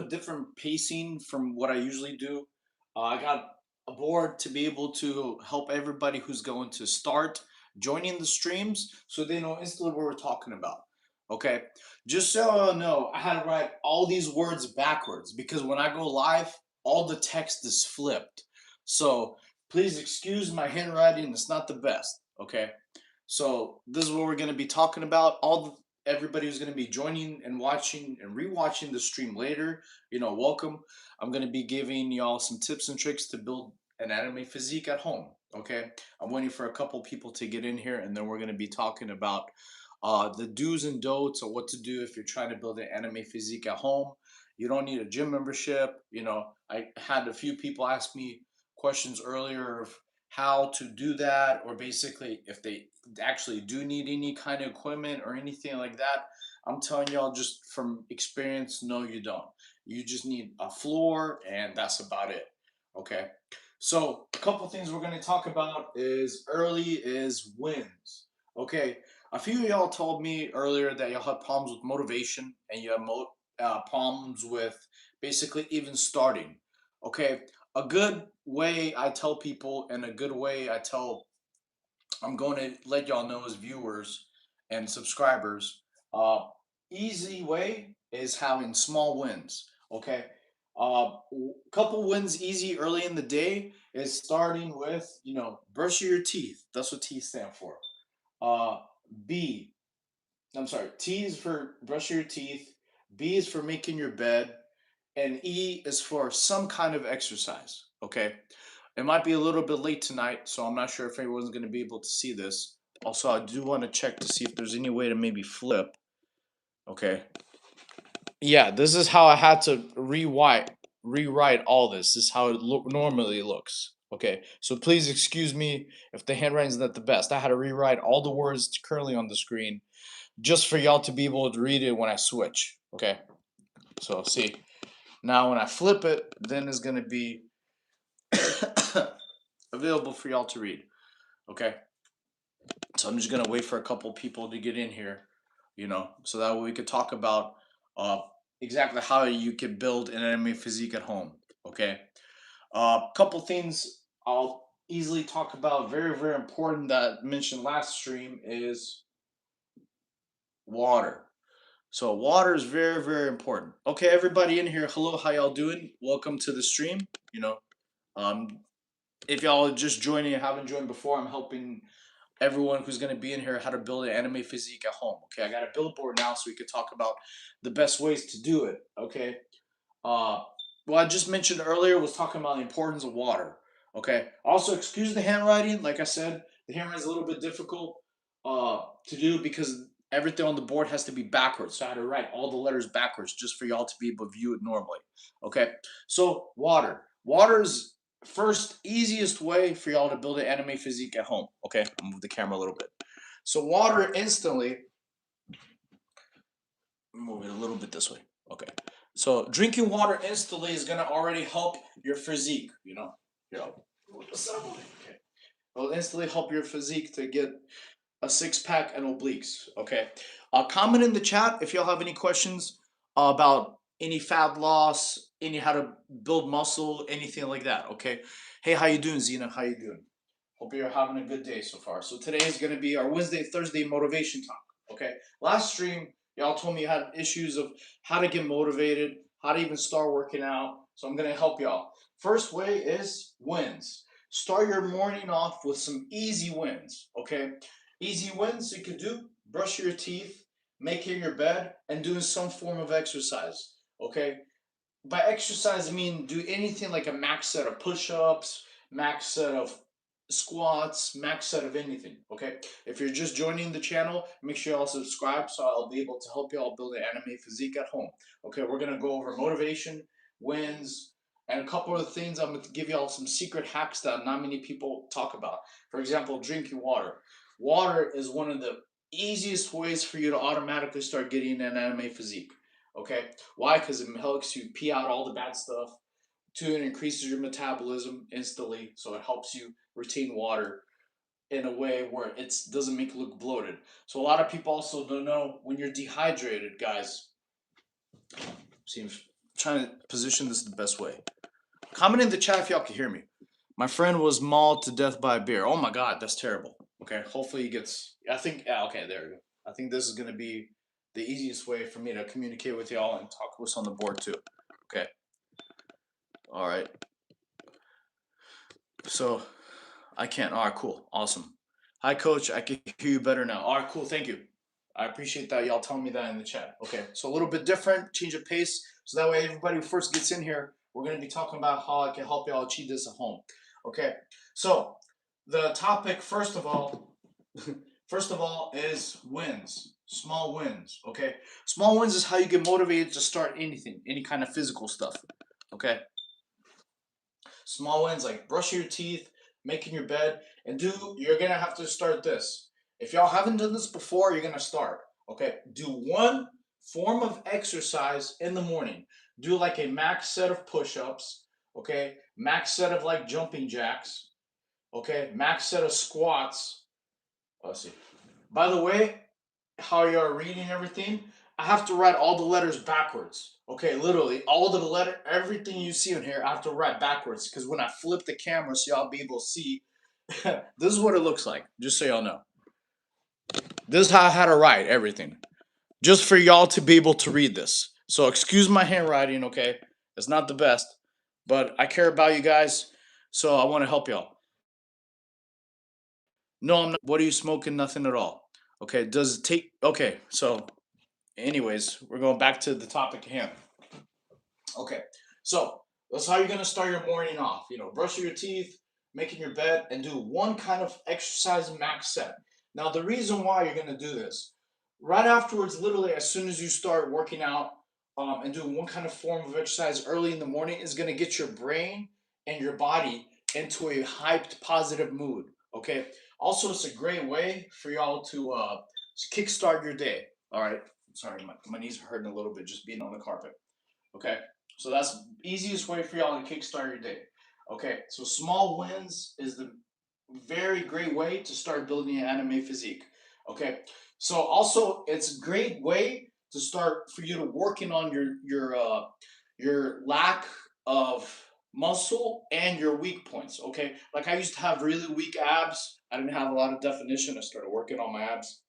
bit different pacing from what I usually do. I got a board to be able to help everybody who's going to start joining the streams so they know instantly what we're talking about. Okay, just so you know, I had to write all these words backwards because when I go live, all the text is flipped. So please excuse my handwriting, it's not the best. Okay, so this is what we're going to be talking about. Everybody who's going to be joining and watching and rewatching the stream later, welcome. I'm going to be giving y'all some tips and tricks to build an anime physique at home. Okay, I'm waiting for a couple people to get in here, and then we're going to be talking about the do's and don'ts of what to do if you're trying to build an anime physique at home. You don't need a gym membership. I had a few people ask me questions earlier of how to do that, or basically if they actually do need any kind of equipment or anything like that. I'm telling y'all just from experience, no, you don't. You just need a floor, and that's about it. Okay. So a couple things we're going to talk about is wins. Okay. A few of y'all told me earlier that y'all had problems with motivation and you have problems with basically even starting. Okay. A good way I tell people, and a good way I'm going to let y'all know as viewers and subscribers, easy way is having small wins. Okay. Couple wins easy early in the day is starting with, brushing your teeth. That's what teeth stand for. Uh, B, I'm sorry, T is for brushing your teeth, B is for making your bed, and E is for some kind of exercise. Okay. It might be a little bit late tonight, so I'm not sure if everyone's going to be able to see this. Also, I do want to check to see if there's any way to maybe flip. Okay. Yeah, this is how I had to rewrite all this. This is how it normally looks. Okay, so please excuse me if the handwriting's not the best. I had to rewrite all the words currently on the screen just for y'all to be able to read it when I switch. Okay, so see, now when I flip it, then it's gonna be available for y'all to read. Okay, so I'm just gonna wait for a couple people to get in here, so that way we could talk about uh, exactly how you can build an anime physique at home. Okay, couple things I'll easily talk about, very very important that I mentioned last stream is water. So water is very very important. Okay, everybody in here, hello, how y'all doing? Welcome to the stream. Um, if y'all are just joining and haven't joined before, I'm helping everyone who's going to be in here how to build an anime physique at home. Okay, I got a billboard now, so we could talk about the best ways to do it. Okay, uh, what I just mentioned earlier was talking about the importance of water. Okay, also excuse the handwriting. Like I said, the handwriting is a little bit difficult to do because everything on the board has to be backwards. So I had to write all the letters backwards just for y'all to be able to view it normally. Okay, so water. Water is first easiest way for y'all to build an anime physique at home. Okay, I'll move the camera a little bit. So water instantly, move it a little bit this way. Okay, so drinking water instantly is gonna already help your physique. Okay, it'll instantly help your physique to get a six pack and obliques. Okay, comment in the chat if y'all have any questions about any fat loss, any how to build muscle, anything like that. Okay, hey, how you doing, Zena? How you doing? Hope you're having a good day so far. So today is going to be our Wednesday, Thursday motivation talk. Okay, last stream y'all told me you had issues of how to get motivated, how to even start working out. So I'm going to help y'all. First way is wins. Start your morning off with some easy wins. Okay, easy wins you could do: brush your teeth, making your bed, and doing some form of exercise. Okay, by exercise I mean do anything like a max set of push-ups, max set of squats, max set of anything. Okay, if you're just joining the channel, make sure y'all subscribe so I'll be able to help y'all build an anime physique at home. Okay, we're gonna go over motivation, wins, and a couple of things. I'm gonna give y'all some secret hacks that not many people talk about. For example, drinking water. Water is one of the easiest ways for you to automatically start getting an anime physique. Okay, why? Because it helps you pee out all the bad stuff. Two, it increases your metabolism instantly, so it helps you retain water in a way where it doesn't make you look bloated. So a lot of people also don't know when you're dehydrated, guys. Seems trying to position this the best way. Comment in the chat if y'all can hear me. My friend was mauled to death by a bear. Oh my god, that's terrible. Okay, hopefully he gets. I think. Yeah, okay, there we go. I think this is gonna be the easiest way for me to communicate with y'all and talk with us on the board too. Okay. All right. So I can't. All right, cool, awesome. Hi, coach. I can hear you better now. All right, cool. Thank you. I appreciate that. Y'all telling me that in the chat. Okay, so a little bit different, change of pace, so that way everybody who first gets in here, we're gonna be talking about how I can help y'all achieve this at home. Okay, so the topic first of all is wins, small wins. Okay, small wins is how you get motivated to start anything, any kind of physical stuff. Okay, small wins like brushing your teeth, making your bed, and you're gonna have to start this. If y'all haven't done this before, you're gonna start. Okay, do one form of exercise in the morning. Do like a max set of push-ups, okay, max set of like jumping jacks, okay, max set of squats. Let's see. By the way, how you're reading everything, I have to write all the letters backwards. Okay, literally all the letter, everything you see in here, I have to write backwards because when I flip the camera, so y'all be able to see, this is what it looks like. Just so y'all know, this is how I had to write everything, just for y'all to be able to read this. So excuse my handwriting. Okay, it's not the best, but I care about you guys, so I want to help y'all. No, I'm not. What are you smoking? Nothing at all. Okay, does it take? Okay, so anyways, we're going back to the topic at hand. Okay, so that's how you're gonna start your morning off. You know, brushing your teeth, making your bed, and do one kind of exercise max set. Now, the reason why you're gonna do this, right afterwards, literally as soon as you start working out and doing one kind of form of exercise early in the morning, is gonna get your brain and your body into a hyped, positive mood. Okay. Also, it's a great way for y'all to kickstart your day. All right. Sorry, my knees are hurting a little bit just being on the carpet. Okay, so that's the easiest way for y'all to kickstart your day. Okay, so small wins is the very great way to start building an anime physique. Okay, so also it's a great way to start for you to working on your lack of muscle and your weak points. Okay, like I used to have really weak abs. I didn't have a lot of definition. I started working on my abs,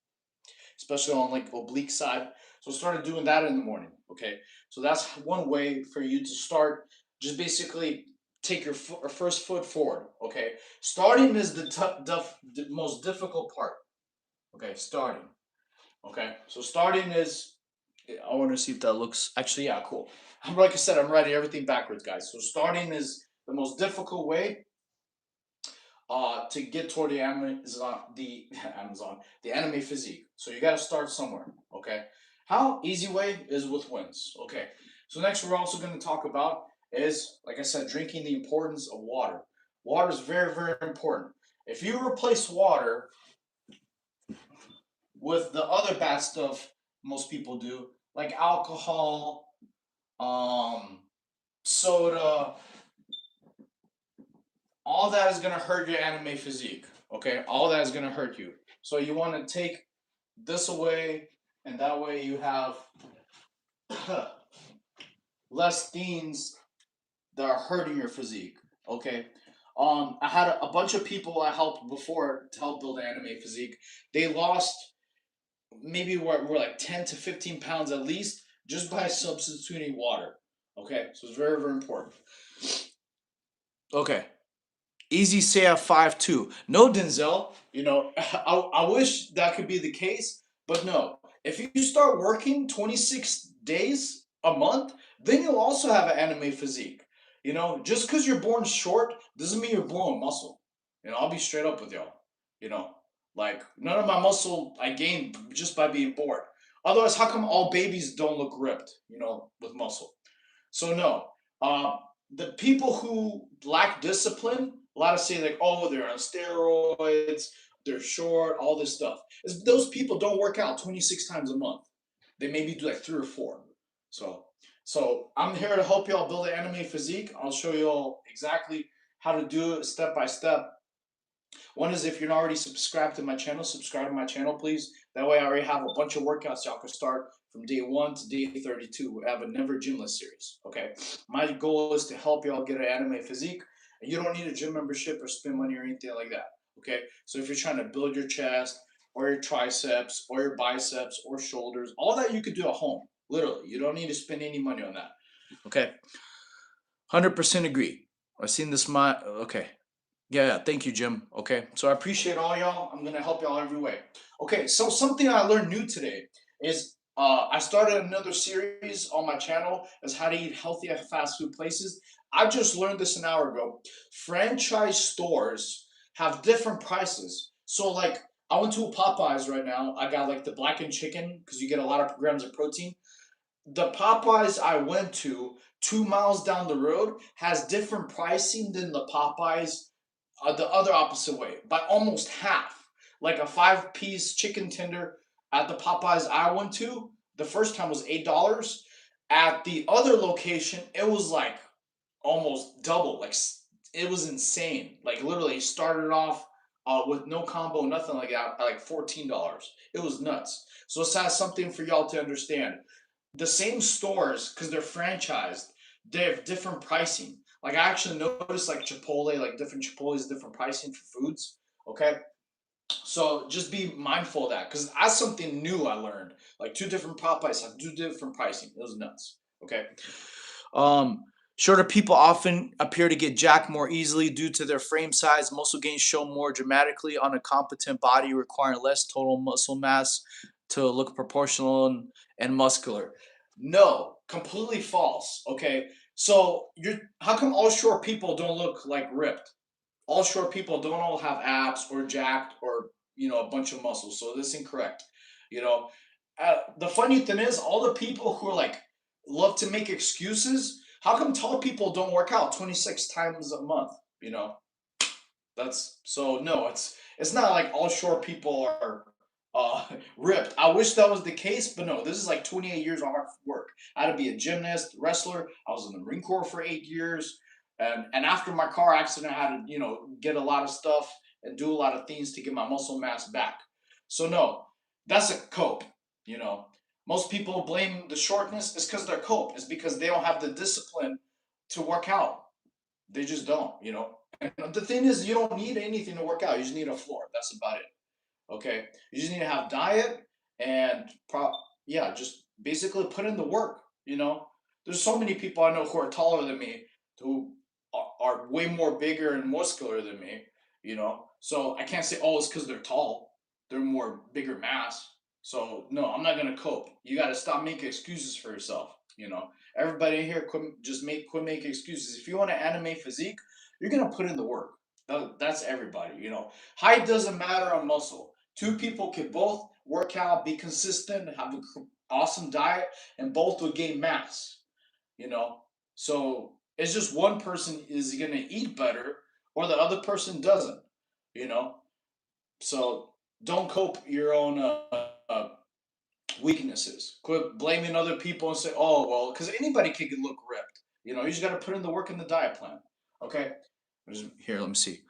especially on like oblique side. So I started doing that in the morning. Okay, so that's one way for you to start. Just basically take your first foot forward. Okay, starting is the most difficult part. Okay, starting. Okay, so starting is. I want to see if that looks actually, yeah, cool. Like I said, I'm writing everything backwards, guys. So starting is the most difficult way to get toward the Amazon, the anime physique. So you got to start somewhere. Okay, how easy way is with wins. Okay, so next we're also going to talk about is, like I said, drinking, the importance of water. Water is very, very important. If you replace water with the other bad stuff most people do, like alcohol, um, soda, all that is gonna hurt your anime physique. Okay, all that is gonna hurt you. So you want to take this away, and that way you have less things that are hurting your physique. Okay. I had a bunch of people I helped before to help build anime physique. They lost maybe we're like 10 to 15 pounds at least just by substituting water. Okay, so it's very, very important. Okay, easy say at 5'2". No, Denzel. You know, I wish that could be the case, but no. If you start working 26 days a month, then you'll also have an anime physique. You know, just because you're born short doesn't mean you're born with muscle. You know, I'll be straight up with y'all. You know, like none of my muscle I gained just by being born. Otherwise, how come all babies don't look ripped? You know, with muscle. So no, the people who lack discipline, a lot of say like, oh, they're on steroids, they're short, all this stuff. Those people don't work out 26 times a month. They maybe do like 3 or 4. So, so I'm here to help y'all build an anime physique. I'll show you all exactly how to do it step by step. One is, if you're not already subscribed to my channel, subscribe to my channel, please. That way I already have a bunch of workouts y'all can start from day 1 to day 32. We have a never gymless series. Okay, my goal is to help y'all get an anime physique, and you don't need a gym membership or spend money or anything like that. Okay, so if you're trying to build your chest or your triceps or your biceps or shoulders, all that you could do at home. Literally, you don't need to spend any money on that. Okay, 100% agree. I've seen this. Okay. Yeah, thank you, Jim. Okay, so I appreciate all y'all. I'm gonna help y'all every way. Okay, so something I learned new today is I started another series on my channel as how to eat healthy at fast food places. I just learned this an hour ago. Franchise stores have different prices. So like I went to a Popeyes right now. I got like the blackened chicken because you get a lot of grams of protein. The Popeyes I went to 2 miles down the road has different pricing than the Popeyes the other opposite way by almost half. Like a 5 piece chicken tender at the Popeyes I went to, the first time was $8. At the other location, it was like almost double. Like it was insane. Like literally started off with no combo, nothing like that, at like $14. It was nuts. So this has something for y'all to understand. The same stores, because they're franchised, they have different pricing. Like I actually noticed like Chipotle, like different Chipotle's different pricing for foods. Okay. So just be mindful of that. Because that's something new I learned. Like two different Popeyes have two different pricing. It was nuts. Okay. Um, Shorter people often appear to get jacked more easily due to their frame size. Muscle gains show more dramatically on a competent body, requiring less total muscle mass to look proportional and muscular. No, completely false. Okay, so you're how come all short people don't look like ripped? All short people don't all have abs or jacked or a bunch of muscles. So this is incorrect. You know, the funny thing is, all the people who are like love to make excuses. How come tall people don't work out 26 times a month? You know, that's so no. It's not like all short people are ripped. I wish that was the case, but no. This is like 28 years of hard work. I had to be a gymnast, wrestler. I was in the Marine Corps for 8 years, and after my car accident, I had to get a lot of stuff and do a lot of things to get my muscle mass back. So no, that's a cope. You know, most people blame the shortness. It's because they're cope. It's because they don't have the discipline to work out. They just don't. And the thing is, you don't need anything to work out. You just need a floor. That's about it. Okay, you just need to have diet and yeah, just basically put in the work. There's so many people I know who are taller than me who are way more bigger and muscular than me. So I can't say, oh, it's because they're tall. They're more bigger mass. So no, I'm not gonna cope. You got to stop making excuses for yourself. Everybody here, quit making excuses. If you want an anime physique, you're gonna put in the work. That's everybody. Height doesn't matter on muscle. Two people can both work out, be consistent, have an awesome diet, and both will gain mass. You know, so it's just one person is gonna eat better, or the other person doesn't. You know, so don't cope your own weaknesses. Quit blaming other people and say, "Oh, well," because anybody can look ripped. You just got to put in the work in the diet plan. Okay. Here, let me see.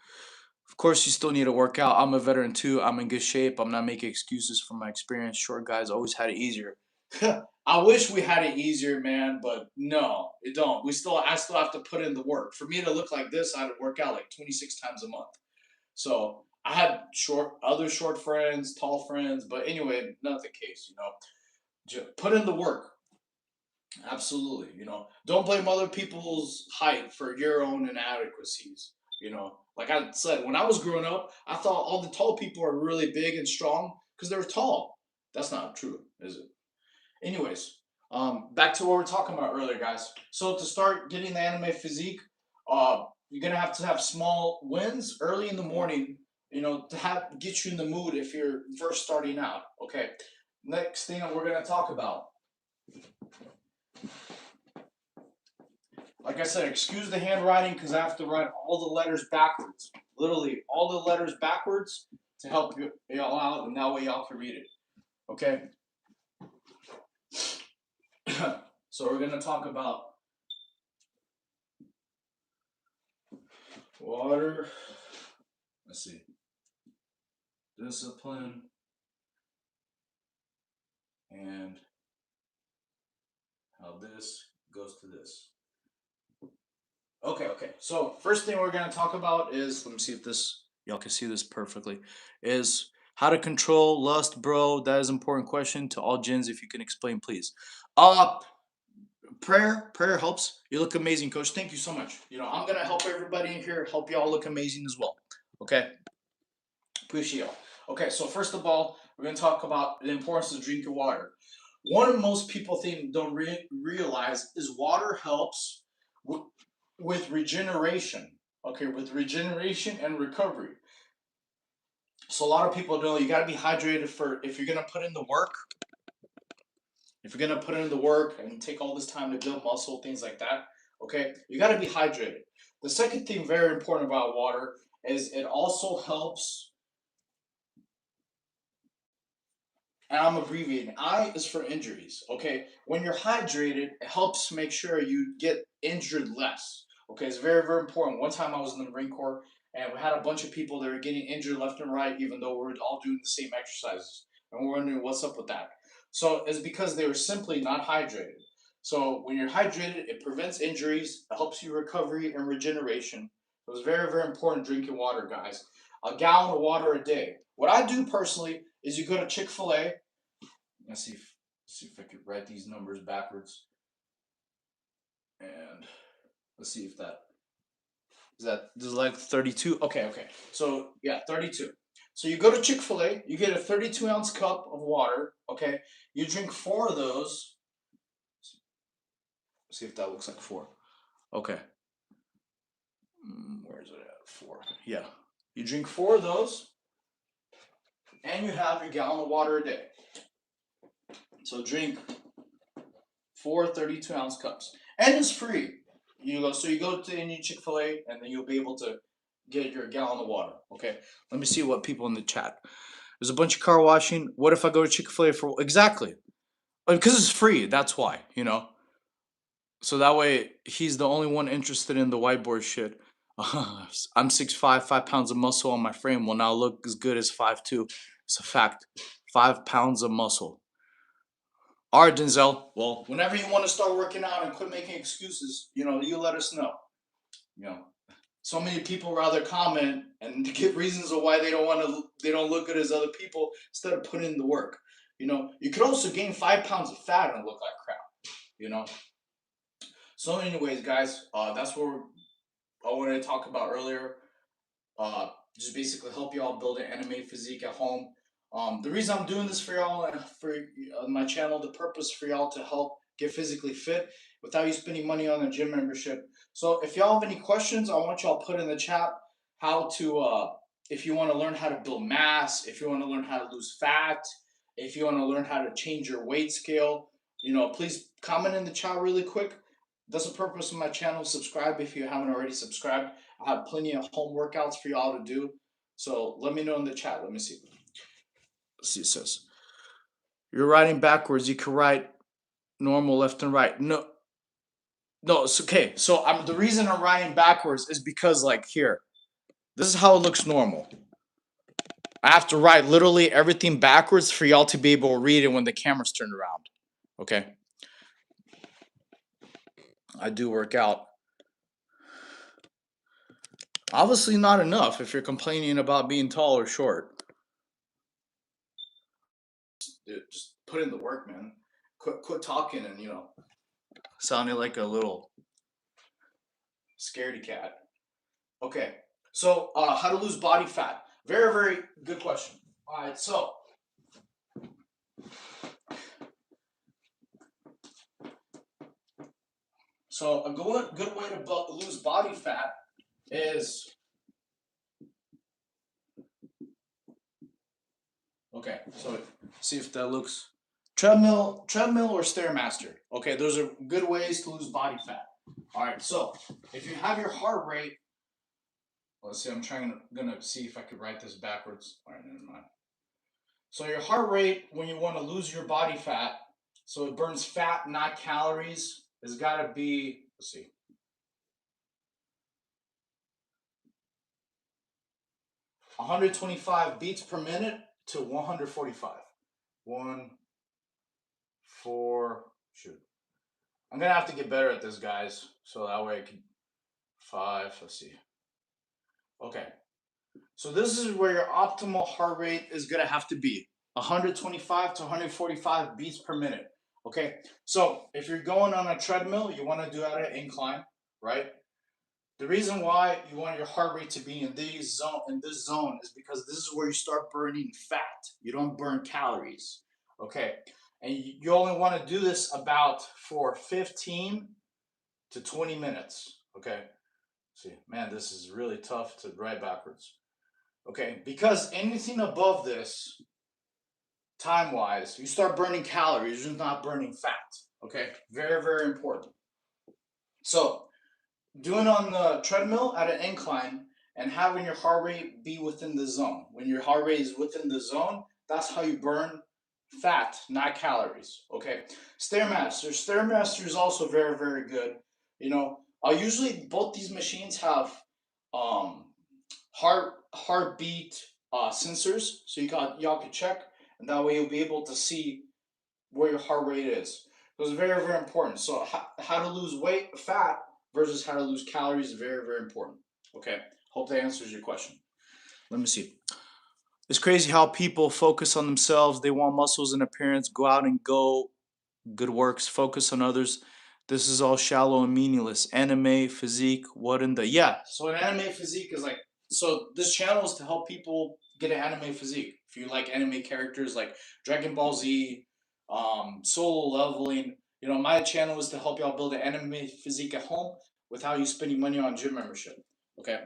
Of course, you still need to work out. I'm a veteran too. I'm in good shape. I'm not making excuses from my experience. Short guys always had it easier. I wish we had it easier, man, but no, it don't. I still have to put in the work. For me to look like this, I had to work out like 26 times a month. So I had other short friends, tall friends, but anyway, not the case. Just put in the work. Absolutely. Don't blame other people's height for your own inadequacies. Like I said, when I was growing up, I thought all the tall people are really big and strong because they were tall. That's not true, is it? Anyways, back to what we were talking about earlier, guys. So to start getting the anime physique, you're gonna have to have small wins early in the morning. To get you in the mood if you're first starting out. Okay. Next thing we're gonna talk about. Like I said, excuse the handwriting because I have to write all the letters backwards. Literally, all the letters backwards to help y'all out, and that way y'all can read it. Okay? So we're going to talk about water. Let's see. Discipline. And how this goes to this. Okay. So first thing we're gonna talk about is, let me see if this y'all can see this perfectly, is how to control lust, bro. That is an important question to all gens. If you can explain, please. Uh prayer helps. You look amazing, coach. Thank you so much. I'm gonna help everybody in here, help y'all look amazing as well. Okay. Appreciate y'all. Okay, so first of all, we're gonna talk about the importance of drinking water. One of most people think don't realize is water helps w- with regeneration. Okay, with regeneration and recovery. So a lot of people know you got to be hydrated for if you're gonna put in the work. If you're gonna put in the work and take all this time to build muscle, things like that. Okay, you got to be hydrated. The second thing very important about water is it also helps, and I'm abbreviating. I is for injuries. Okay, when you're hydrated, it helps make sure you get injured less. Okay, it's very very important. One time I was in the Marine Corps, and we had a bunch of people that were getting injured left and right, even though we are all doing the same exercises, and we're wondering what's up with that. So it's because they were simply not hydrated. So when you're hydrated, it prevents injuries, it helps you recovery and regeneration. It was very very important drinking water, guys. A gallon of water a day. What I do personally is you go to Chick-fil-A. Let's see if I could write these numbers backwards. And let's see if that this is like 32. Okay. So yeah, 32. So you go to Chick-fil-A, you get a 32-ounce cup of water. Okay, you drink four of those. Let's see if that looks like four. Okay. Where is it at? Four. Yeah. You drink four of those, and you have your gallon of water a day. So drink four 32-ounce cups, and it's free. You go to any Chick-fil-A, and then you'll be able to get your gallon of water. Okay, let me see what people in the chat. There's a bunch of car washing. What if I go to Chick-fil-A for exactly? Because it's free. That's why. So that way he's the only one interested in the whiteboard shit. I'm 6'5", 5 pounds of muscle on my frame will now look as good as 5'2". It's a fact. 5 pounds of muscle. All right, Denzel. Well, whenever you want to start working out and quit making excuses, you let us know. You know, so many people rather comment and give reasons of why they don't look good as other people instead of putting in the work. You could also gain 5 pounds of fat and look like crap. You know. So, anyways, guys, that's what I wanted to talk about earlier. Just basically help y'all build an anime physique at home. The reason I'm doing this for y'all and for my channel, the purpose for y'all to help get physically fit without you spending money on a gym membership. So if y'all have any questions, I want y'all put in the chat how to, if you want to learn how to build mass, if you want to learn how to lose fat, if you want to learn how to change your weight scale, please comment in the chat really quick. That's the purpose of my channel. Subscribe if you haven't already subscribed. I have plenty of home workouts for y'all to do. So let me know in the chat. Let me see. Let's see. It says you're writing backwards. You can write normal left and right. No. It's okay. So the reason I'm writing backwards is because here, this is how it looks normal. I have to write literally everything backwards for y'all to be able to read it when the camera's turned around. Okay. I do work out. Obviously not enough if you're complaining about being tall or short. Just put in the work, man. Quit talking and sounding like a little scaredy cat. Okay, so how to lose body fat? Very very good question. All right, so a good way to lose body fat is okay. So see if that looks treadmill or stairmaster. Okay, those are good ways to lose body fat. All right, so if you have your heart rate, let's see. I'm gonna see if I could write this backwards. All right, never mind. So your heart rate when you want to lose your body fat, so it burns fat, not calories, has got to be, let's see, 125 beats per minute to 145. 1, 4, shoot. I'm gonna have to get better at this, guys, so that way I can five. Let's see. Okay, so this is where your optimal heart rate is gonna have to be 125 to 145 beats per minute. Okay, so if you're going on a treadmill, you want to do that at incline, right? The reason why you want your heart rate to be in this zone is because this is where you start burning fat. You don't burn calories. Okay. And you only want to do this about for 15 to 20 minutes. Okay. See, man, this is really tough to write backwards. Okay, because anything above this, time wise, you start burning calories, you're not burning fat. Okay, very, very important. So, doing on the treadmill at an incline and having your heart rate be within the zone. When your heart rate is within the zone, that's how you burn fat, not calories. Okay. Stairmaster is also very, very good. You know, usually both these machines have um heartbeat sensors, so y'all can check, and that way you'll be able to see where your heart rate is. So it's very, very important. So how to lose weight, fat versus how to lose calories is very, very important. Okay. Hope that answers your question. Let me see. It's crazy how people focus on themselves. They want muscles and appearance. Go out and go. Good works. Focus on others. This is all shallow and meaningless. Anime, physique, what in the yeah. So an anime physique is like so this channel is to help people get an anime physique. If you like anime characters like Dragon Ball Z, solo leveling, you know, my channel is to help y'all build an anime physique at home without you spending money on gym membership. Okay.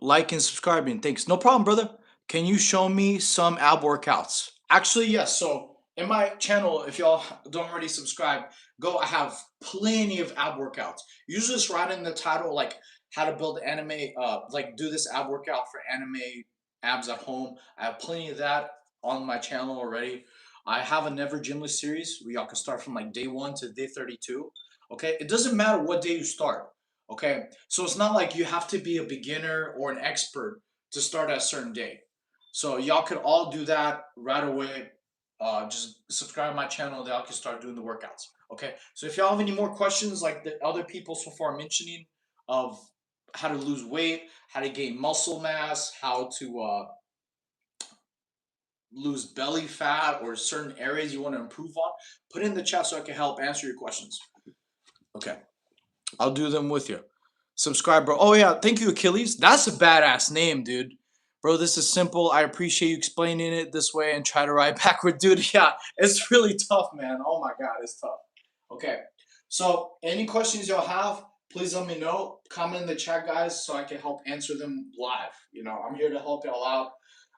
Like and subscribing. Thanks. No problem, brother. Can you show me some ab workouts? Actually, yes. So in my channel, if y'all don't already subscribe, go. I have plenty of ab workouts. Usually just write in the title like how to build anime, like do this ab workout for anime abs at home. I have plenty of that on my channel already. I have a never gymless series where y'all can start from like day 1 to day 32. Okay, it doesn't matter what day you start. Okay, so it's not like you have to be a beginner or an expert to start at a certain day. So y'all could all do that right away. Just subscribe to my channel, and y'all can start doing the workouts. Okay, so if y'all have any more questions like the other people so far mentioning of how to lose weight, how to gain muscle mass, how to lose belly fat, or certain areas you want to improve on, put it in the chat so I can help answer your questions. Okay. I'll do them with you. Subscribe, bro. Oh yeah, thank you, Achilles. That's a badass name, dude. Bro, this is simple. I appreciate you explaining it this way and try to ride backward, dude. Yeah, it's really tough, man. Oh my god, it's tough. Okay. So any questions y'all have, please let me know. Comment in the chat, guys, so I can help answer them live. You know, I'm here to help y'all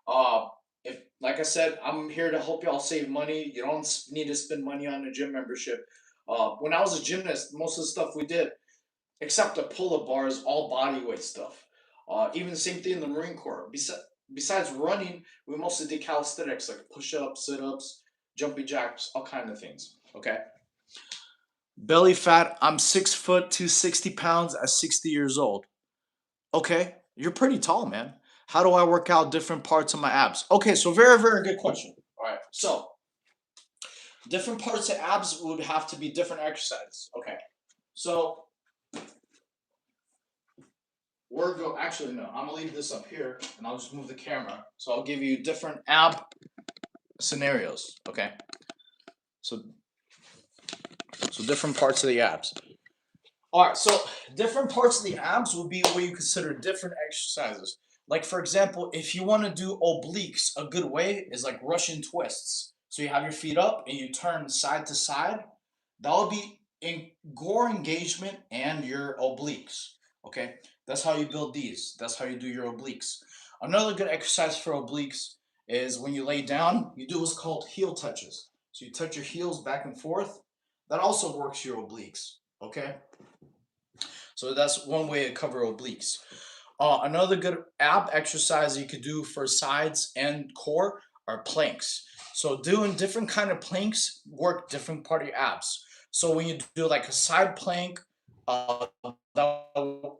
out. If like I said, I'm here to help y'all save money. You don't need to spend money on a gym membership. When I was a gymnast, most of the stuff we did except the pull-up bars, all body weight stuff. Even the same thing in the Marine Corps. Besides running, we mostly did calisthetics like push-ups, sit-ups, jumping jacks, all kind of things. Okay. Belly fat. I'm 6 foot, 260 pounds at 60 years old. Okay, you're pretty tall, man. How do I work out different parts of my abs? Okay, so very, very good question. All right, so different parts of abs would have to be different exercises. Okay, so actually no, I'm gonna leave this up here and I'll just move the camera. So I'll give you different ab scenarios. Okay. So different parts of the abs. Alright, so different parts of the abs will be where you consider different exercises. Like for example, if you want to do obliques, a good way is like Russian twists. So you have your feet up and you turn side to side. That will be in core engagement and your obliques. Okay, that's how you build these. That's how you do your obliques. Another good exercise for obliques is when you lay down, you do what's called heel touches. So you touch your heels back and forth. That also works your obliques. Okay, so that's one way to cover obliques. Another good ab exercise you could do for sides and core are planks. So doing different kind of planks work different part of your abs. So when you do like a side plank, uh,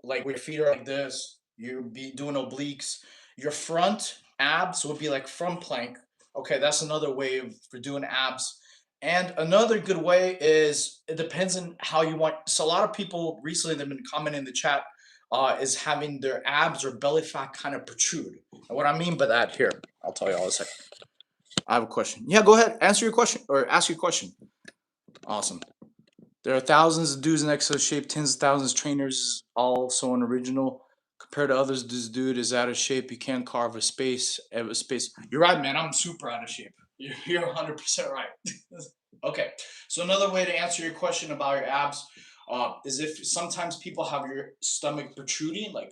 like where your feet are like this, you be doing obliques. Your front abs would be like front plank. Okay, that's another way for doing abs. And another good way is it depends on how you want. So a lot of people recently they've been commenting in the chat is having their abs or belly fat kind of protrude. And what I mean by that here, I'll tell you all in a second. I have a question. Yeah, go ahead. Answer your question or ask your question. Awesome. There are thousands of dudes in excess shape, tens of thousands of trainers, all so unoriginal. Compared to others, this dude is out of shape. You can't carve a space. A space. You're right, man. I'm super out of shape. You're 100% right. Okay. So another way to answer your question about your abs is if sometimes people have your stomach protruding, like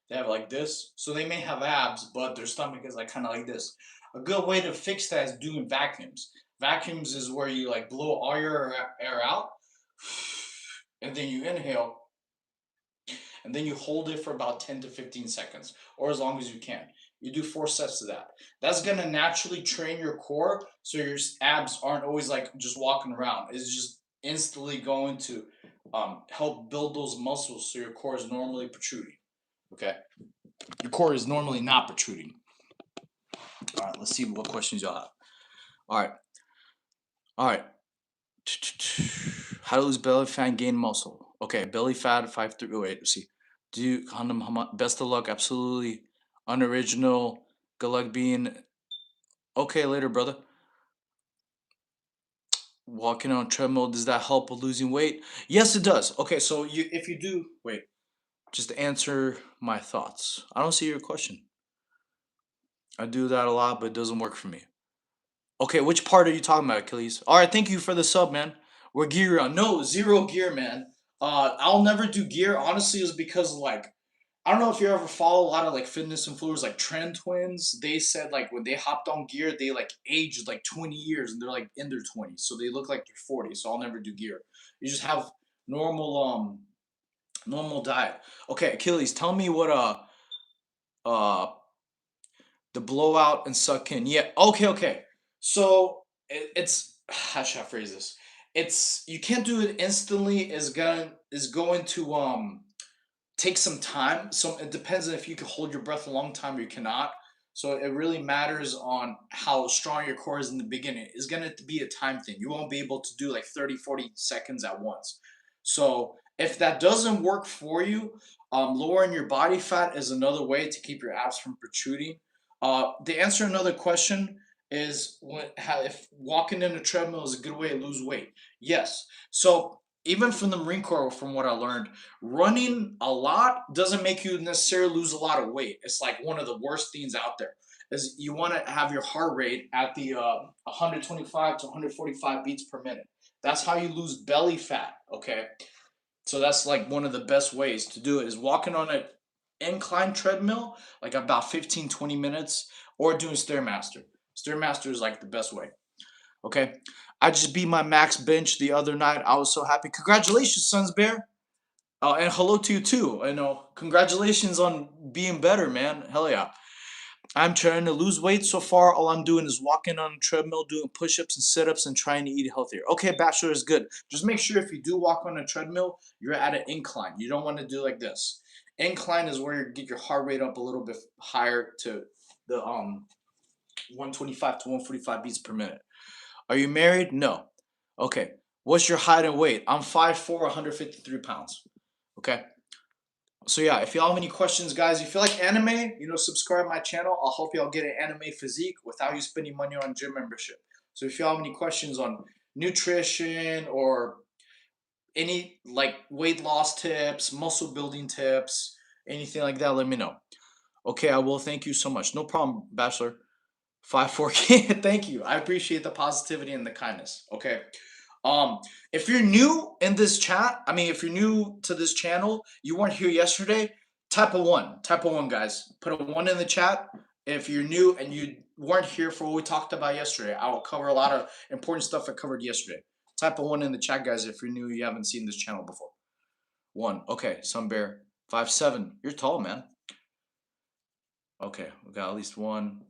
they have like this. So they may have abs, but their stomach is like kind of like this. A good way to fix that is doing vacuums. Vacuums is where you like blow all your air out and then you inhale and then you hold it for about 10 to 15 seconds or as long as you can. You do 4 sets of that. That's going to naturally train your core so your abs aren't always like just walking around. It's just instantly going to help build those muscles so your core is normally protruding. Okay? Your core is normally not protruding. All right, let's see what questions y'all have. All right. All right. How to lose belly fat and gain muscle? Okay, belly fat 5 3. Wait, let's see. Do you condom? Best of luck. Absolutely unoriginal. Good luck being. Okay, later, brother. Walking on a treadmill, does that help with losing weight? Yes, it does. Okay, so if you do wait, just to answer my thoughts. I don't see your question. I do that a lot, but it doesn't work for me. Okay, which part are you talking about, Achilles? All right, thank you for the sub, man. We're gear on. No, zero gear, man. I'll never do gear. Honestly, is because like I don't know if you ever follow a lot of like fitness influencers like Trend Twins. They said like when they hopped on gear, they like aged like 20 years and they're like in their 20s, so they look like they're 40. So I'll never do gear. You just have normal normal diet. Okay, Achilles, tell me what uh the blowout and suck in. Yeah. Okay. Okay. So it's how should I phrase this? It's you can't do it instantly. Is going to take some time. So it depends on if you can hold your breath a long time or you cannot. So it really matters on how strong your core is in the beginning. It's going to be a time thing. You won't be able to do like 30, 40 seconds at once. So if that doesn't work for you, lowering your body fat is another way to keep your abs from protruding. To answer another question is if walking in a treadmill is a good way to lose weight. Yes. So even from the Marine Corps, from what I learned, running a lot doesn't make you necessarily lose a lot of weight. It's like one of the worst things out there. Is you want to have your heart rate at the 125 to 145 beats per minute. That's how you lose belly fat. Okay, so that's like one of the best ways to do it is walking on an incline treadmill, like about 15 20 minutes, or doing Stairmaster. Stairmaster is like the best way. Okay, I just beat my max bench the other night. I was so happy. Congratulations, Sons Bear. And hello to you too. You know, congratulations on being better, man. Hell yeah. I'm trying to lose weight so far. All I'm doing is walking on a treadmill, doing push-ups and sit-ups, and trying to eat healthier. Okay, Bachelor is good. Just make sure if you do walk on a treadmill, you're at an incline. You don't want to do like this. Incline is where you get your heart rate up a little bit higher to the 125 to 145 beats per minute. Are you married? No. Okay. What's your height and weight? I'm 5'4", 153 pounds. Okay. So yeah, if y'all have any questions, guys, if you like anime, subscribe my channel. I'll help y'all get an anime physique without you spending money on gym membership. So if y'all have any questions on nutrition or any like weight loss tips, muscle building tips, anything like that, let me know. Okay, I will. Thank you so much. No problem, Bachelor. 5-4K. Thank you. I appreciate the positivity and the kindness. Okay. If you're new in this chat, I mean, if you're new to this channel, you weren't here yesterday, type a one. Type a one, guys. Put a one in the chat. If you're new and you weren't here for what we talked about yesterday, I will cover a lot of important stuff I covered yesterday. Type a one in the chat, guys, if you're new, you haven't seen this channel before. One. Okay, Sunbear. 5'7". You're tall, man. Okay, we got at least one.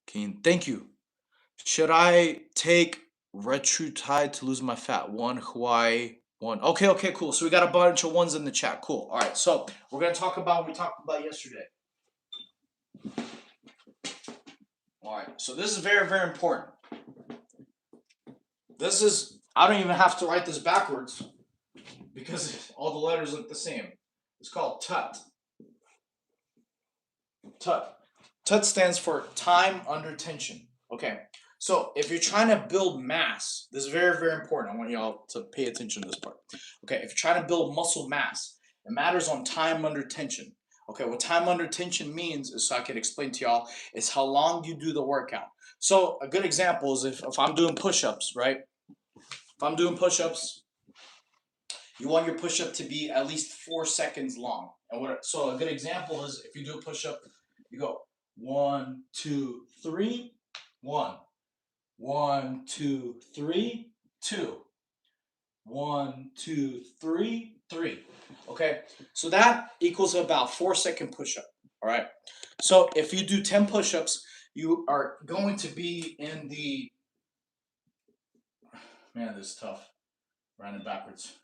Keen. Thank you. Should I take Retrutide to lose my fat? One, Hawaii, one. Okay, okay, cool. So we got a bunch of ones in the chat. Cool. All right, so we're going to talk about what we talked about yesterday. All right, so this is very, very important. this is, I don't even have to write this backwards because all the letters look the same. It's called TUT. TUT. TUT stands for time under tension. Okay. So if you're trying to build mass, this is very, very important. I want y'all to pay attention to this part. Okay. If you're trying to build muscle mass, it matters on time under tension. Okay. What time under tension means is, so I can explain to y'all, is how long you do the workout. So a good example is if I'm doing push-ups, right? If I'm doing push-ups, you want your push-up to be at least 4 seconds long. And what, so a good example is if you do a push-up, you go 1, 2, 3, 1, 1, 2, 3, 2, 1, 2, 3, 3. Okay, so that equals about 4 second push-up. All right. So if you do 10 push-ups, you are going to be in the, man, this is tough. Running backwards.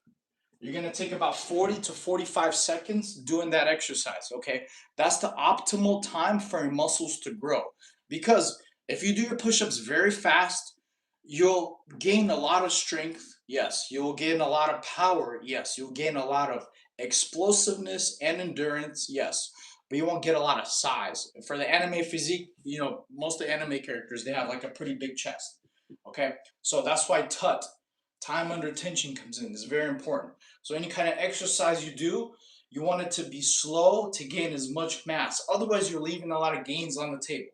You're going to take about 40 to 45 seconds doing that exercise, okay? That's the optimal time for your muscles to grow. Because if you do your push-ups very fast, you'll gain a lot of strength. Yes, you'll gain a lot of power. Yes, you'll gain a lot of explosiveness and endurance. Yes, but you won't get a lot of size. For the anime physique, you know, most of the anime characters, they have like a pretty big chest. Okay, so that's why TUT, time under tension, comes in. It's very important. So any kind of exercise you do, you want it to be slow to gain as much mass. Otherwise, you're leaving a lot of gains on the table.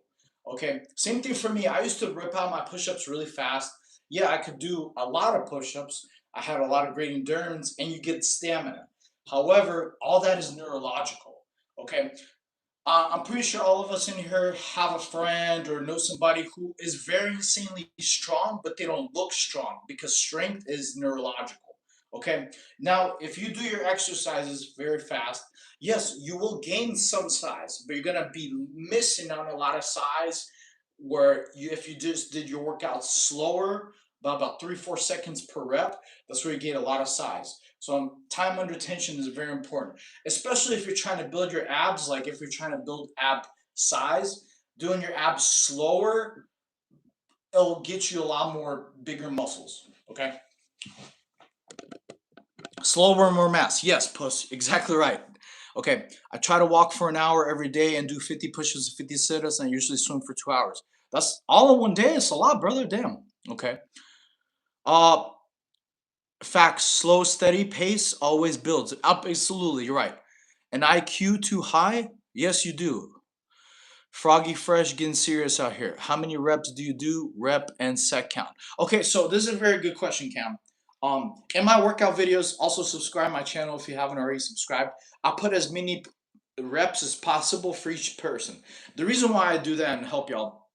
Okay, same thing for me. I used to rip out my push-ups really fast. Yeah, I could do a lot of push-ups. I had a lot of great endurance, and you get stamina. However, all that is neurological. Okay, I'm pretty sure all of us in here have a friend or know somebody who is very insanely strong, but they don't look strong because strength is neurological. Okay. Now, if you do your exercises very fast, yes, you will gain some size, but you're gonna be missing on a lot of size. Where you, if you just did your workout slower, about 3 4 seconds per rep, that's where you gain a lot of size. So time under tension is very important, especially if you're trying to build your abs. Like if you're trying to build ab size, doing your abs slower, it'll get you a lot more bigger muscles. Okay, slower, more mass. Yes, puss, exactly right. Okay, I try to walk for an hour every day and do 50 pushes, 50 sit-ups, and I usually swim for 2 hours. That's all in one day. It's a lot, brother. Damn. Okay. Uh, Facts. Slow, steady pace always builds. Up, absolutely. You're right. An IQ too high? Yes, you do. Froggy Fresh getting serious out here. How many reps do you do? Rep and set count. Okay, so this is a very good question, Cam. In my workout videos, also subscribe my channel if you haven't already subscribed. I put as many reps as possible for each person. The reason why I do that and help y'all,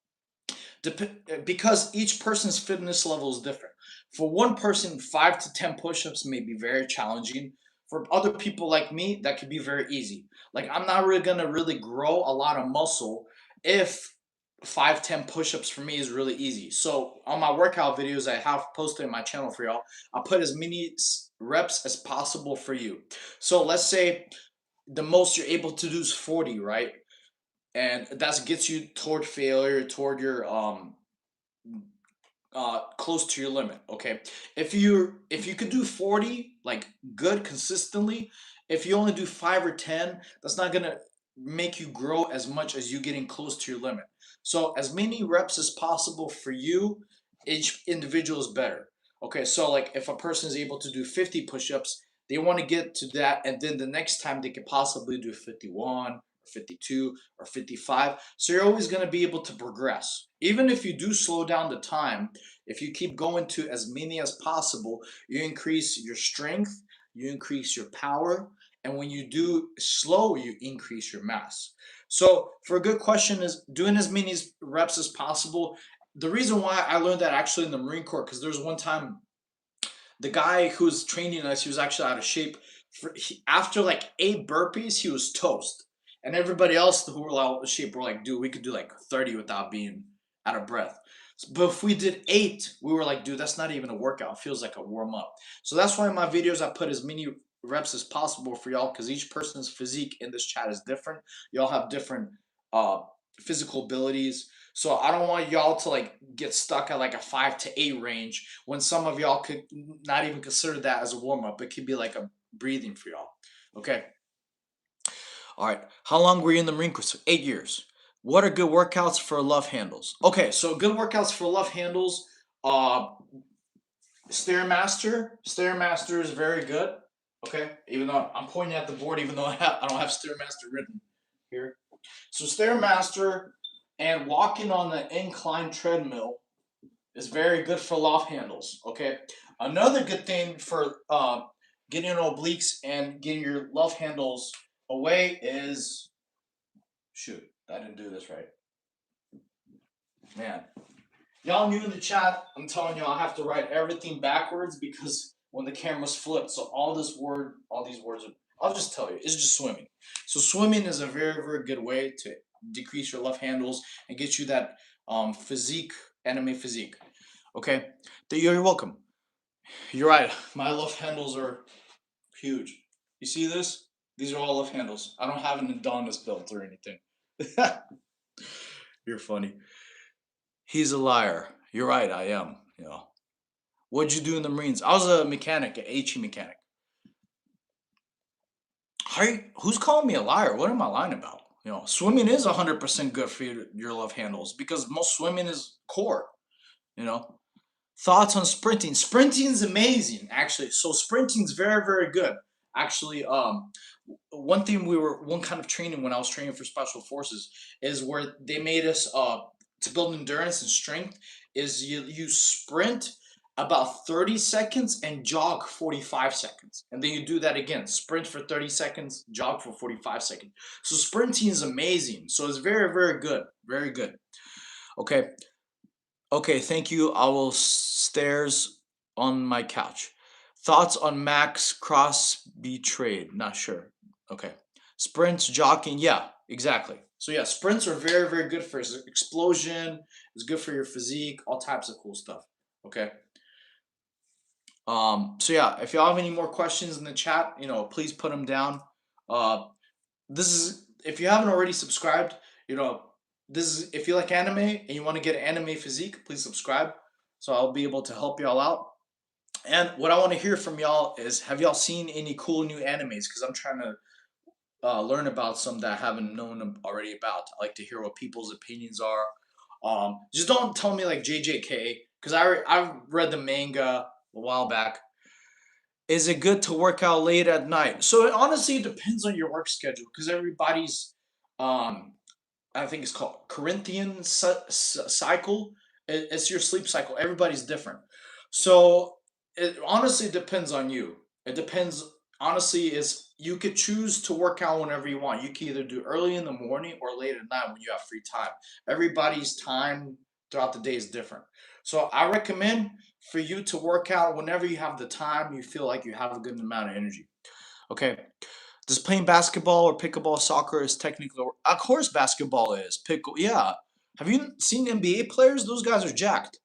because each person's fitness level is different. For one person, 5 to 10 push-ups may be very challenging. For other people like me, that could be very easy. Like I'm not really gonna really grow a lot of muscle if 5 10 push-ups for me is really easy. So on my workout videos I have posted in my channel for y'all, I put as many reps as possible for you. So let's say the most you're able to do is 40, right? And that gets you toward failure, toward your close to your limit. Okay, if you could do 40 like good consistently, if you only do 5 or 10, that's not gonna make you grow as much as you getting close to your limit. So as many reps as possible for you, each individual is better. Okay, so like if a person is able to do 50 push-ups, they want to get to that, and then the next time they could possibly do 51 or 52 or 55. So you're always going to be able to progress. Even if you do slow down the time, if you keep going to as many as possible, you increase your strength, you increase your power, and when you do slow, you increase your mass. So for a good question is doing as many reps as possible. The reason why I learned that actually in the Marine Corps, because there's one time the guy who's training us, he was actually out of shape. After like 8 burpees, he was toast. And everybody else who were out of shape were like, dude, we could do like 30 without being out of breath. But if we did 8, we were like, dude, that's not even a workout. It feels like a warm up. So that's why in my videos, I put as many reps as possible for y'all, because each person's physique in this chat is different. Y'all have different uh, physical abilities. So I don't want y'all to like get stuck at like a 5 to 8 range when some of y'all could not even consider that as a warm up. It could be like a breathing for y'all. Okay. All right. How long were you in the Marine Corps? So 8 years. What are good workouts for love handles? Okay, so good workouts for love handles. Uh, Stairmaster is very good. Okay, even though I'm pointing at the board, even though I don't have Stairmaster written here. So Stairmaster and walking on the incline treadmill is very good for love handles. Okay, another good thing for getting obliques and getting your love handles away is shoot. I didn't do this right, man. Y'all new in the chat, I'm telling y'all, I have to write everything backwards because when the camera's flipped, so all these words are, I'll just tell you, it's just swimming. So swimming is a very, very good way to decrease your left handles and get you that physique, anime physique. Okay, you're welcome. You're right. My left handles are huge. You see this? These are all left handles. I don't have an Adonis belt or anything. You're funny. He's a liar. You're right. I am. You know. What'd you do in the Marines? I was a mechanic, an HE mechanic. Who's calling me a liar? What am I lying about? You know, swimming is 100% good for your love handles because most swimming is core. You know, thoughts on sprinting? Sprinting is amazing, actually. So sprinting is very, very good. Actually, one kind of training when I was training for special forces is where they made us to build endurance and strength is you sprint about 30 seconds and jog 45 seconds, and then you do that again, sprint for 30 seconds, jog for 45 seconds. So sprinting is amazing, so it's very, very good, very good. Okay. Okay, thank you. I will stairs on my couch. Thoughts on Max Cross betrayed? Not sure. Okay. Sprints, jogging. Yeah, exactly. So yeah, sprints are very, very good for explosion. It's good for your physique, all types of cool stuff. Okay. So yeah, if y'all have any more questions in the chat, please put them down. Uh, this is if you haven't already subscribed, you know, this is if you like anime and you want to get an anime physique, please subscribe. So I'll be able to help y'all out. And what I want to hear from y'all is, have y'all seen any cool new animes? Because I'm trying to learn about some that I haven't known already about. I like to hear what people's opinions are. Just don't tell me like JJK because I've read the manga a while back. Is it good to work out late at night? So it honestly depends on your work schedule because everybody's, um, I think it's called Corinthian cycle. It's your sleep cycle. Everybody's different. So it honestly depends on you. It depends. Honestly, is you could choose to work out whenever you want. You can either do early in the morning or late at night when you have free time. Everybody's time throughout the day is different. So I recommend for you to work out whenever you have the time, you feel like you have a good amount of energy. Okay. Does playing basketball or pickleball soccer is technically, of course basketball is. Pickle, yeah. Have you seen NBA players? Those guys are jacked.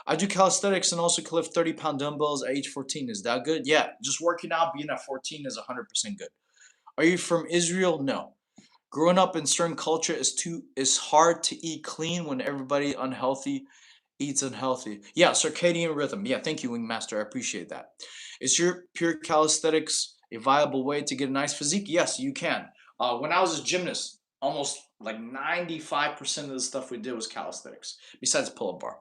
I do calisthenics and also can lift 30-pound dumbbells at age 14. Is that good? Yeah. Just working out, being at 14 is 100% good. Are you from Israel? No. Growing up in certain culture is hard to eat clean when everybody unhealthy eats unhealthy. Yeah, circadian rhythm. Yeah, thank you, Wingmaster. I appreciate that. Is your pure calisthenics a viable way to get a nice physique? Yes, you can. When I was a gymnast, almost like 95% of the stuff we did was calisthenics, besides pull-up bar.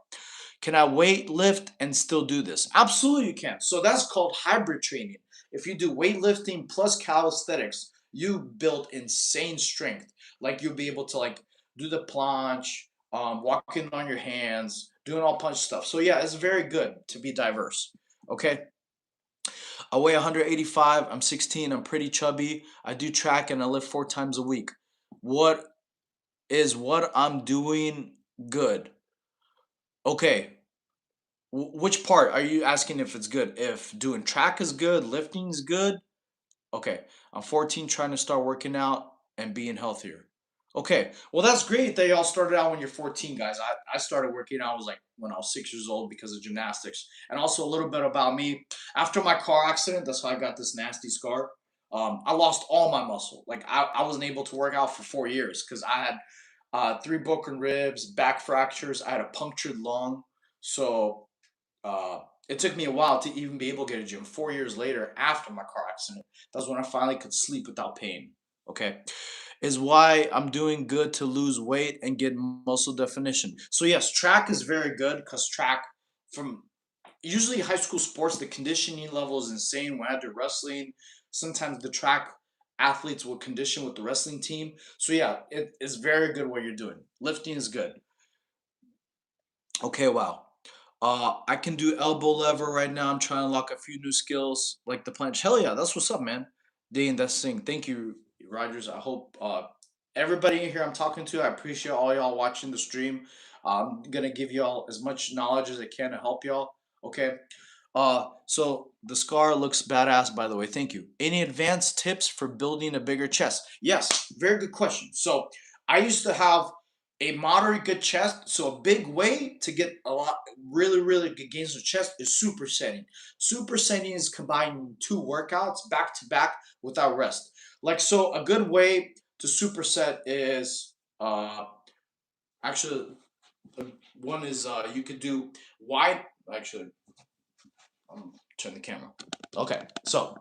Can I weight lift and still do this? Absolutely, you can. So that's called hybrid training. If you do weightlifting plus calisthenics, you build insane strength. Like you'll be able to like do the planche, walking on your hands, doing all punch stuff. So yeah, it's very good to be diverse. Okay. I weigh 185. I'm 16. I'm pretty chubby. I do track and I lift 4 times a week. What is what I'm doing good? Okay. Which part are you asking if it's good? If doing track is good, lifting is good? Okay. I'm 14 trying to start working out and being healthier. Okay. Well, that's great that y'all started out when you're 14, guys. I started working out, I was like when I was 6 years old because of gymnastics. And also a little bit about me. After my car accident, that's why I got this nasty scar. I lost all my muscle. Like I wasn't able to work out for 4 years because I had 3 broken ribs, back fractures. I had a punctured lung. So uh, it took me a while to even be able to get a gym. 4 years later, after my car accident, that's when I finally could sleep without pain. Okay, is why I'm doing good to lose weight and get muscle definition. So yes, track is very good because track from usually high school sports, the conditioning level is insane. When I do wrestling, sometimes the track athletes will condition with the wrestling team. So yeah, it is very good what you're doing. Lifting is good. Okay, wow. I can do elbow lever right now. I'm trying to unlock a few new skills like the planche. Hell yeah, that's what's up, man. Dane, that's thing. Thank you, Rogers. I hope everybody in here I'm talking to, I appreciate all y'all watching the stream. I'm gonna give y'all as much knowledge as I can to help y'all. Okay. So the scar looks badass, by the way. Thank you. Any advanced tips for building a bigger chest? Yes, very good question. So I used to have a moderate good chest. So a big way to get a lot, really good gains of chest is supersetting. Supersetting is combining two workouts back to back without rest. Like so, a good way to superset is actually one is you could do wide. Actually, turn the camera. Okay, so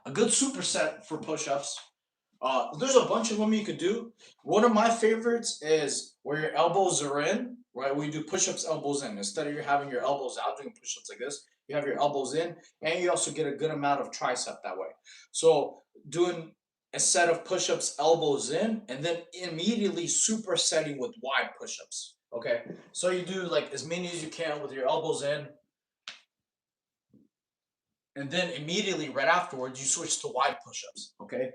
a good superset for push-ups. There's a bunch of them you could do. One of my favorites is where your elbows are in, right? Where you do push-ups, elbows in. Instead of you having your elbows out doing push-ups like this, you have your elbows in, and you also get a good amount of tricep that way. So doing a set of push-ups, elbows in, and then immediately supersetting with wide push-ups. Okay, so you do like as many as you can with your elbows in, and then immediately right afterwards you switch to wide push-ups. Okay,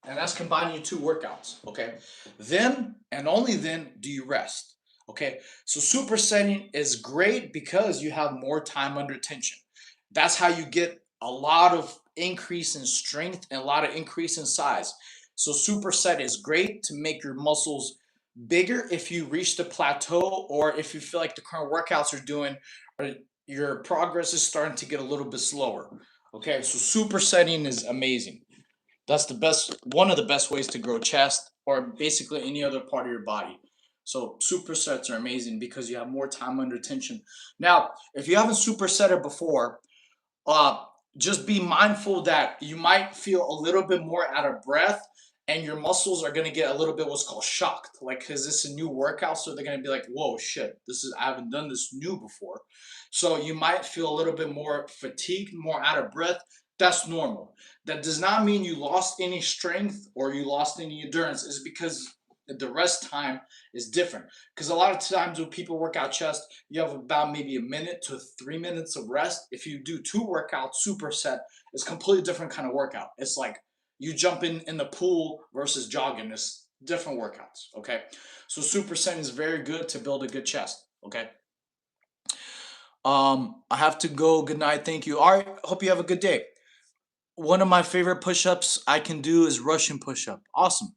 and that's combining two workouts. Okay, then and only then do you rest. Okay, so supersetting is great because you have more time under tension. That's how you get a lot of increase in strength and a lot of increase in size. So superset is great to make your muscles bigger if you reach the plateau, or if you feel like the current workouts are doing or your progress is starting to get a little bit slower. Okay, so supersetting is amazing. That's the best, one of the best ways to grow chest or basically any other part of your body. So supersets are amazing because you have more time under tension. Now, if you haven't supersetted before, uh, just be mindful that you might feel a little bit more out of breath, and your muscles are going to get a little bit what's called shocked, like because this is a new workout, so they're going to be like, whoa, shit, this is, I haven't done this new before. So you might feel a little bit more fatigued, more out of breath. That's normal. That does not mean you lost any strength or you lost any endurance. It's because the rest time is different. Because a lot of times when people work out chest, you have about maybe a minute to 3 minutes of rest. If you do two workouts, superset is completely different kind of workout. It's like you jump in the pool versus jogging. It's different workouts. Okay, so superset is very good to build a good chest. Okay. I have to go. Good night. Thank you. All right. Hope you have a good day. One of my favorite push-ups I can do is Russian push-up. Awesome.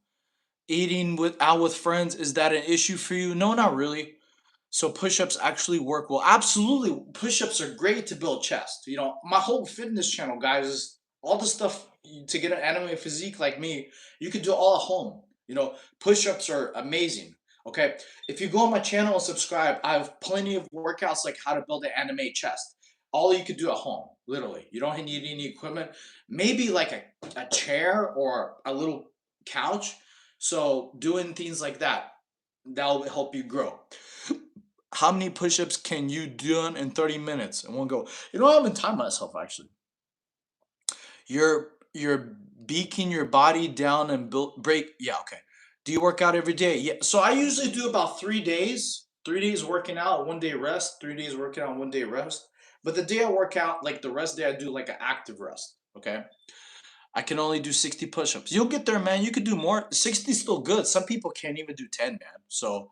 Eating with out with friends, is that an issue for you? No, not really. So push-ups actually work well. Absolutely, push-ups are great to build chest. You know, my whole fitness channel, guys, is all the stuff to get an anime physique like me. You can do all at home. You know, push-ups are amazing. Okay, if you go on my channel and subscribe, I have plenty of workouts like how to build an anime chest. All you could do at home, literally. You don't need any equipment. Maybe like a chair or a little couch. So doing things like that, that'll help you grow. How many push-ups can you do in 30 minutes in one go? You know, I haven't timed myself actually. You're beaking your body down and build break. Yeah, okay. Do you work out every day? Yeah. So I usually do about 3 days. 3 days working out, 1 day rest. 3 days working out, 1 day rest. But the day I work out, like the rest day, I do like an active rest. Okay. I can only do 60 push-ups. You'll get there, man. You could do more. 60 is still good. Some people can't even do 10, man. So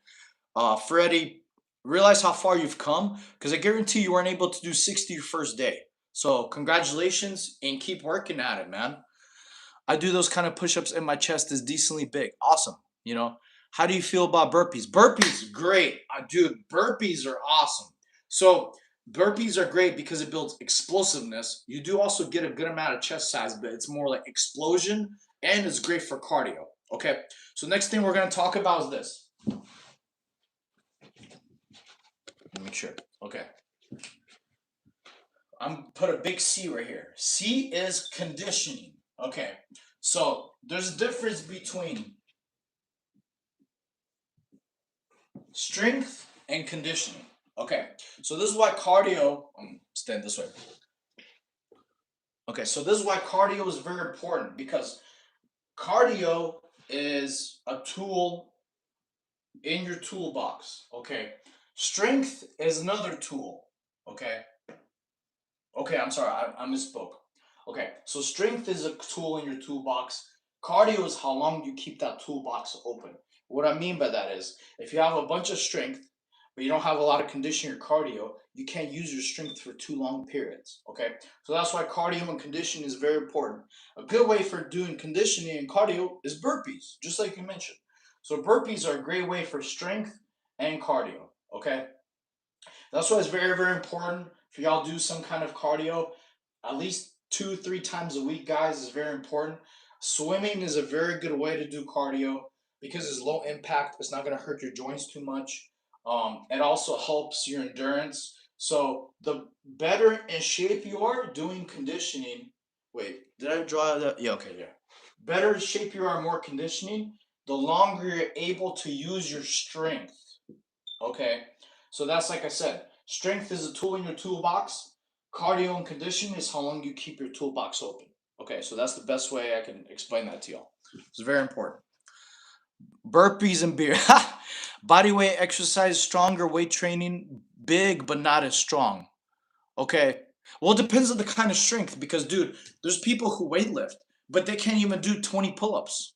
Freddie, realize how far you've come because I guarantee you weren't able to do 60 your first day. So congratulations and keep working at it, man. I do those kind of push-ups and my chest is decently big. Awesome. You know, how do you feel about burpees? Burpees, great. Dude, burpees are awesome. So burpees are great because it builds explosiveness. You do also get a good amount of chest size, but it's more like explosion and it's great for cardio. Okay, so next thing we're gonna talk about is this. Let me make sure. Okay, I'm put a big C right here. C is conditioning. Okay, so there's a difference between strength and conditioning. Okay, so this is why cardio. Stand this way. Okay, so this is why cardio is very important because cardio is a tool in your toolbox. Okay, strength is another tool. Okay, okay, I'm sorry, I misspoke. Okay, so strength is a tool in your toolbox. Cardio is how long you keep that toolbox open. What I mean by that is if you have a bunch of strength, but you don't have a lot of conditioning or cardio, you can't use your strength for too long periods. Okay, so that's why cardio and conditioning is very important. A good way for doing conditioning and cardio is burpees, just like you mentioned. So burpees are a great way for strength and cardio. Okay, that's why it's very, very important for y'all to do some kind of cardio at least 2, 3 times a week, guys, is very important. Swimming is a very good way to do cardio because it's low impact. It's not going to hurt your joints too much. It also helps your endurance. So the better in shape you are doing conditioning. Wait, did I draw that? Yeah, okay, yeah. Better shape you are, more conditioning, the longer you're able to use your strength. Okay, so that's like I said, strength is a tool in your toolbox. Cardio and condition is how long you keep your toolbox open. Okay, so that's the best way I can explain that to y'all. It's very important. Burpees and beer. Body weight exercise, stronger weight training, big but not as strong. Okay. Well, it depends on the kind of strength because, dude, there's people who weightlift, but they can't even do 20 pull ups.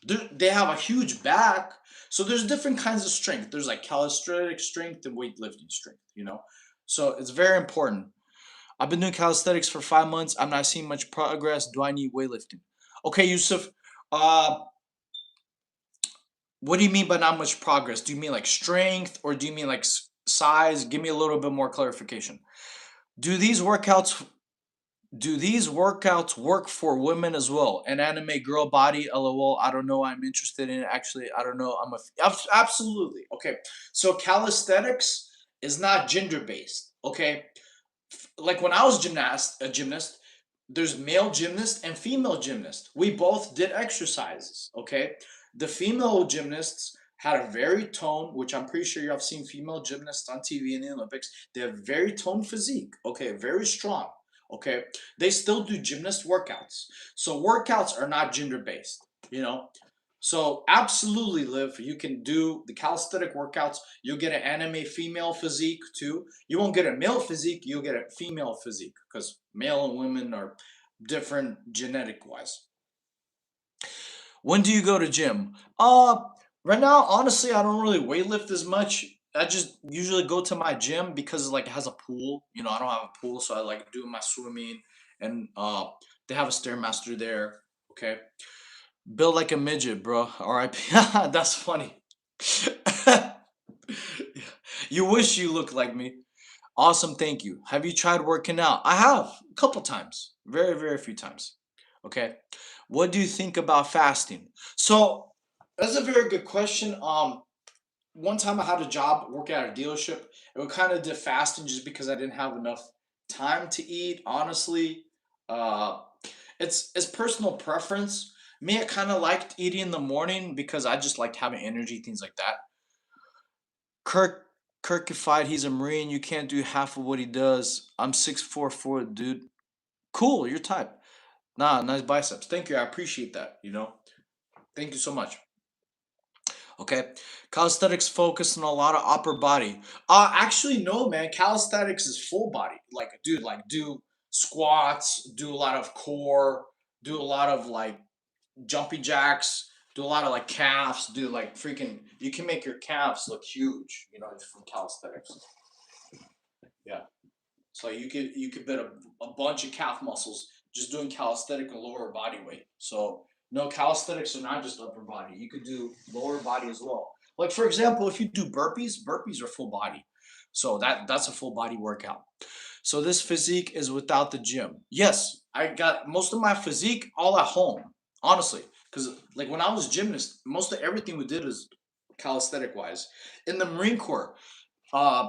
They have a huge back. So there's different kinds of strength. There's like calisthenic strength and weightlifting strength. So it's very important. I've been doing calisthenics for 5 months. I'm not seeing much progress. Do I need weightlifting? Okay, Yusuf. Uh, what do you mean by not much progress? Do you mean like strength or do you mean like size? Give me a little bit more clarification. Do these workouts Do these workouts work for women as well? An anime girl body, lol. I don't know. I'm interested in it. Actually, I don't know. Absolutely. Okay. So calisthenics is not gender based. Okay. Like when I was a gymnast, there's male gymnast and female gymnast. We both did exercises. Okay. The female gymnasts had a very toned, which I'm pretty sure you have seen female gymnasts on TV in the Olympics. They have very toned physique. Okay. Very strong. Okay. They still do gymnast workouts. So workouts are not gender based, you know. So absolutely, Liv, you can do the calisthenic workouts. You'll get an anime female physique too. You won't get a male physique. You'll get a female physique because male and women are different genetic wise. When do you go to gym? Right now, honestly, I don't really weightlift as much. I just usually go to my gym because like it has a pool. I don't have a pool, so I like doing my swimming and they have a stairmaster there. Okay. Built like a midget, bro. R.I.P. That's funny. You wish you looked like me. Awesome, thank you. Have you tried working out? I have a couple times. Very, very few times. Okay. What do you think about fasting? So that's a very good question. One time I had a job working at a dealership. It would kind of did fasting just because I didn't have enough time to eat. Honestly, uh, it's personal preference. Me, I kind of liked eating in the morning because I just liked having energy, things like that. Kirk Kirkified, he's a Marine. You can't do half of what he does. I'm 6'4", dude. Cool, your type. Nah, nice biceps. Thank you. I appreciate that. Thank you so much. Okay. Calisthenics focus on a lot of upper body. Actually, no, man. Calisthenics is full body. Like, dude, like do squats, do a lot of core, do a lot of like jumping jacks, do a lot of like calves, do like freaking. You can make your calves look huge. From calisthenics. Yeah. So you could build a bunch of calf muscles just doing calisthenic and lower body weight. So no, calisthenics are not just upper body. You could do lower body as well. Like for example, if you do burpees are full body. So that's a full body workout. So this physique is without the gym. Yes, I got most of my physique all at home. Honestly, Because like when I was gymnast, most of everything we did is calisthenic wise. In the Marine Corps, uh,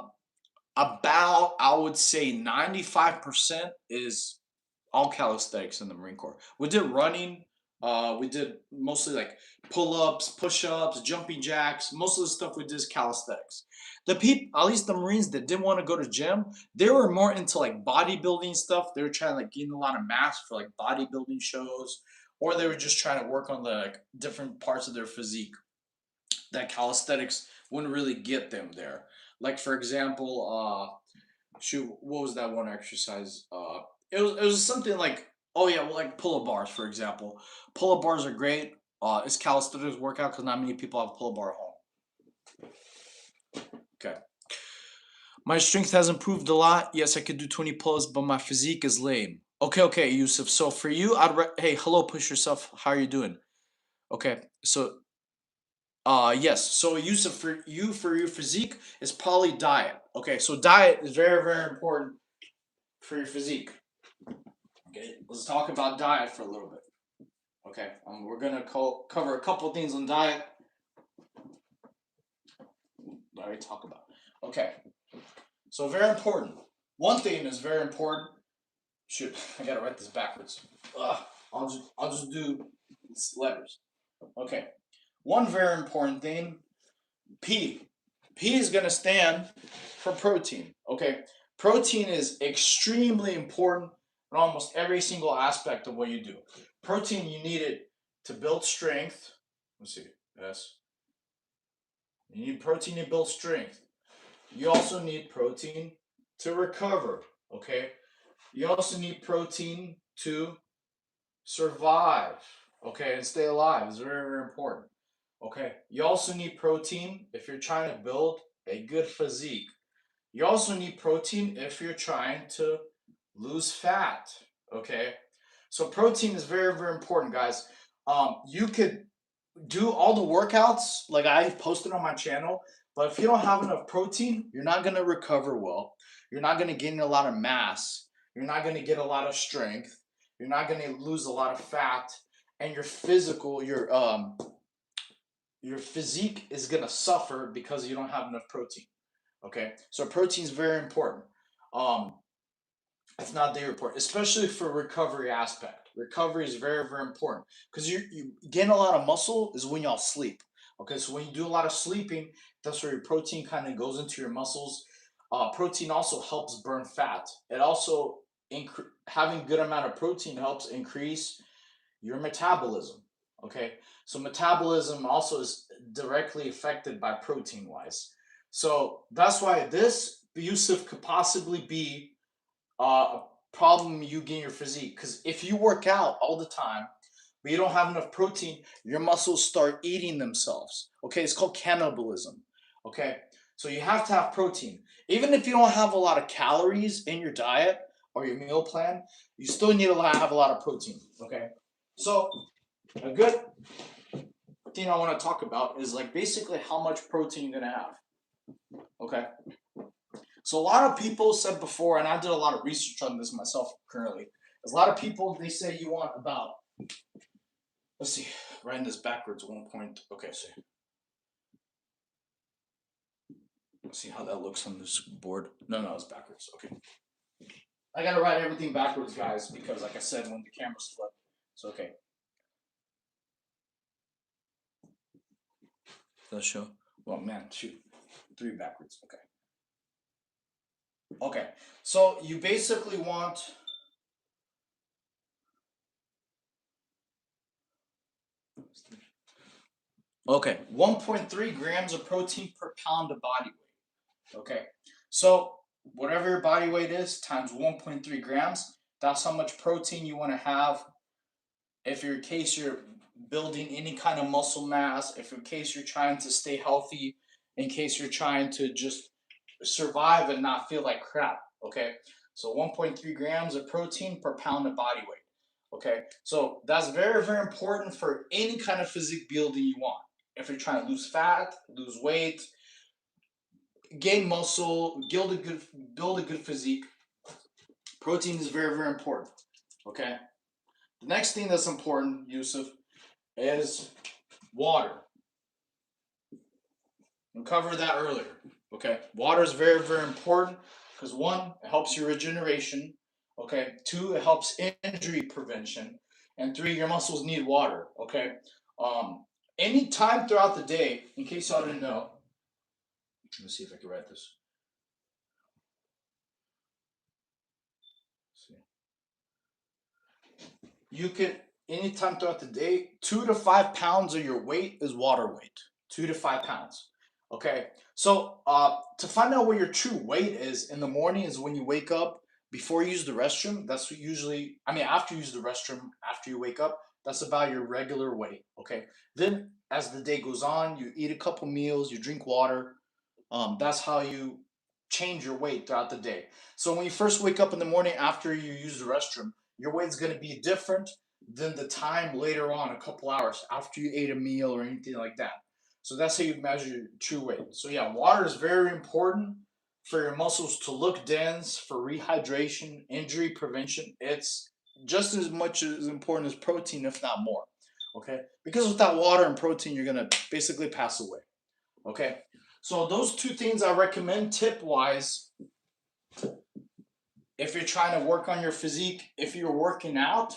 about I would say 95% is all calisthenics in the Marine Corps. We did running. We did mostly like pull-ups, push-ups, jumping jacks. Most of the stuff we did is calisthenics. The people, at least the Marines that didn't want to go to gym, they were more into like bodybuilding stuff. They were trying to like gain a lot of mass for like bodybuilding shows, or they were just trying to work on the like, different parts of their physique that calisthenics wouldn't really get them there. Like for example, shoot, what was that one exercise? It was something like, oh yeah, well, like pull-up bars, for example. Pull-up bars are great. It's calisthenics workout because not many people have a pull-up bar at home. Okay. My strength has improved a lot. Yes, I could do 20 pull-ups, but my physique is lame. Okay, Yusuf. So for you, hey, hello, push yourself. How are you doing? Okay, so yes. So Yusuf, for your physique is probably diet. Okay, so diet is very, very important for your physique. Okay, let's talk about diet for a little bit. Okay, we're gonna cover a couple things on diet. I already talk about. Okay, so very important. One thing is very important. Shoot, I gotta write this backwards. Ugh, I'll just do letters. Okay, one very important thing. P. P is gonna stand for protein. Okay, protein is extremely important in almost every single aspect of what you do. Protein, you need it to build strength. Let's see. Yes. You need protein to build strength. You also need protein to recover. Okay. You also need protein to survive. Okay, and stay alive. It's very, very important. Okay. You also need protein if you're trying to build a good physique. You also need protein if you're trying to lose fat. Okay. So protein is very, very important, guys. You could do all the workouts like I posted on my channel, but if you don't have enough protein, you're not going to recover well. You're not going to gain a lot of mass. You're not going to get a lot of strength. You're not going to lose a lot of fat, and your physique is going to suffer because you don't have enough protein. Okay, so protein is very important. Um, it's not very important, especially for recovery aspect. Recovery is very, very important because you gain a lot of muscle is when y'all sleep. Okay, so when you do a lot of sleeping, that's where your protein kind of goes into your muscles. Protein also helps burn fat. It also having good amount of protein helps increase your metabolism. Okay, so metabolism also is directly affected by protein wise. So that's why this Yusuf could possibly be a problem you get in your physique. Because if you work out all the time, but you don't have enough protein, your muscles start eating themselves. Okay, it's called cannibalism. Okay, so you have to have protein. Even if you don't have a lot of calories in your diet or your meal plan, you still need to have a lot of protein. Okay, so a good thing I want to talk about is like basically how much protein you're gonna have. Okay, so a lot of people said before, and I did a lot of research on this myself currently. There's a lot of people they say you want about. Let's see, writing this backwards. 1 point. Okay, so let's see how that looks on this board. No, it's backwards. Okay, I gotta write everything backwards, guys, because like I said, when the cameras flip, so okay. Does show? Well, man, shoot, 3 backwards. Okay. Okay, so you basically want. Okay, 1.3 grams of protein per pound of body weight. Okay, so whatever your body weight is times 1.3 grams, that's how much protein you want to have if in case you're building any kind of muscle mass, if in case you're trying to stay healthy, in case you're trying to just survive and not feel like crap. Okay, so 1.3 grams of protein per pound of body weight. Okay, so that's very, very important for any kind of physique building you want. If you're trying to lose fat, lose weight, gain muscle, build a good physique, protein is very, very important. Okay, the next thing that's important, Yusuf, is water. We covered that earlier. Okay, water is very, very important because one, it helps your regeneration. Okay, two, it helps injury prevention, and three, your muscles need water. Okay, um, any time throughout the day, in case y'all didn't know, let me see if I can write this. Let's see. You could anytime throughout the day, 2 to 5 pounds of your weight is water weight. 2 to 5 pounds. Okay. So to find out what your true weight is in the morning is when you wake up before you use the restroom. That's usually I mean after you use the restroom, after you wake up, that's about your regular weight. Okay. Then as the day goes on, you eat a couple meals, you drink water, that's how you change your weight throughout the day. So when you first wake up in the morning after you use the restroom, your weight's going to be different than the time later on, a couple hours after you ate a meal or anything like that. So that's how you measure your true weight. So yeah, water is very important for your muscles to look dense, for rehydration, injury prevention. It's just as much as important as protein, if not more. Okay, because without water and protein, you're gonna basically pass away. Okay, so those two things I recommend tip wise if you're trying to work on your physique, if you're working out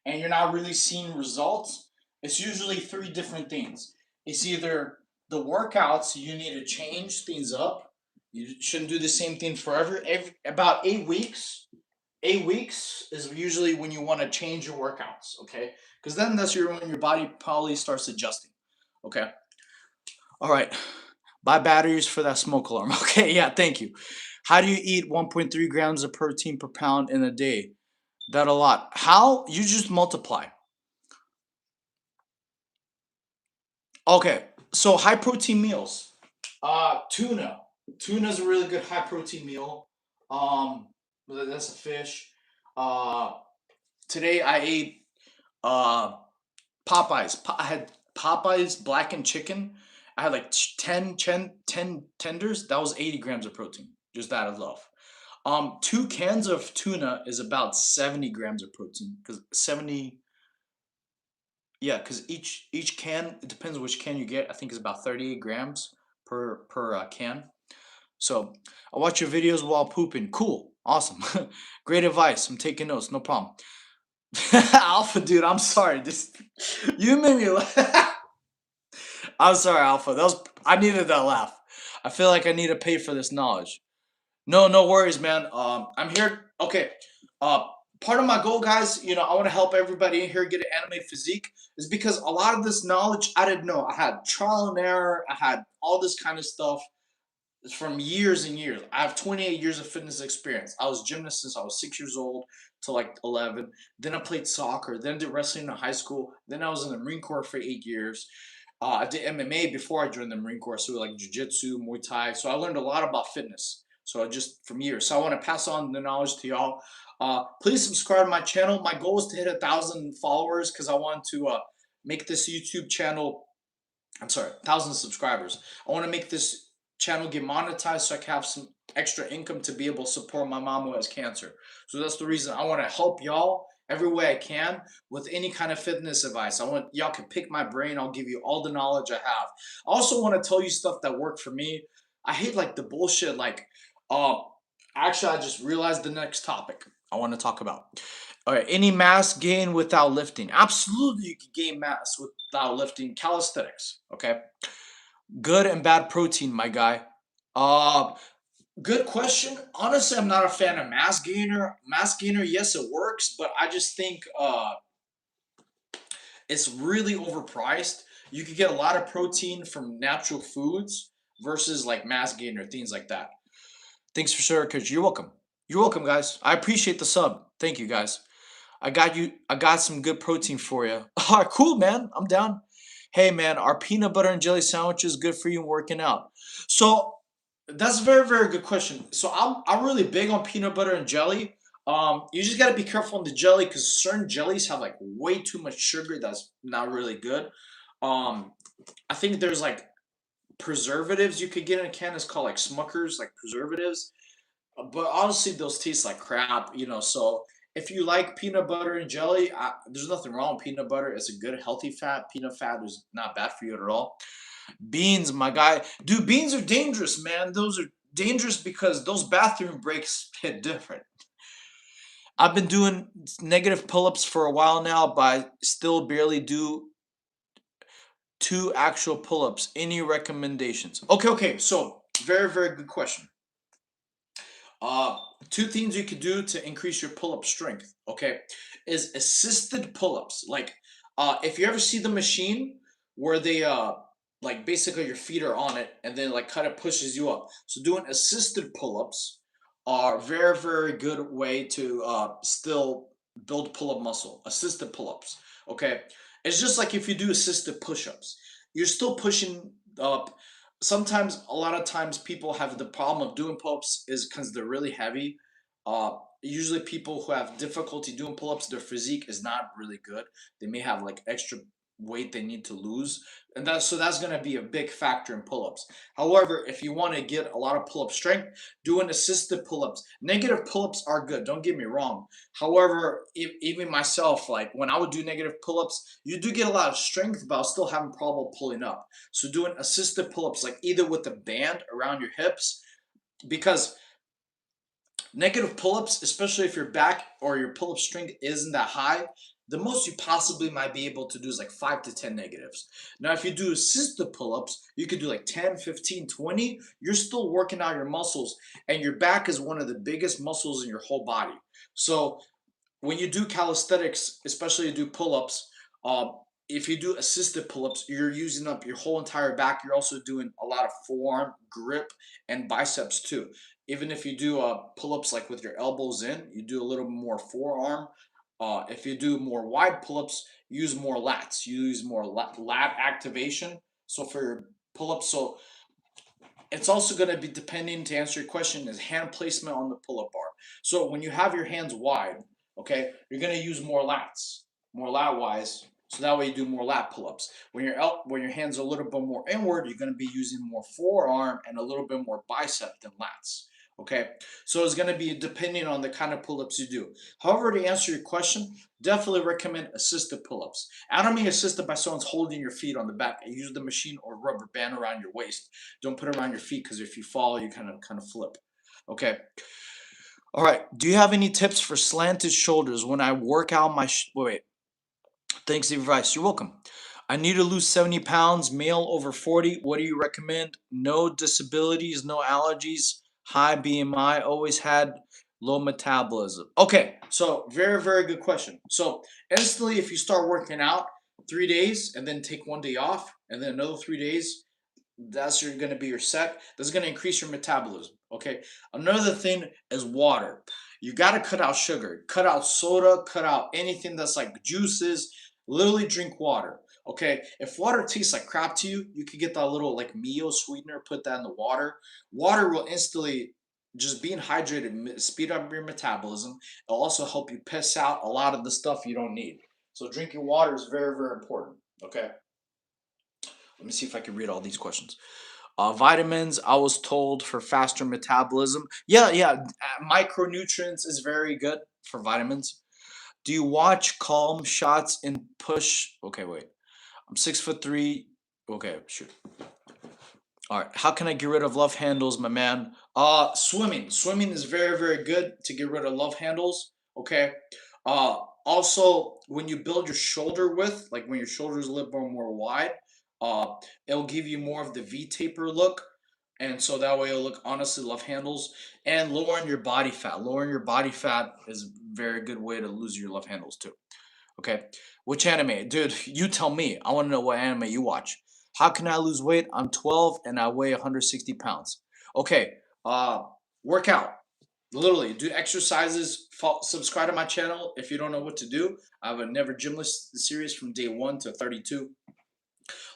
and you're not really seeing results, it's usually three different things. It's either the workouts, you need to change things up. You shouldn't do the same thing forever. About 8 weeks. 8 weeks is usually when you want to change your workouts, okay? Because then that's when your body probably starts adjusting. Okay. All right. Buy batteries for that smoke alarm. Okay, yeah, thank you. How do you eat 1.3 grams of protein per pound in a day? That a lot. How? You just multiply. Okay, so high protein meals. Tuna. Tuna is a really good high protein meal. Um, that's a fish. Uh, today I ate uh Popeyes. I had Popeyes blackened chicken. I had like 10 tenders. That was 80 grams of protein. Just that alone. 2 cans of tuna is about 70 grams of protein. Because 70, yeah, because each can, it depends on which can you get. I think it's about 38 grams per can. So I watch your videos while pooping. Cool, awesome, great advice. I'm taking notes. No problem. Alpha, dude, I'm sorry. This you made me laugh. I'm sorry, Alpha. That was I needed that laugh. I feel like I need to pay for this knowledge. No, no worries, man. I'm here. Okay. Uh, part of my goal, guys, I want to help everybody in here get an anime physique, is because a lot of this knowledge I didn't know. I had trial and error. I had all this kind of stuff from years and years. I have 28 years of fitness experience. I was a gymnast since I was 6 years old to like 11. Then I played soccer. Then did wrestling in high school. Then I was in the Marine Corps for 8 years. I did MMA before I joined the Marine Corps, so like jiu-jitsu, Muay Thai. So I learned a lot about fitness. So just from years. So I want to pass on the knowledge to y'all. Please subscribe to my channel. My goal is to hit 1,000 followers because I want to make this YouTube channel. I'm sorry, 1,000 subscribers. I want to make this channel get monetized so I can have some extra income to be able to support my mom who has cancer. So that's the reason I want to help y'all every way I can with any kind of fitness advice. I want y'all can pick my brain. I'll give you all the knowledge I have. I also want to tell you stuff that worked for me. I hate like the bullshit. Like, uh, actually, I just realized the next topic I want to talk about. All right, any mass gain without lifting? Absolutely, you can gain mass without lifting. Calisthetics. Okay, good and bad protein, my guy. Uh, Good question. Honestly, I'm not a fan of mass gainer. Mass gainer, yes, it works, but I just think it's really overpriced. You could get a lot of protein from natural foods versus like mass gainer, things like that. Thanks for sure, coach. You're welcome. You're welcome, guys. I appreciate the sub. Thank you, guys. I got you. I got some good protein for you. All right, cool, man. I'm down. Hey, man, are peanut butter and jelly sandwiches good for you working out? So that's a very, very good question. So I'm really big on peanut butter and jelly. You just gotta be careful on the jelly because certain jellies have like way too much sugar. That's not really good. Um, I think there's like preservatives you could get in a can. It's called like Smuckers, like preservatives. But honestly, those taste like crap. So if you like peanut butter and jelly, there's nothing wrong with peanut butter. It's a good, healthy fat. Peanut fat is not bad for you at all. Beans, my guy. Dude, beans are dangerous, man. Those are dangerous because those bathroom breaks hit different. I've been doing negative pull-ups for a while now, but I still barely do two actual pull-ups. Any recommendations? Okay. So very, very good question. Uh, Two things you could do to increase your pull-up strength, okay, is assisted pull-ups. Like, if you ever see the machine where they like basically your feet are on it and then like kind of pushes you up. So doing assisted pull-ups are very, very good way to still build pull-up muscle. Assisted pull-ups, okay. It's just like if you do assisted push-ups, you're still pushing up. Sometimes, a lot of times people have the problem of doing pull-ups is because they're really heavy. Usually people who have difficulty doing pull-ups, their physique is not really good. They may have like extra weight they need to lose, and that's going to be a big factor in pull-ups. However, if you want to get a lot of pull-up strength, doing assisted pull-ups, negative pull-ups are good, don't get me wrong. However, even myself, like when I would do negative pull-ups, you do get a lot of strength, but I'll still having problem pulling up. So doing assisted pull-ups, like either with a band around your hips, because negative pull-ups, especially if your back or your pull-up strength isn't that high, the most you possibly might be able to do is like 5 to 10 negatives. Now, if you do assisted pull-ups, you could do like 10, 15, 20. You're still working out your muscles, and your back is one of the biggest muscles in your whole body. So when you do calisthenics, especially you do pull-ups, if you do assisted pull-ups, you're using up your whole entire back. You're also doing a lot of forearm grip and biceps too. Even if you do pull-ups like with your elbows in, you do a little more forearm. If you do more wide pull-ups, use more lats. You use more lat activation. So for your pull-ups, so it's also going to be depending, to answer your question, is hand placement on the pull-up bar. So when you have your hands wide, okay, you're going to use more lats, more lat wise. So that way you do more lat pull-ups. When you're out, when your hands are a little bit more inward, you're going to be using more forearm and a little bit more bicep than lats. Okay, so it's going to be depending on the kind of pull-ups you do. However, to answer your question, definitely recommend assisted pull-ups. I don't mean assisted by someone's holding your feet on the back. Use the machine or rubber band around your waist. Don't put it around your feet because if you fall, you kind of flip. Okay. All right. Do you have any tips for slanted shoulders when I work out my wait? Thanks for the advice. You're welcome. I need to lose 70 pounds, male over 40. What do you recommend? No disabilities, no allergies, high BMI, always had low metabolism. Okay, so very, very good question. So instantly, if you start working out 3 days and then take 1 day off and then another 3 days, that's going to be your set. That's going to increase your metabolism. Okay. Another thing is water. You got to cut out sugar, cut out soda, cut out anything that's like juices. Literally drink water. Okay. If water tastes like crap to you, you could get that little like Mio sweetener, put that in the water. Water will instantly, just being hydrated, speed up your metabolism. It'll also help you piss out a lot of the stuff you don't need. So drinking water is very, very important. Okay. Let me see if I can read all these questions. Vitamins, I was told for faster metabolism. Yeah. Micronutrients is very good for vitamins. Do you watch calm shots and push? Okay, wait. I'm 6'3". Okay, shoot. All right. How can I get rid of love handles, my man? Swimming. Swimming is very, very good to get rid of love handles. Okay. Also, when you build your shoulder width, like when your shoulder is a little bit more wide, uh, it'll give you more of the V taper look, and so that way it'll look honestly love handles. And lowering your body fat. Lowering your body fat is a very good way to lose your love handles too. Okay. Which anime? Dude, you tell me. I want to know what anime you watch. How can I lose weight? I'm 12 and I weigh 160 pounds. Okay. Uh, Work out. Literally, do exercises. Subscribe to my channel if you don't know what to do. I have a Never Gymless series from day 1 to 32.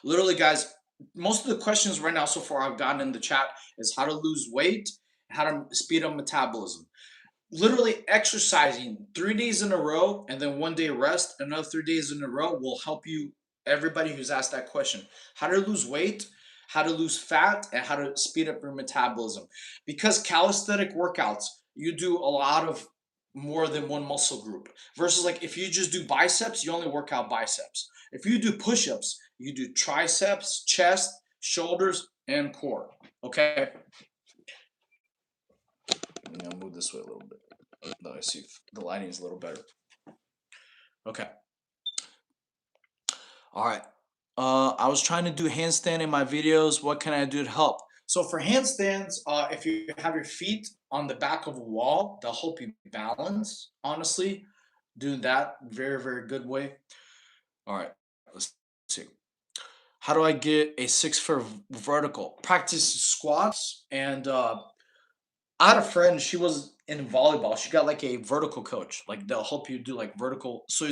Literally, guys, most of the questions right now so far I've gotten in the chat is how to lose weight, how to speed up metabolism. Literally exercising 3 days in a row and then 1 day rest, another 3 days in a row will help you. Everybody who's asked that question, how to lose weight, how to lose fat, and how to speed up your metabolism. Because calisthenic workouts, you do a lot of more than one muscle group. Versus like if you just do biceps, you only work out biceps. If you do push-ups, you do triceps, chest, shoulders, and core. Okay. I'm gonna move this way a little bit. Let me see if the lighting is a little better. Okay. All right. I was trying to do handstand in my videos. What can I do to help? So for handstands, if you have your feet on the back of a wall, they'll help you balance. Honestly, doing that very, very good way. All right. Let's see. How do I get a 6 foot vertical? Practice squats and I had a friend. She was in volleyball. She got like a vertical coach. Like they'll help you do like vertical. So,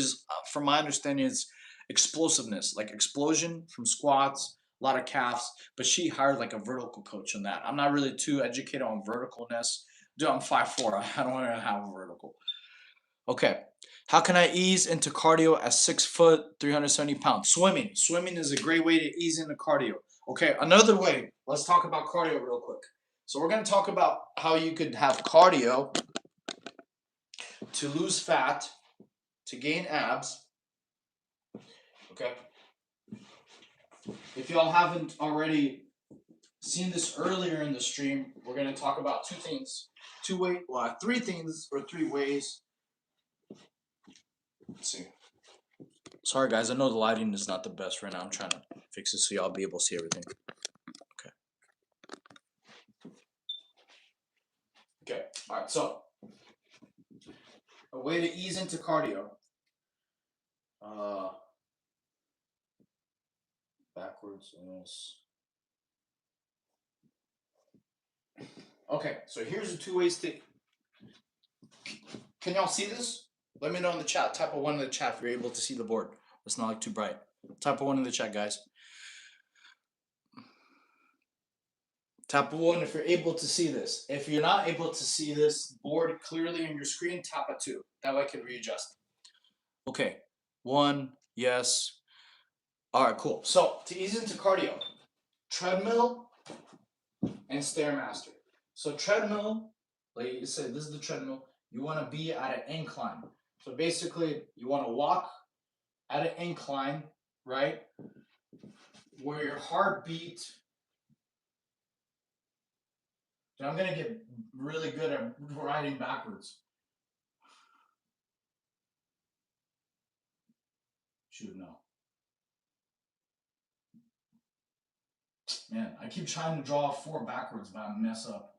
from my understanding, it's explosiveness, like explosion from squats, a lot of calves. But she hired like a vertical coach on that. I'm not really too educated on verticalness. Dude, I'm 5'4". I don't want to have a vertical. Okay. How can I ease into cardio at 6 foot, 370 pounds? Swimming. Swimming is a great way to ease into cardio. Okay, another way. Let's talk about cardio real quick. So we're going to talk about how you could have cardio to lose fat, to gain abs. Okay. If y'all haven't already seen this earlier in the stream, we're going to talk about three things or three ways. Let's see. Sorry, guys. I know the lighting is not the best right now. I'm trying to fix it so y'all be able to see everything. Okay. Okay. All right. So, a way to ease into cardio. Backwards. Yes. Okay. So here's the two ways to. Can y'all see this? Let me know in the chat. Type of one in the chat if you're able to see the board. It's not like too bright. Type of one in the chat, guys. Tap one if you're able to see this. If you're not able to see this board clearly on your screen, tap a 2. That way I can readjust. Okay. 1, yes. All right, cool. So to ease into cardio, treadmill and stairmaster. So treadmill, like you said, this is the treadmill. You want to be at an incline. So basically, you want to walk at an incline, right? Where your heartbeat. So I'm gonna get really good at riding backwards. Shoot, no. Man, I keep trying to draw 4 backwards, but I mess up.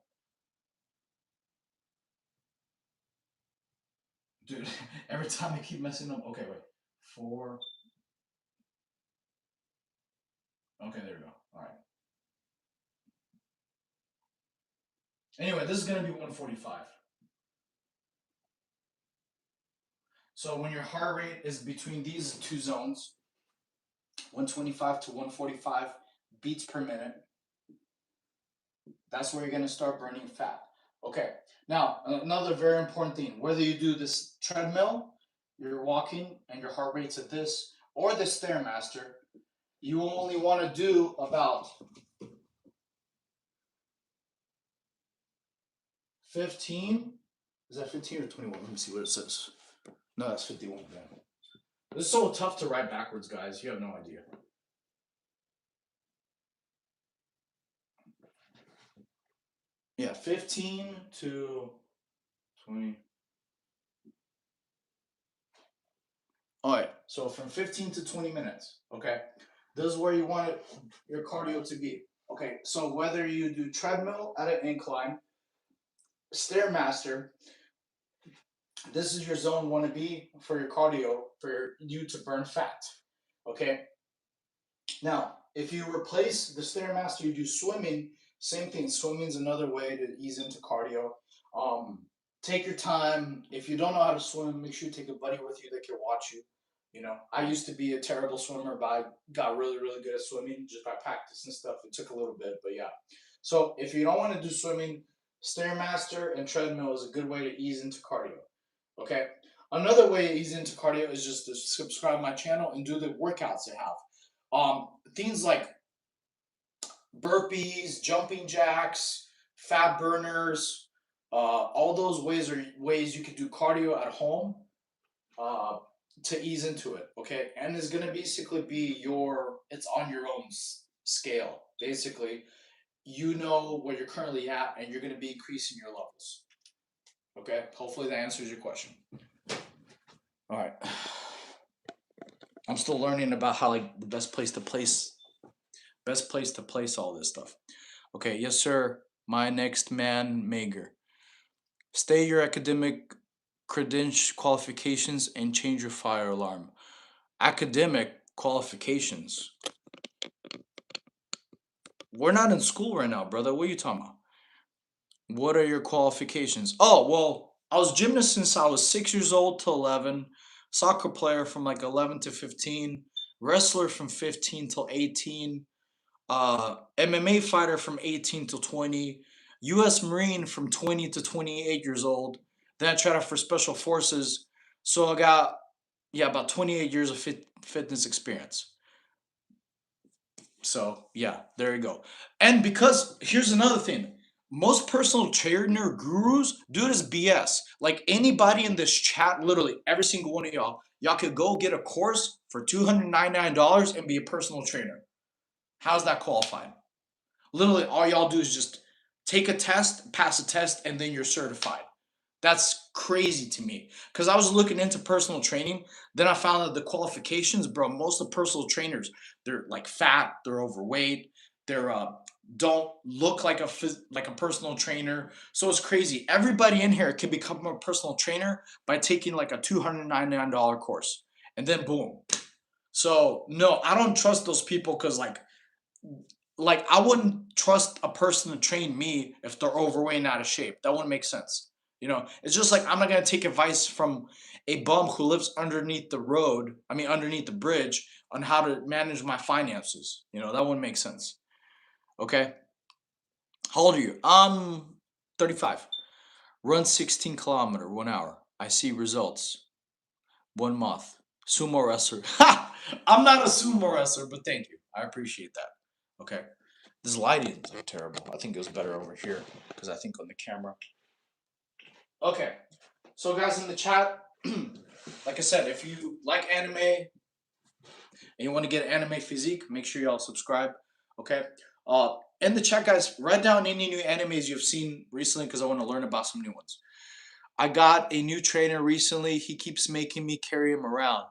Dude, every time I keep messing up. Okay, wait. 4. Okay, there we go. All right. Anyway, this is going to be 145. So when your heart rate is between these two zones, 125 to 145 beats per minute, that's where you're going to start burning fat. Okay, now another very important thing, whether you do this treadmill, you're walking and your heart rate's at this, or the Stairmaster, you only want to do about 15. Is that 15 or 21? Let me see what it says. No, that's 51. Yeah. This is so tough to write backwards, guys. You have no idea. Yeah, 15 to 20. All right, so from 15 to 20 minutes, okay? This is where you want your cardio to be. Okay, so whether you do treadmill at an incline, Stairmaster, this is your zone want to be for your cardio, for you to burn fat, okay? Now, if you replace the Stairmaster, you do swimming, same thing. Swimming is another way to ease into cardio. Take your time. If you don't know how to swim, make sure you take a buddy with you that can watch you. You know, I used to be a terrible swimmer, but I got really, really good at swimming just by practice and stuff. It took a little bit, but yeah. So if you don't want to do swimming, Stairmaster and treadmill is a good way to ease into cardio. Okay. Another way to ease into cardio is just to subscribe to my channel and do the workouts I have. Things like burpees, jumping jacks, fat burners, All those ways are ways you could do cardio at home uh, to ease into it. Okay, and it's gonna basically be it's on your own scale. Basically, you know where you're currently at, and you're gonna be increasing your levels. Okay, hopefully that answers your question. All right, I'm still learning about how like the best place to place all this stuff. Okay, yes sir. My next man, Mager. Stay your academic credential qualifications and change your fire alarm. Academic qualifications. We're not in school right now, brother. What are you talking about? What are your qualifications? Oh, well, I was gymnast since I was 6 years old to 11, soccer player from like 11 to 15, wrestler from 15 till 18, MMA fighter from 18 to 20, U.S. Marine from 20 to 28 years old. Then I tried out for Special Forces. So I got, yeah, about 28 years of fitness experience. So yeah, there you go. And because here's another thing. Most personal trainer gurus do this BS. Like anybody in this chat, literally every single one of y'all could go get a course for $299 and be a personal trainer. How's that qualified? Literally, all y'all do is just take a test, pass a test, and then you're certified. That's crazy to me. Because I was looking into personal training, then I found out the qualifications, bro. Most of the personal trainers, they're like fat, they're overweight, they're don't look like like a personal trainer. So it's crazy. Everybody in here can become a personal trainer by taking like a $299 course, and then boom. So no, I don't trust those people because like I wouldn't trust a person to train me if they're overweight and out of shape. That wouldn't make sense. It's just like I'm not gonna take advice from a bum who lives underneath the road. I mean, underneath the bridge on how to manage my finances. That wouldn't make sense. Okay. How old are you? I'm 35. Run 16 km 1 hour. I see results. 1 month. Sumo wrestler. Ha! I'm not a sumo wrestler, but thank you. I appreciate that. Okay. This lighting is terrible. I think it was better over here because I think on the camera. Okay. So, guys in the chat, like I said, if you like anime and you want to get anime physique, make sure y'all subscribe. Okay. In the chat, guys, write down any new animes you've seen recently because I want to learn about some new ones. I got a new trainer recently. He keeps making me carry him around.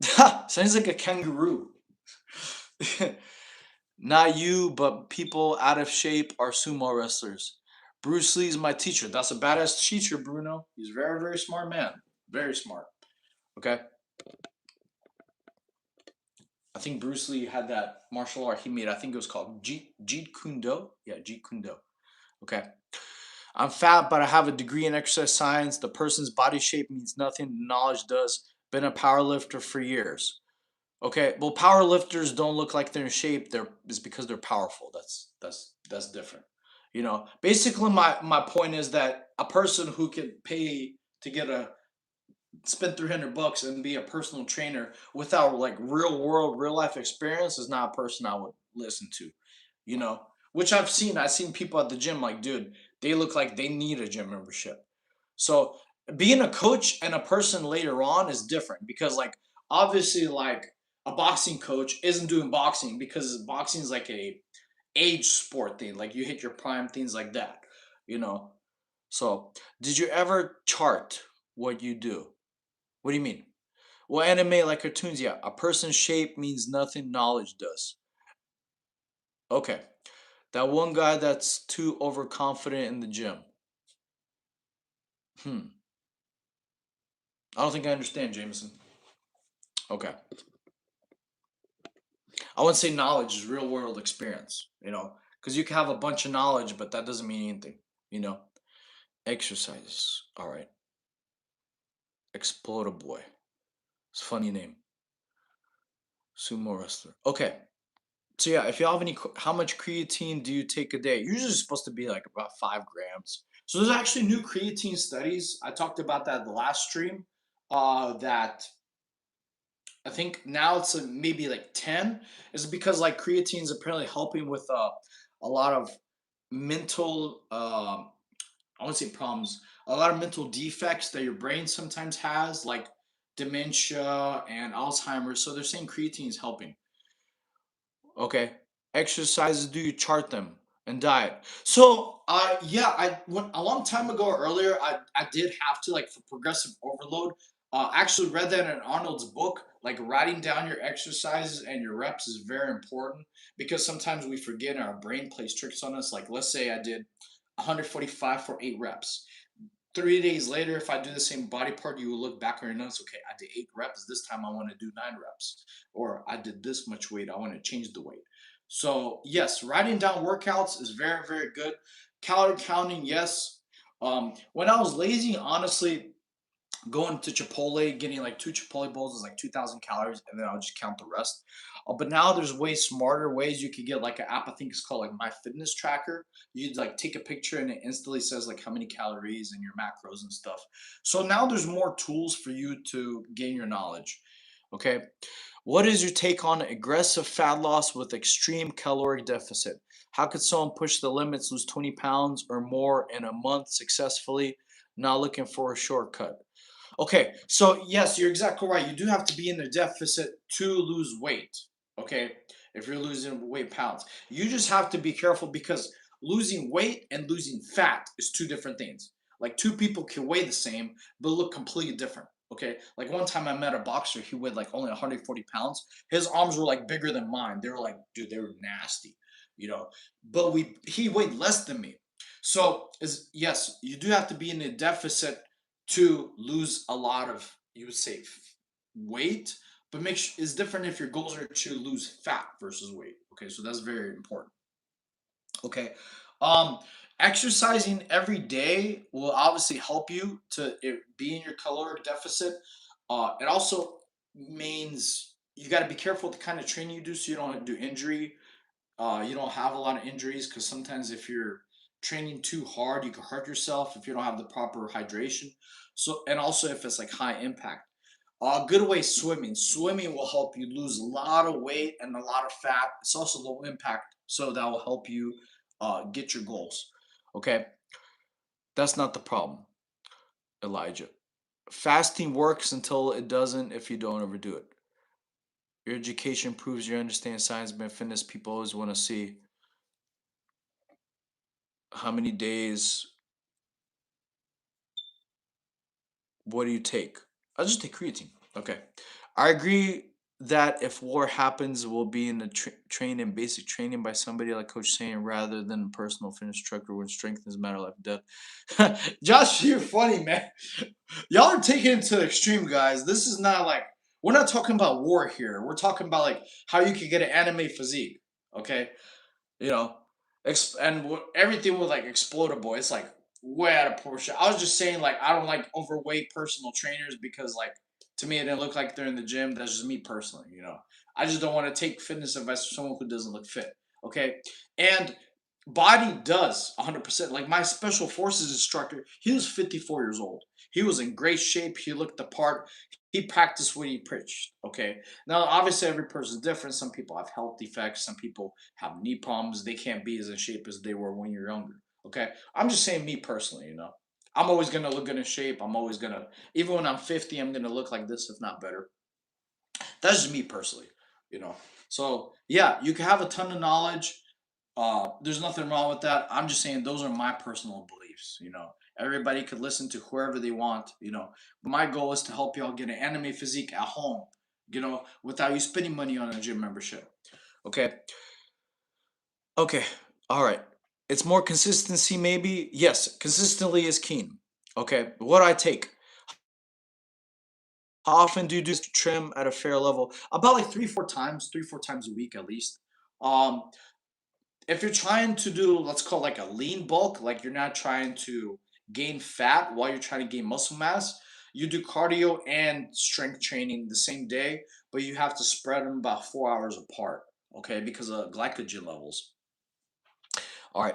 Sounds like a kangaroo. Not you, but people out of shape are sumo wrestlers. Bruce Lee's my teacher. That's a badass teacher, Bruno. He's a very, very smart man. Very smart. Okay. I think Bruce Lee had that martial art he made. I think it was called Jeet Kune Do. Yeah, Jeet Kune Do. Okay. I'm fat, but I have a degree in exercise science. The person's body shape means nothing. Knowledge does. Been a power lifter for years. Okay, well, power lifters don't look like they're in shape. It's because they're powerful. That's different. Basically, my point is that a person who can pay to spend $300 and be a personal trainer without like real world, real life experience is not a person I would listen to. You know, which I've seen. I've seen people at the gym like, dude, they look like they need a gym membership. So being a coach and a person later on is different because like obviously like a boxing coach isn't doing boxing because boxing is like a age sport thing. Like you hit your prime, things like that. You know. So did you ever chart what you do? What do you mean? Well, anime like cartoons, yeah. A person's shape means nothing, knowledge does. Okay. That one guy that's too overconfident in the gym. Hmm. I don't think I understand, Jameson. Okay. I wouldn't say knowledge is real world experience, because you can have a bunch of knowledge, but that doesn't mean anything, you know. Exercises. All right. Exploder Boy. It's a funny name. Sumo wrestler. Okay. So yeah, if you have how much creatine do you take a day? Usually it's supposed to be like about 5 grams. So there's actually new creatine studies. I talked about that the last stream. That I think now it's maybe like 10. Is because like creatine is apparently helping with a lot of mental I won't say problems, a lot of mental defects that your brain sometimes has, like dementia and Alzheimer's. So they're saying creatine is helping. Okay. Exercises, do you chart them? And diet. So, yeah, a long time ago earlier, I did have to, like, for progressive overload. Actually read that in Arnold's book. Like, writing down your exercises and your reps is very important because sometimes we forget and our brain plays tricks on us. Like, let's say I did 145 for 8 reps. 3 days later, if I do the same body part, you will look back on your notes. Okay, I did 8 reps. This time I want to do 9 reps. Or I did this much weight. I want to change the weight. So, yes, writing down workouts is very, very good. Calorie counting, yes. When I was lazy, honestly, going to Chipotle, getting like 2 Chipotle bowls is like 2,000 calories, and then I'll just count the rest. But now there's way smarter ways. You could get like an app. I think it's called like My Fitness Tracker. You like take a picture and it instantly says like how many calories and your macros and stuff. So now there's more tools for you to gain your knowledge. Okay. What is your take on aggressive fat loss with extreme caloric deficit? How could someone push the limits, lose 20 pounds or more in a month successfully, not looking for a shortcut? Okay, so yes, you're exactly right. You do have to be in a deficit to lose weight. Okay, if you're losing weight pounds, you just have to be careful because losing weight and losing fat is two different things. Like two people can weigh the same but look completely different. Okay, like one time I met a boxer, he weighed like only 140 pounds. His arms were like bigger than mine. They were like, dude, they were nasty, you know. But he weighed less than me. So is yes, you do have to be in a deficit to lose a lot of, you would say, weight, but make sure it's different if your goals are to lose fat versus weight. Okay, so that's very important. Okay, um, exercising every day will obviously help you to be in your caloric deficit. It also means you got to be careful the kind of training you do so you don't do injury. You don't have a lot of injuries because sometimes if you're training too hard, you can hurt yourself if you don't have the proper hydration. So, and also if it's like high impact. A good way swimming. Swimming will help you lose a lot of weight and a lot of fat. It's also low impact, so that will help you get your goals. Okay, that's not the problem, Elijah. Fasting works until it doesn't if you don't overdo it. Your education proves you understand science, but fitness people always want to see how many days. What do you take? I'll just take creatine. Okay. I agree that if war happens, we'll be in the trained in basic training by somebody like Coach saying rather than a personal fitness instructor when strength is a matter of life and death. Josh, you're funny, man. Y'all are taking it to the extreme, guys. This is not like, we're not talking about war here. We're talking about like how you could get an anime physique. Okay, you know, and everything with like explodable. It's like way out of proportion. I was just saying like I don't like overweight personal trainers because like to me it didn't look like they're in the gym. That's just me personally, you know. I just don't want to take fitness advice from someone who doesn't look fit. Okay, and body does 100%. Like my special forces instructor, he was 54 years old. He was in great shape. He looked the part. He practiced what he preached. Okay. Now, obviously, every person's different. Some people have health defects. Some people have knee problems. They can't be as in shape as they were when you're younger. Okay. I'm just saying, me personally, you know, I'm always going to look good in shape. I'm always going to, even when I'm 50, I'm going to look like this, if not better. That's just me personally, you know. So, yeah, you can have a ton of knowledge. There's nothing wrong with that. I'm just saying those are my personal beliefs. You know, everybody could listen to whoever they want. You know, my goal is to help y'all get an anime physique at home. You know, without you spending money on a gym membership. Okay. Okay. All right. It's more consistency, maybe. Yes, consistently is keen. Okay. What do I take? How often do you do trim at a fair level? About like 3, 4 times, 3, 4 times a week at least. Um, if you're trying to do, let's call it like a lean bulk, like you're not trying to gain fat while you're trying to gain muscle mass, you do cardio and strength training the same day, but you have to spread them about 4 hours apart, okay, because of glycogen levels. All right.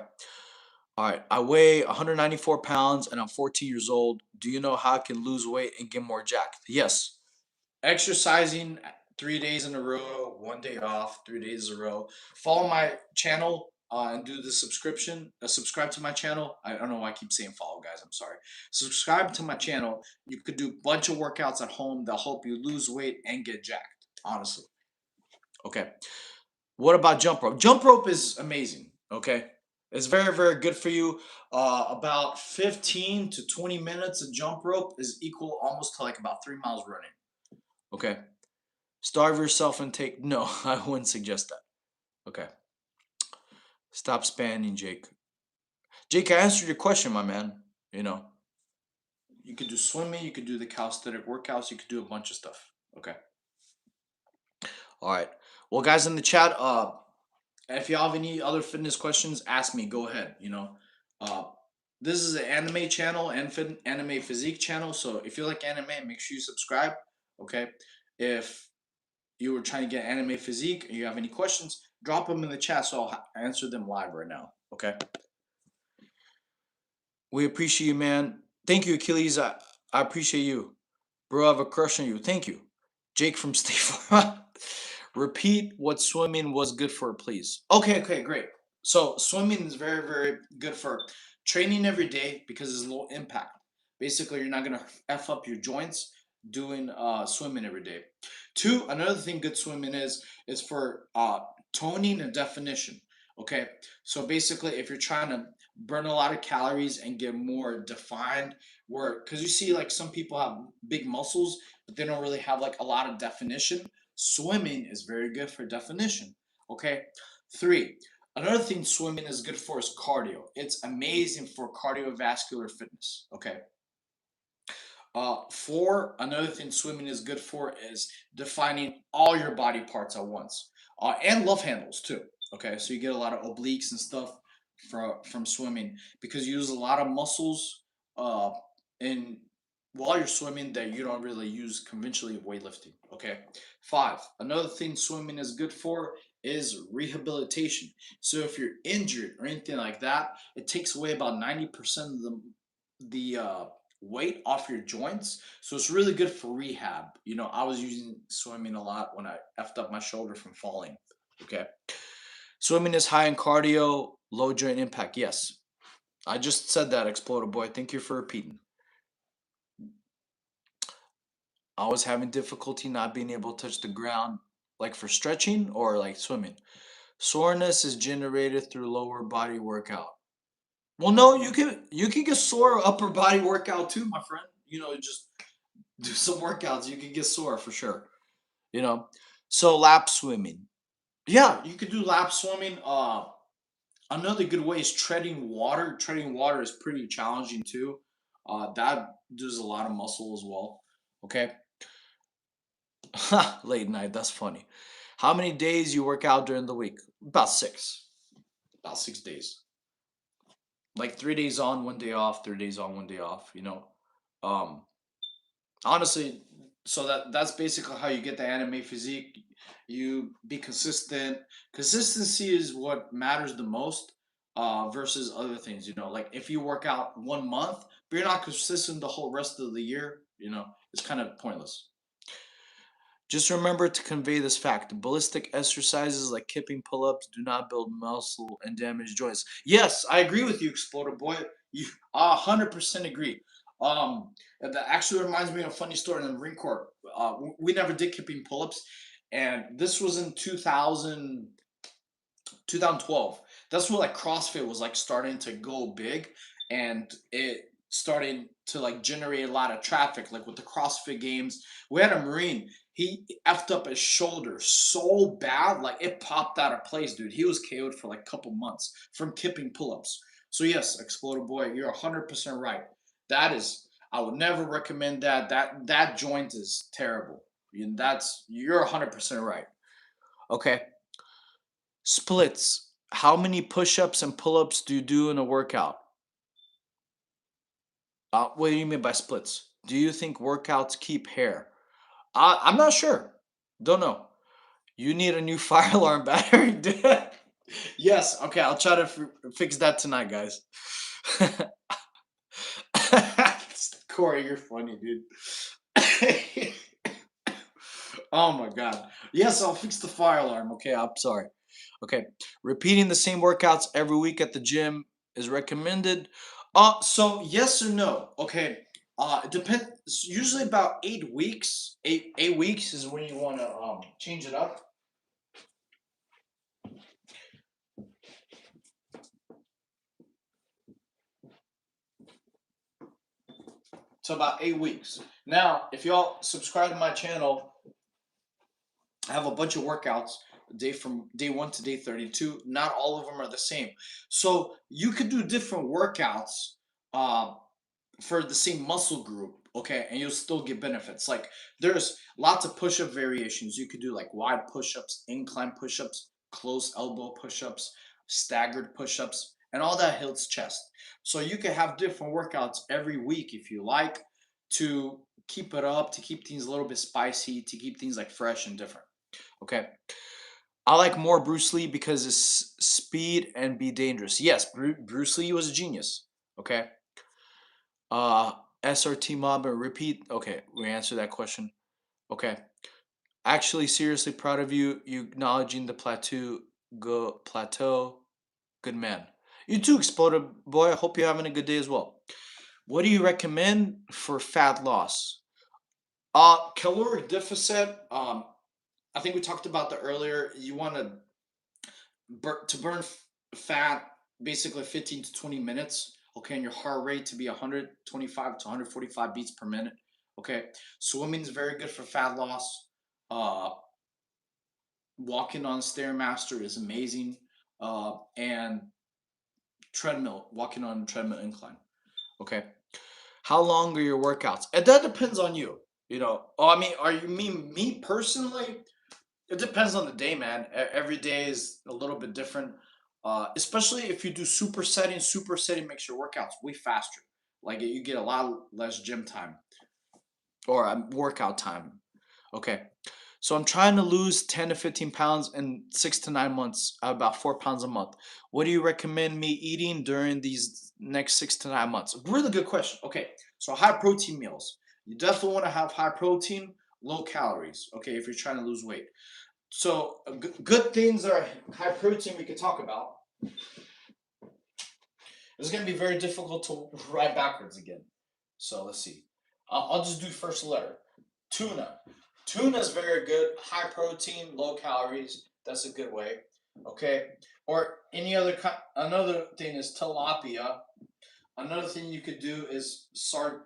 All right. I weigh 194 pounds and I'm 14 years old. Do you know how I can lose weight and get more jacked? Yes. Exercising 3 days in a row, one day off, 3 days in a row. Follow my channel. and do the subscription, subscribe to my channel. I don't know why I keep saying follow, guys. I'm sorry. Subscribe to my channel. You could do a bunch of workouts at home that'll help you lose weight and get jacked. Honestly. Okay. What about jump rope? Jump rope is amazing. Okay. It's very, very good for you. About 15 to 20 minutes of jump rope is equal almost to like about 3 miles running. Okay. Starve yourself and take. No, I wouldn't suggest that. Okay. Stop spamming, Jake. Jake, I answered your question, my man. You know, you could do swimming, you could do the calisthenic workouts, you could do a bunch of stuff. Okay. All right. Well, guys in the chat, if you have any other fitness questions, ask me. Go ahead. Uh, this is an anime channel and anime physique channel. So if you like anime, make sure you subscribe. Okay. If you were trying to get anime physique and you have any questions, drop them in the chat so I'll answer them live right now. Okay. We appreciate you, man. Thank you, Achilles. I appreciate you. Bro, I have a crush on you. Thank you. Jake from State Farm. Repeat what swimming was good for, please. Okay, great. So swimming is very, very good for training every day because it's low impact. Basically, you're not gonna f up your joints doing swimming every day. Two, another thing good swimming is for toning and definition. Okay, so basically, if you're trying to burn a lot of calories and get more defined, where because you see like some people have big muscles, but they don't really have like a lot of definition. Swimming is very good for definition. Okay. Three, another thing swimming is good for is cardio. It's amazing for cardiovascular fitness. Okay. Four, another thing swimming is good for is defining all your body parts at once, and love handles too. Okay, so you get a lot of obliques and stuff from swimming because you use a lot of muscles uh, in while you're swimming that you don't really use conventionally weightlifting. Okay, five, another thing swimming is good for is rehabilitation. So if you're injured or anything like that, it takes away about 90% of the weight off your joints. So it's really good for rehab. I was using swimming a lot when I effed up my shoulder from falling. Okay. Swimming is high in cardio, low joint impact. Yes. I just said that, Exploder Boy. Thank you for repeating. I was having difficulty not being able to touch the ground, like for stretching or like swimming. Soreness is generated through lower body workout. Well, no, you can get sore upper body workout too, my friend. Just do some workouts. You can get sore for sure. You know. So lap swimming. Yeah, you could do lap swimming. Another good way is treading water. Treading water is pretty challenging too. That does a lot of muscle as well. Okay. Late night. That's funny. How many days you work out during the week? About six. About 6 days. Like 3 days on, 1 day off. 3 days on, 1 day off. Um, honestly, so that's basically how you get the anime physique. You be consistent. Consistency is what matters the most, versus other things. Like if you work out 1 month but you're not consistent the whole rest of the year, it's kind of pointless. Just remember to convey this fact: ballistic exercises like kipping pull-ups do not build muscle and damage joints. Yes, I agree with you, Exploder Boy. You 100% agree. That actually reminds me of a funny story in the Marine Corps. We never did kipping pull-ups, and this was in 2012. That's where like CrossFit was like starting to go big, and it starting to like generate a lot of traffic. Like with the CrossFit Games, we had a Marine. He effed up his shoulder so bad, like it popped out of place, dude. He was KO'd for like a couple months from kipping pull-ups. So yes, Exploder Boy, you're 100% right. That is, I would never recommend that. That joint is terrible. And you're 100% right. Okay. Splits. How many push-ups and pull-ups do you do in a workout? What do you mean by splits? Do you think workouts keep hair? I'm not sure. Don't know. You need a new fire alarm battery. Yes. Okay. I'll try to fix that tonight, guys. Corey, you're funny, dude. Oh my god. Yes, I'll fix the fire alarm. Okay. I'm sorry. Okay, repeating the same workouts every week at the gym is recommended. So yes or no? Okay, it depends. Usually about 8 weeks. Eight weeks is when you want to change it up. So about 8 weeks. Now, if y'all subscribe to my channel, I have a bunch of workouts from day 1 to day 32. Not all of them are the same. So you could do different workouts uh, for the same muscle group, okay, and you'll still get benefits. Like there's lots of push-up variations. You could do like wide push-ups, incline push-ups, close elbow push-ups, staggered push-ups, and all that hits chest. So you could have different workouts every week if you like, to keep it up, to keep things a little bit spicy, to keep things like fresh and different. Okay. I like more Bruce Lee because it's speed and be dangerous. Yes, Bruce Lee was a genius. Okay. Uh, SRT mob and repeat. Okay, we answered that question. Okay. Actually, seriously proud of you. You acknowledging the plateau. Go plateau. Good man. You too, Exploder boy. I hope you're having a good day as well. What do you recommend for fat loss? Caloric deficit. I think we talked about that earlier. You want to burn fat basically 15 to 20 minutes. Okay, and your heart rate to be 125 to 145 beats per minute. Okay, swimming is very good for fat loss. Uh, Walking on Stairmaster is amazing. And treadmill, walking on treadmill incline. Okay, how long are your workouts? And that depends on you. You know, oh, I mean, are you mean me personally? It depends on the day, man. Every day is a little bit different. Especially if you do supersetting. Supersetting makes your workouts way faster. Like you get a lot less gym time or workout time. Okay. So I'm trying to lose 10 to 15 pounds in 6 to 9 months, about 4 pounds a month. What do you recommend me eating during these next 6 to 9 months? Really good question. Okay. So high protein meals. You definitely want to have high protein, low calories. Okay. If you're trying to lose weight. So good things are high protein we could talk about. It's going to be very difficult to write backwards again. So let's see. I'll just do first letter. Tuna. Tuna is very good. High protein, low calories. That's a good way. Okay. Or any other another thing is tilapia. Another thing you could do is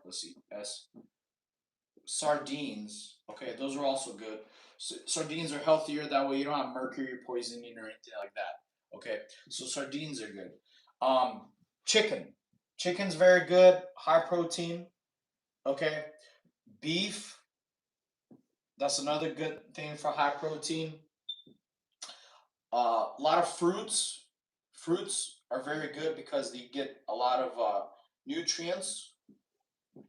let's see. Sardines. Okay, those are also good. Sardines are healthier. That way you don't have mercury poisoning or anything like that. Okay, so sardines are good. Um, Chicken. Chicken's very good. High protein. Okay, beef. That's another good thing for high protein. A lot of fruits. Fruits are very good because they get a lot of nutrients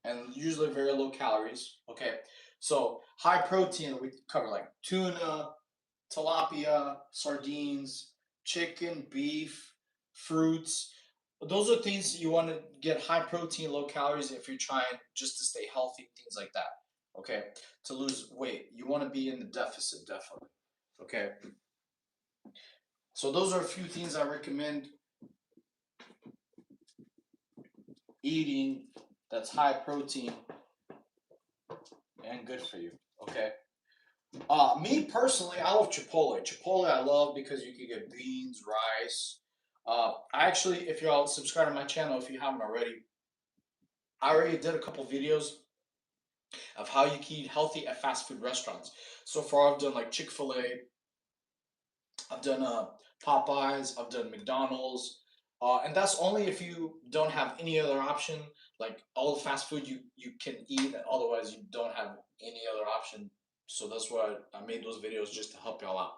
and usually very low calories. Okay, so high protein we cover like tuna, tilapia, sardines, chicken, beef, fruits. Those are things you want to get high protein, low calories if you're trying just to stay healthy, things like that. Okay, to lose weight, you want to be in the deficit definitely. Okay, so those are a few things I recommend eating that's high protein and good for you. Okay. Me personally, I love Chipotle. Chipotle I love because you can get beans, rice. I actually, if y'all subscribe to my channel, if you haven't already, I already did a couple videos of how you can eat healthy at fast food restaurants. So far, I've done like Chick-fil-A, I've done Popeyes, I've done McDonald's, and that's only if you don't have any other option. Like all the fast food you can eat, otherwise you don't have any other option. So that's why I made those videos just to help y'all out.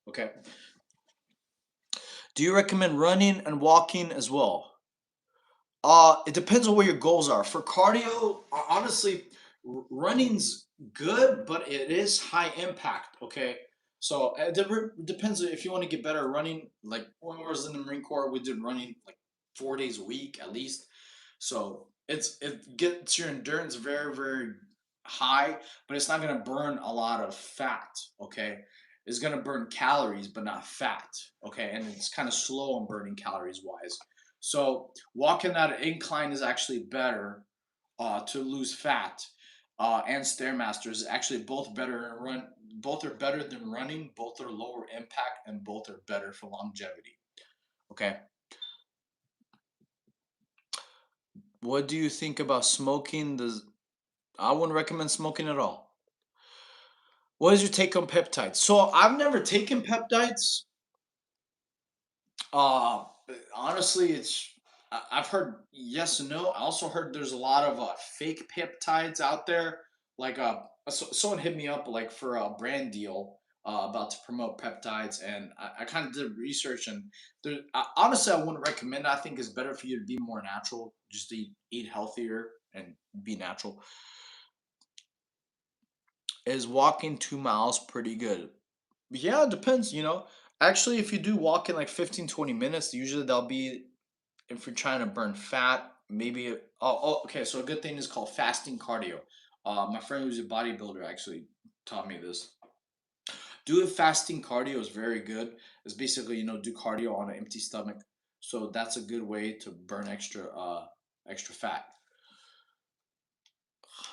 Okay. Do you recommend running and walking as well? It depends on what your goals are. For cardio, honestly, running's good, but it is high impact. Okay, so it depends if you want to get better at running. Like when I was in the Marine Corps, we did running like 4 days a week at least. So it gets your endurance very high, but it's not gonna burn a lot of fat. Okay, is going to burn calories but not fat. Okay, and it's kind of slow on burning calories wise. So walking at an incline is actually better to lose fat. And stairmaster is actually both better and run. Both are better than running. Both are lower impact, and both are better for longevity. Okay. What do you think about smoking? Does I wouldn't recommend smoking at all. What is your take on peptides? So I've never taken peptides. Uh, honestly, I've heard yes and no. I also heard there's a lot of fake peptides out there. Like someone hit me up like for a brand deal about to promote peptides, and I kind of did research, and honestly, I wouldn't recommend it. I think it's better for you to be more natural, just eat healthier and be natural. Is walking 2 miles pretty good? Yeah, it depends, Actually, if you do walk in like 15, 20 minutes, usually that'll be if you're trying to burn fat, maybe. Okay. So a good thing is called fasting cardio. My friend who's a bodybuilder actually taught me this. Doing fasting cardio is very good. It's basically, do cardio on an empty stomach. So that's a good way to burn extra fat.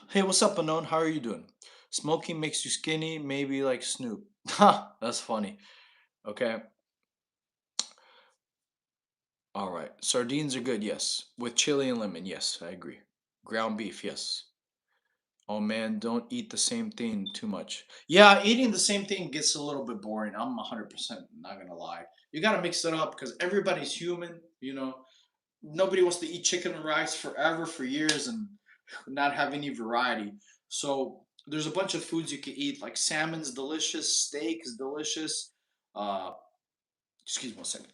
Hey, what's up, Anon? How are you doing? Smoking makes you skinny, maybe like Snoop. Ha, that's funny. Okay. All right. Sardines are good, yes. With chili and lemon, yes, I agree. Ground beef, yes. Oh man, don't eat the same thing too much. Yeah, eating the same thing gets a little bit boring. I'm 100% not gonna lie. You gotta mix it up because everybody's human. Nobody wants to eat chicken and rice forever for years and not have any variety. So there's a bunch of foods you can eat, like salmon's delicious, steak is delicious. Uh, excuse me one second.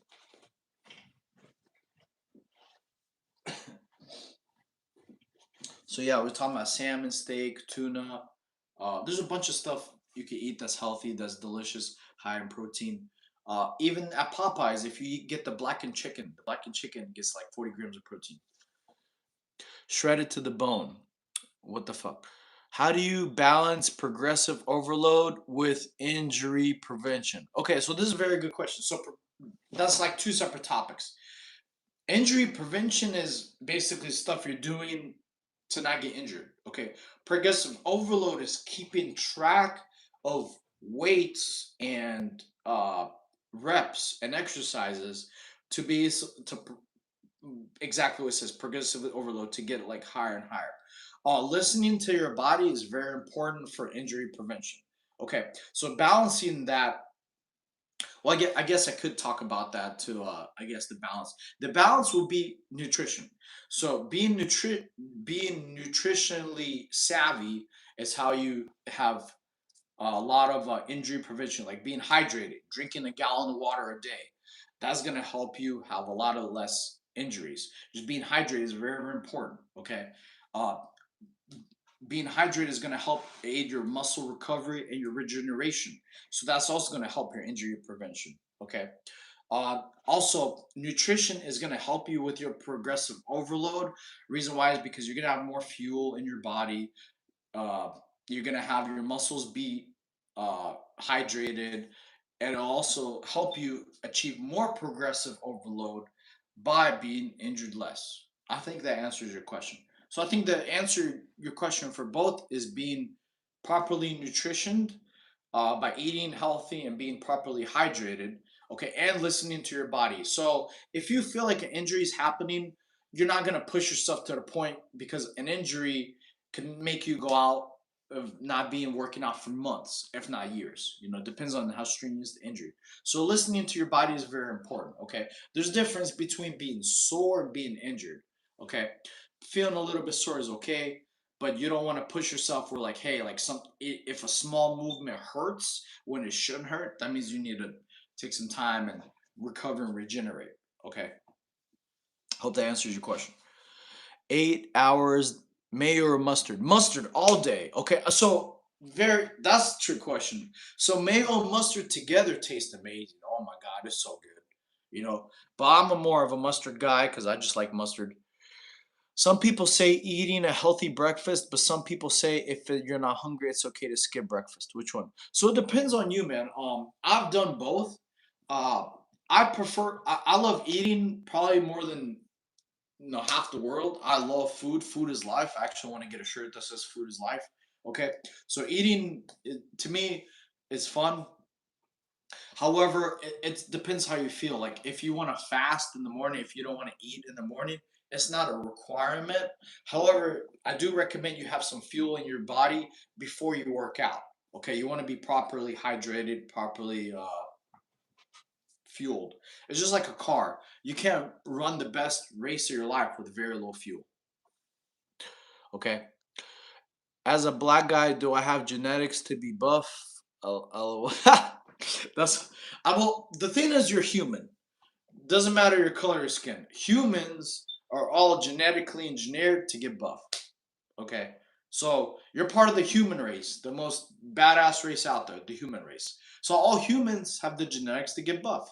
So yeah, we're talking about salmon, steak, tuna. There's a bunch of stuff you can eat that's healthy, that's delicious, high in protein. Even at Popeyes, if you get the blackened chicken gets like 40 grams of protein. Shredded to the bone. What the fuck? How do you balance progressive overload with injury prevention? Okay, so this is a very good question. So that's like two separate topics. Injury prevention is basically stuff you're doing to not get injured. Okay. Progressive overload is keeping track of weights and reps and exercises to be to exactly what it says progressive overload to get like higher and higher. Listening to your body is very important for injury prevention. Okay, so balancing that, well, I guess I could talk about that too. I guess the balance. The balance will be nutrition. So being nutritionally savvy is how you have a lot of injury prevention, like being hydrated, drinking a gallon of water a day. That's gonna help you have a lot of less injuries. Just being hydrated is very, very important. Okay, uh, being hydrated is going to help aid your muscle recovery and your regeneration. So that's also going to help your injury prevention. Okay. Also, nutrition is going to help you with your progressive overload. Reason why is because you're going to have more fuel in your body. Uh, you're going to have your muscles be hydrated, and it'll also help you achieve more progressive overload by being injured less. I think that answers your question. So I think the answer your question for both is being properly nutritioned by eating healthy and being properly hydrated. Okay, and listening to your body. So if you feel like an injury is happening, you're not going to push yourself to the point because an injury can make you go out of not being working out for months, if not years. It depends on how strenuous the injury. So listening to your body is very important. Okay, there's a difference between being sore and being injured. Okay, feeling a little bit sore is okay, but you don't want to push yourself where like, hey, like if a small movement hurts when it shouldn't hurt, that means you need to take some time and recover and regenerate. Okay, hope that answers your question. 8 hours, mayo or mustard? Mustard all day. Okay, so that's a trick question. So mayo and mustard together taste amazing. Oh my god, it's so good. But I'm a more of a mustard guy because I just like mustard. Some people say eating a healthy breakfast, but some people say if you're not hungry, it's okay to skip breakfast. Which one? So it depends on you, man. I've done both. Uh, I love eating probably more than half the world. I love food. Food is life. I actually want to get a shirt that says "Food is life." Okay, so eating to me is fun. However, it depends how you feel. Like if you want to fast in the morning, if you don't want to eat in the morning, it's not a requirement. However, I do recommend you have some fuel in your body before you work out. Okay, you want to be properly hydrated, properly fueled. It's just like a car. You can't run the best race of your life with very low fuel. Okay. As a black guy, do I have genetics to be buff? That's well. The thing is, you're human. Doesn't matter your color of skin. Humans are all genetically engineered to get buff. Okay, so you're part of the human race, the most badass race out there, the human race. So all humans have the genetics to get buff.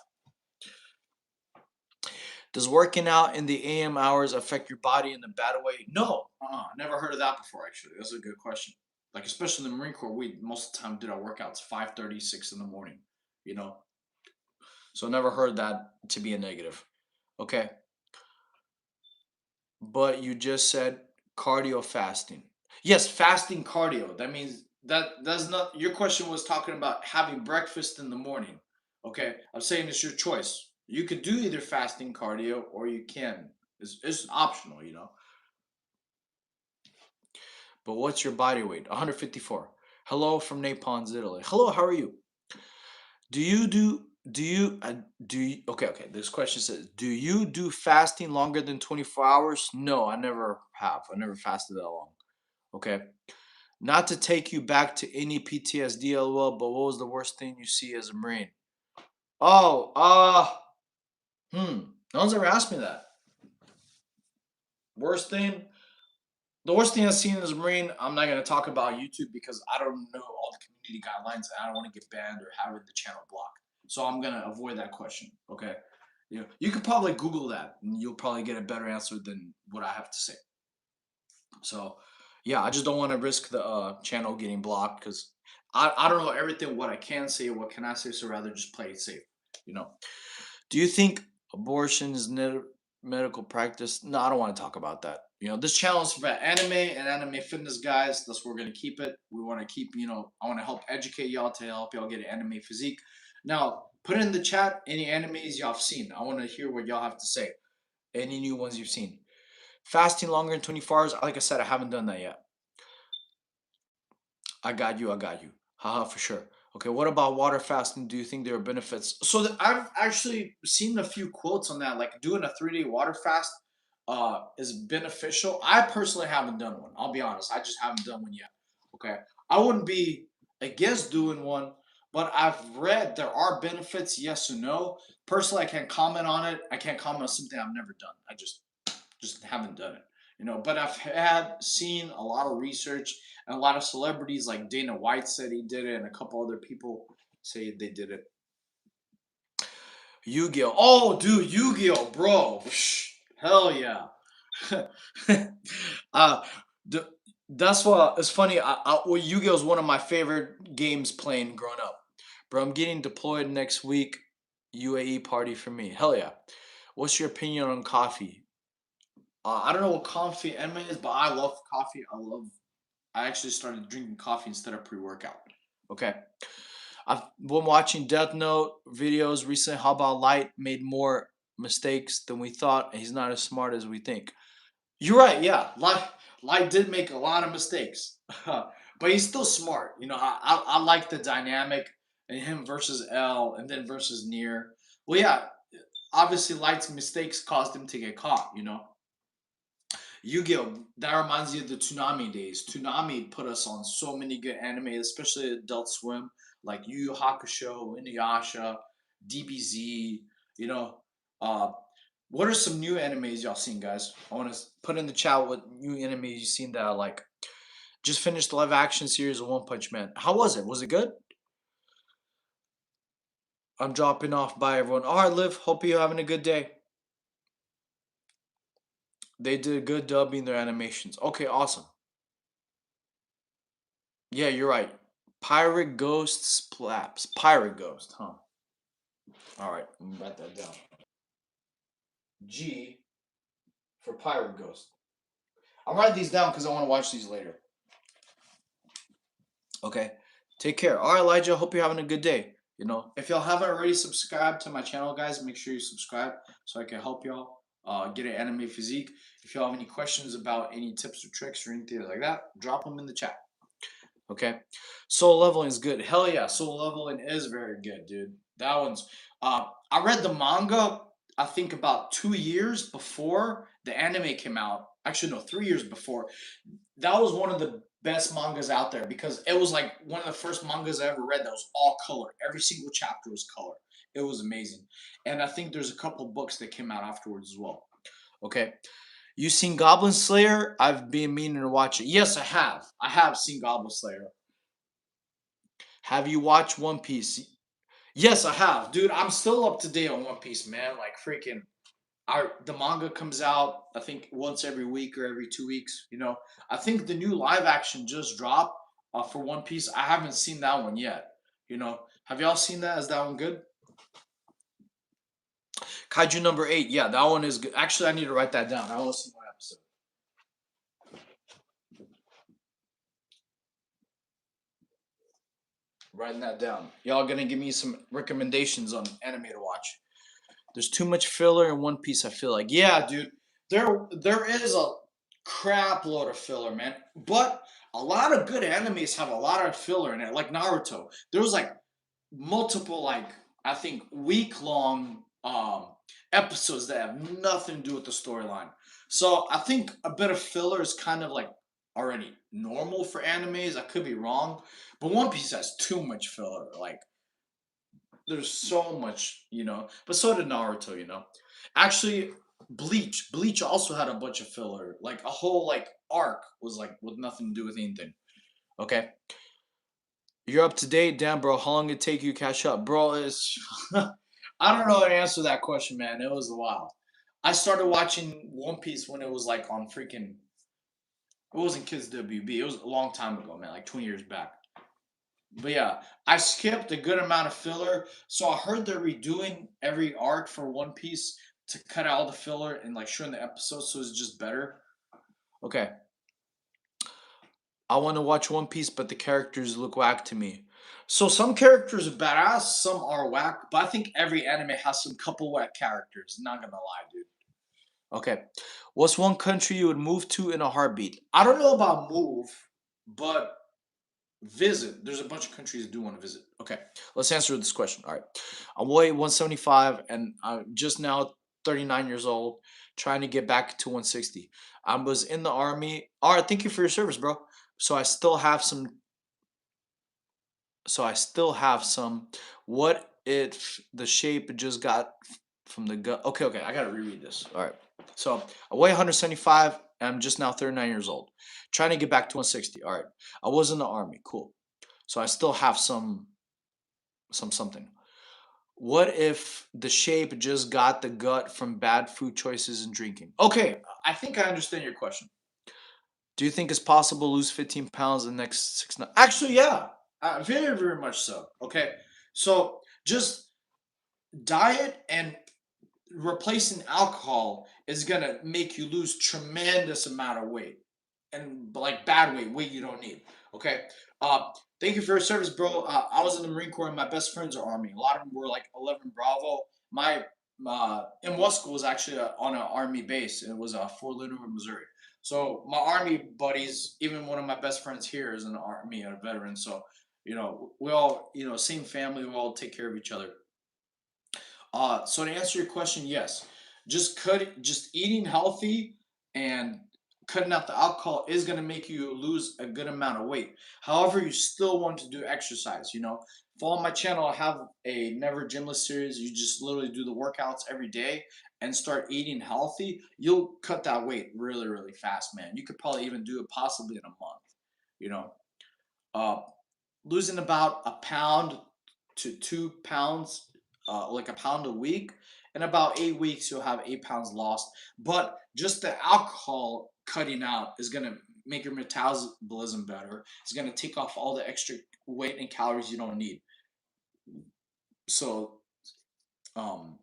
Does working out in the AM hours affect your body in a bad way? No, never heard of that before. Actually, that's a good question. Like especially in the Marine Corps, we most of the time did our workouts 5:30, 6 in the morning. You know, so never heard that to be a negative. Okay, but you just said cardio fasting. Yes, fasting cardio. That means that's not your question was talking about having breakfast in the morning. Okay, I'm saying it's your choice. You could do either fasting cardio or you can. It's optional, you know. But what's your body weight? 154. Hello from Naples, Italy. Hello, how are you? Do you do you do you, okay, this question says, do you do fasting longer than 24 hours? No, I never have. I never fasted that long. Okay. Not to take you back to any PTSD, lol, but what was the worst thing you see as a Marine? Oh, no one's ever asked me that. Worst thing? The worst thing I've seen as a Marine, I'm not going to talk about YouTube because I don't know all the community guidelines and I don't want to get banned or have the channel blocked. So I'm going to avoid that question. Okay. You could probably Google that and you'll probably get a better answer than what I have to say. So, yeah, I just don't want to risk the channel getting blocked because I don't know everything what I can say, what can I say, so rather just play it safe. You know. Do you think abortion is medical practice? No, I don't want to talk about that. This channel is about anime and anime fitness, guys. That's where we're gonna keep it. We want to keep, I want to help educate y'all to help y'all get an anime physique. Now, put in the chat any animes y'all have seen. I want to hear what y'all have to say. Any new ones you've seen. Fasting longer than 24 hours. Like I said, I haven't done that yet. I got you. I got you. Haha, for sure. Okay, what about water fasting? Do you think there are benefits? So I've actually seen a few quotes on that, like doing a 3-day water fast is beneficial. I personally haven't done one. I'll be honest. I just haven't done one yet. Okay. I wouldn't be against doing one, but I've read there are benefits, yes or no. Personally, I can't comment on it. I can't comment on something I've never done. I just haven't done it. But I've had seen a lot of research and a lot of celebrities like Dana White said he did it, and a couple other people say they did it. Yu-Gi-Oh! Oh, dude, Yu-Gi-Oh, bro, hell yeah. uh, the, that's what it's funny. Well, Yu-Gi-Oh is one of my favorite games playing growing up. Bro, I'm getting deployed next week. UAE party for me. Hell yeah. What's your opinion on coffee? I don't know what coffee enema is, but I love coffee. I actually started drinking coffee instead of pre-workout. Okay. I've been watching Death Note videos recently. How about Light made more mistakes than we thought? He's not as smart as we think. You're right. Yeah, Light did make a lot of mistakes, but he's still smart. I like the dynamic and him versus L and then versus Near. Well, yeah, obviously Light's mistakes caused him to get caught. Yu-Gi-Oh! That reminds you of the Toonami days. Toonami put us on so many good anime, especially Adult Swim, like Yu Yu Hakusho, Inuyasha, DBZ. You know, uh, what are some new animes y'all seen, guys? I want to put in the chat what new animes you seen that I like. Just finished the live action series of One Punch Man. How was it? Was it good? I'm dropping off. Bye, everyone. All right, Liv. Hope you're having a good day. They did good dubbing their animations. Okay, awesome. Yeah, you're right. Pirate Ghost Splaps. Pirate Ghost, huh? All right, I'm gonna write that down. G for Pirate Ghost. I'll write these down because I want to watch these later. Okay. Take care. All right, Elijah. Hope you're having a good day. If y'all haven't already subscribed to my channel, guys, make sure you subscribe so I can help y'all get an anime physique. If y'all have any questions about any tips or tricks or anything like that, drop them in the chat. Okay. Soul leveling is good. Hell yeah, soul leveling is very good, dude. That one's. I read the manga. I think about 2 years before the anime came out. Actually, no, 3 years before. That was one of the best mangas out there because it was like one of the first mangas I ever read that was all color. Every single chapter was color. It was amazing. And I think there's a couple books that came out afterwards as well. Okay. You seen Goblin Slayer? I've been meaning to watch it. Yes, I have. I have seen Goblin Slayer. Have you watched One Piece? Yes, I have. Dude, I'm still up to date on One Piece, man. Like freaking the manga comes out I think once every week or every 2 weeks. I think the new live action just dropped for One Piece. I haven't seen that one yet. Have y'all seen that? Is that one good? Kaiju number 8. Yeah, that one is good. Actually, I need to write that down. I want to see one episode. Writing that down. Y'all gonna give me some recommendations on anime to watch. There's too much filler in One Piece. I feel like, yeah, dude. There is a crap load of filler, man. But a lot of good animes have a lot of filler in it, like Naruto. There was like multiple, like I think week long episodes that have nothing to do with the storyline. So I think a bit of filler is kind of like already normal for animes. I could be wrong, but One Piece has too much filler. Like there's so much, but so did Naruto. Actually, Bleach also had a bunch of filler. Like a whole like arc was like with nothing to do with anything. Okay. You're up to date, damn bro. How long it take you to catch up? Bro, it's I don't know how to answer that question, man. It was a while. I started watching One Piece when it was like on freaking it wasn't Kids WB. It was a long time ago, man, like 20 years back. But yeah, I skipped a good amount of filler. So I heard they're redoing every arc for One Piece to cut out all the filler and like shorten the episodes so it's just better. Okay. I want to watch One Piece, but the characters look whack to me. So some characters are badass, some are whack, but I think every anime has some couple whack characters. Not gonna lie, dude. Okay. What's one country you would move to in a heartbeat? I don't know about move, but visit. There's a bunch of countries that do want to visit. Okay, let's answer this question. All right, I'm weigh 175 and I'm just now 39 years old, trying to get back to 160. I was in the army. All right, thank you for your service, bro. So I still have some. So I still have some. What if the shape just got from the gut? Okay, okay, I gotta reread this. All right. So I weigh 175 and I'm just now 39 years old, trying to get back to 160. All right. I was in the army. Cool. So I still have some something. What if the shape just got the gut from bad food choices and drinking? Okay, I think I understand your question. Do you think it's possible to lose 15 pounds in the next 6 months? Actually, yeah, very, very much so. Okay, so just diet and replacing alcohol is gonna make you lose tremendous amount of weight and like bad weight you don't need. Okay. Thank you for your service, bro. I was in the Marine Corps and my best friends are Army. A lot of them were like 11 Bravo. My in one school was actually on an Army base. And it was Fort Leonard, Missouri. So my Army buddies, even one of my best friends here is an Army, a veteran. So we all same family. We all take care of each other. So to answer your question, yes, just eating healthy and cutting out the alcohol is going to make you lose a good amount of weight. However, you still want to do exercise. Follow my channel. I have a Never Gymless series. You just literally do the workouts every day and start eating healthy. You'll cut that weight really, really fast, man. You could probably even do it possibly in a month. You know, uh, losing about a pound to 2 pounds, like a pound a week, In about 8 weeks, you'll have 8 pounds lost. But just the alcohol cutting out is gonna make your metabolism better. It's gonna take off all the extra weight and calories you don't need. So um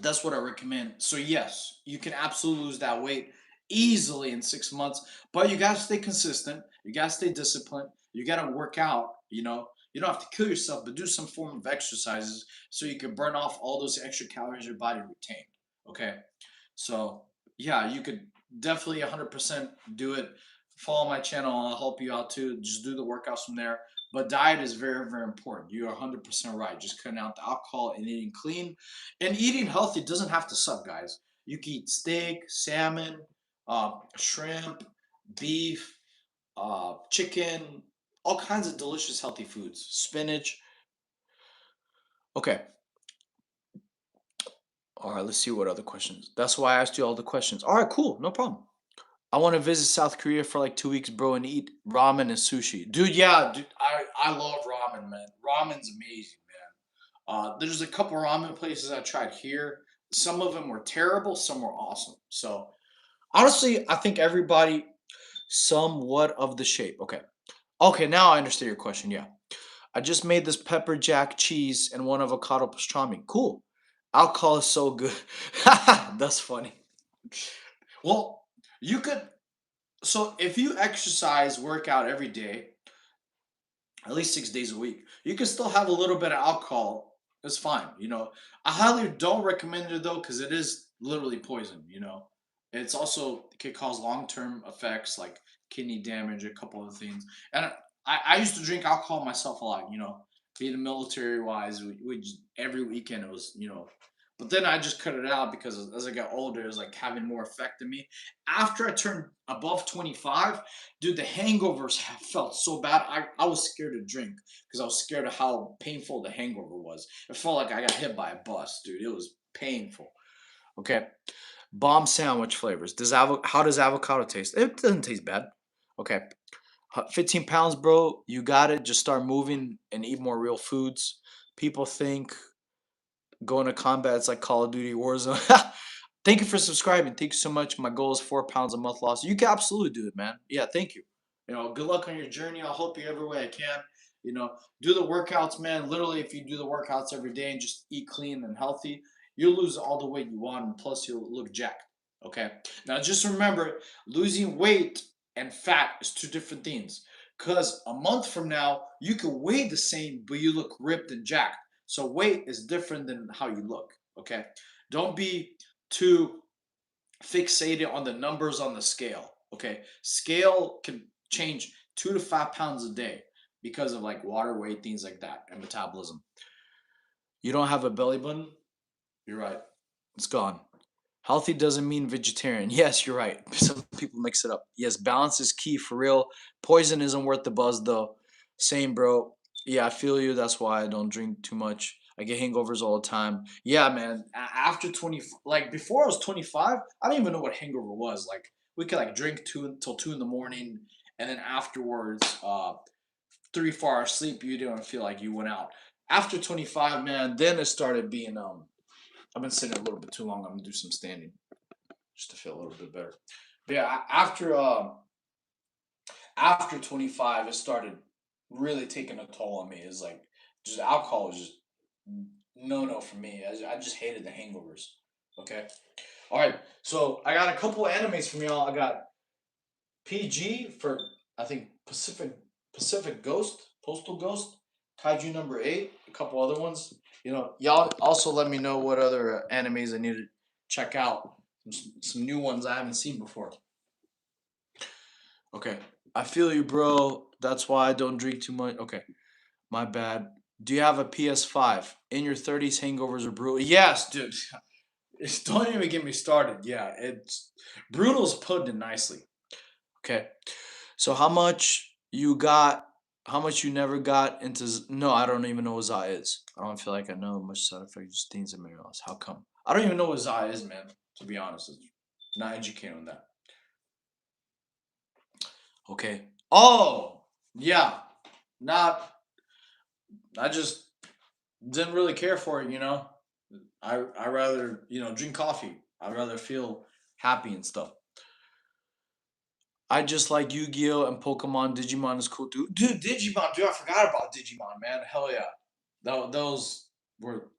that's what I recommend. So yes, you can absolutely lose that weight easily in 6 months, but you gotta stay consistent. You gotta stay disciplined. You gotta work out. You don't have to kill yourself, but do some form of exercises so you can burn off all those extra calories your body retained. Okay, so yeah, you could definitely 100% do it. Follow my channel, I'll help you out too. Just do the workouts from there. But diet is very, very important. You're 100% right. Just cutting out the alcohol and eating clean. And eating healthy doesn't have to suck, guys. You can eat steak, salmon, shrimp, beef, chicken, all kinds of delicious, healthy foods. Spinach. Okay. All right, let's see what other questions. That's why I asked you all the questions. All right, cool. No problem. I want to visit South Korea for like 2 weeks, bro, and eat ramen and sushi. Dude, yeah, dude, I love ramen, man. Ramen's amazing, man. There's a couple ramen places I tried here. Some of them were terrible, some were awesome. So honestly, I think everybody somewhat of the shape. Okay. Okay, now I understand your question. Yeah. I just made this pepper jack cheese and one avocado pastrami. Cool. Alcohol is so good. That's funny. Well, you could so if you exercise, work out every day, at least 6 days a week, you can still have a little bit of alcohol. It's fine. I highly don't recommend it though, because it is literally poison. It's also it could cause long term effects like kidney damage, a couple of things. And I used to drink alcohol myself a lot. Being a military wise, we every weekend it was But then I just cut it out because as I got older, it was like having more effect on me. After I turned above 25, dude, the hangovers felt so bad. I was scared to drink because I was scared of how painful the hangover was. It felt like I got hit by a bus, dude. It was painful. Okay. Bomb sandwich flavors. How does avocado taste? It doesn't taste bad. Okay. 15 pounds, bro. You got it. Just start moving and eat more real foods. People think going to combat it's like Call of Duty Warzone. Thank you for subscribing. Thank you so much. My goal is 4 pounds a month loss. You can absolutely do it, man. Yeah, thank you. Good luck on your journey. I'll help you every way I can. You know, do the workouts, man. Literally, if you do the workouts every day and just eat clean and healthy, you'll lose all the weight you want, and plus you'll look jacked. Okay. Now just remember, losing weight and fat is two different things. Cause a month from now, you could weigh the same, but you look ripped and jacked. So weight is different than how you look. Okay. Don't be too fixated on the numbers on the scale. Okay, scale can change 2 to 5 pounds a day because of like water weight, things like that, and metabolism. You don't have a belly button? You're right. It's gone. Healthy doesn't mean vegetarian. Yes, you're right. Some people mix it up. Yes, balance is key for real. Poison isn't worth the buzz though. Same, bro. Yeah, I feel you. That's why I don't drink too much. I get hangovers all the time. Yeah, man. After 20, like before I was 25, I didn't even know what hangover was. Like we could like drink two until 2 in the morning, and then afterwards, 3 4 hours sleep, you didn't feel like you went out. After 25, man, then it started being I've been sitting a little bit too long. I'm gonna do some standing just to feel a little bit better. But yeah, after 25, it started really taking a toll on me. It's like just alcohol was just no for me. I just hated the hangovers. Okay. All right. So I got a couple of animes from y'all. I got PG for I think Pacific Ghost, Postal Ghost, Kaiju number 8, a couple other ones. Y'all also let me know what other animes I need to check out. Some new ones I haven't seen before. Okay. I feel you, bro. That's why I don't drink too much. Okay. My bad. Do you have a PS5? In your 30s, hangovers are brutal. Yes, dude. Don't even get me started. Yeah, it's Brutal's putting it nicely. Okay. So how much you got? How much you never got into? No, I don't even know what Za is. I don't feel like I know much side effects, just things and minerals. How come? I don't even know what Za is, man. To be honest, not educated on that. Okay. Oh, yeah. Not. I just didn't really care for it. I rather drink coffee. I rather feel happy and stuff. I just like Yu-Gi-Oh and Pokemon. Digimon is cool too. Dude, Digimon, dude, I forgot about Digimon, man. Hell yeah. Those were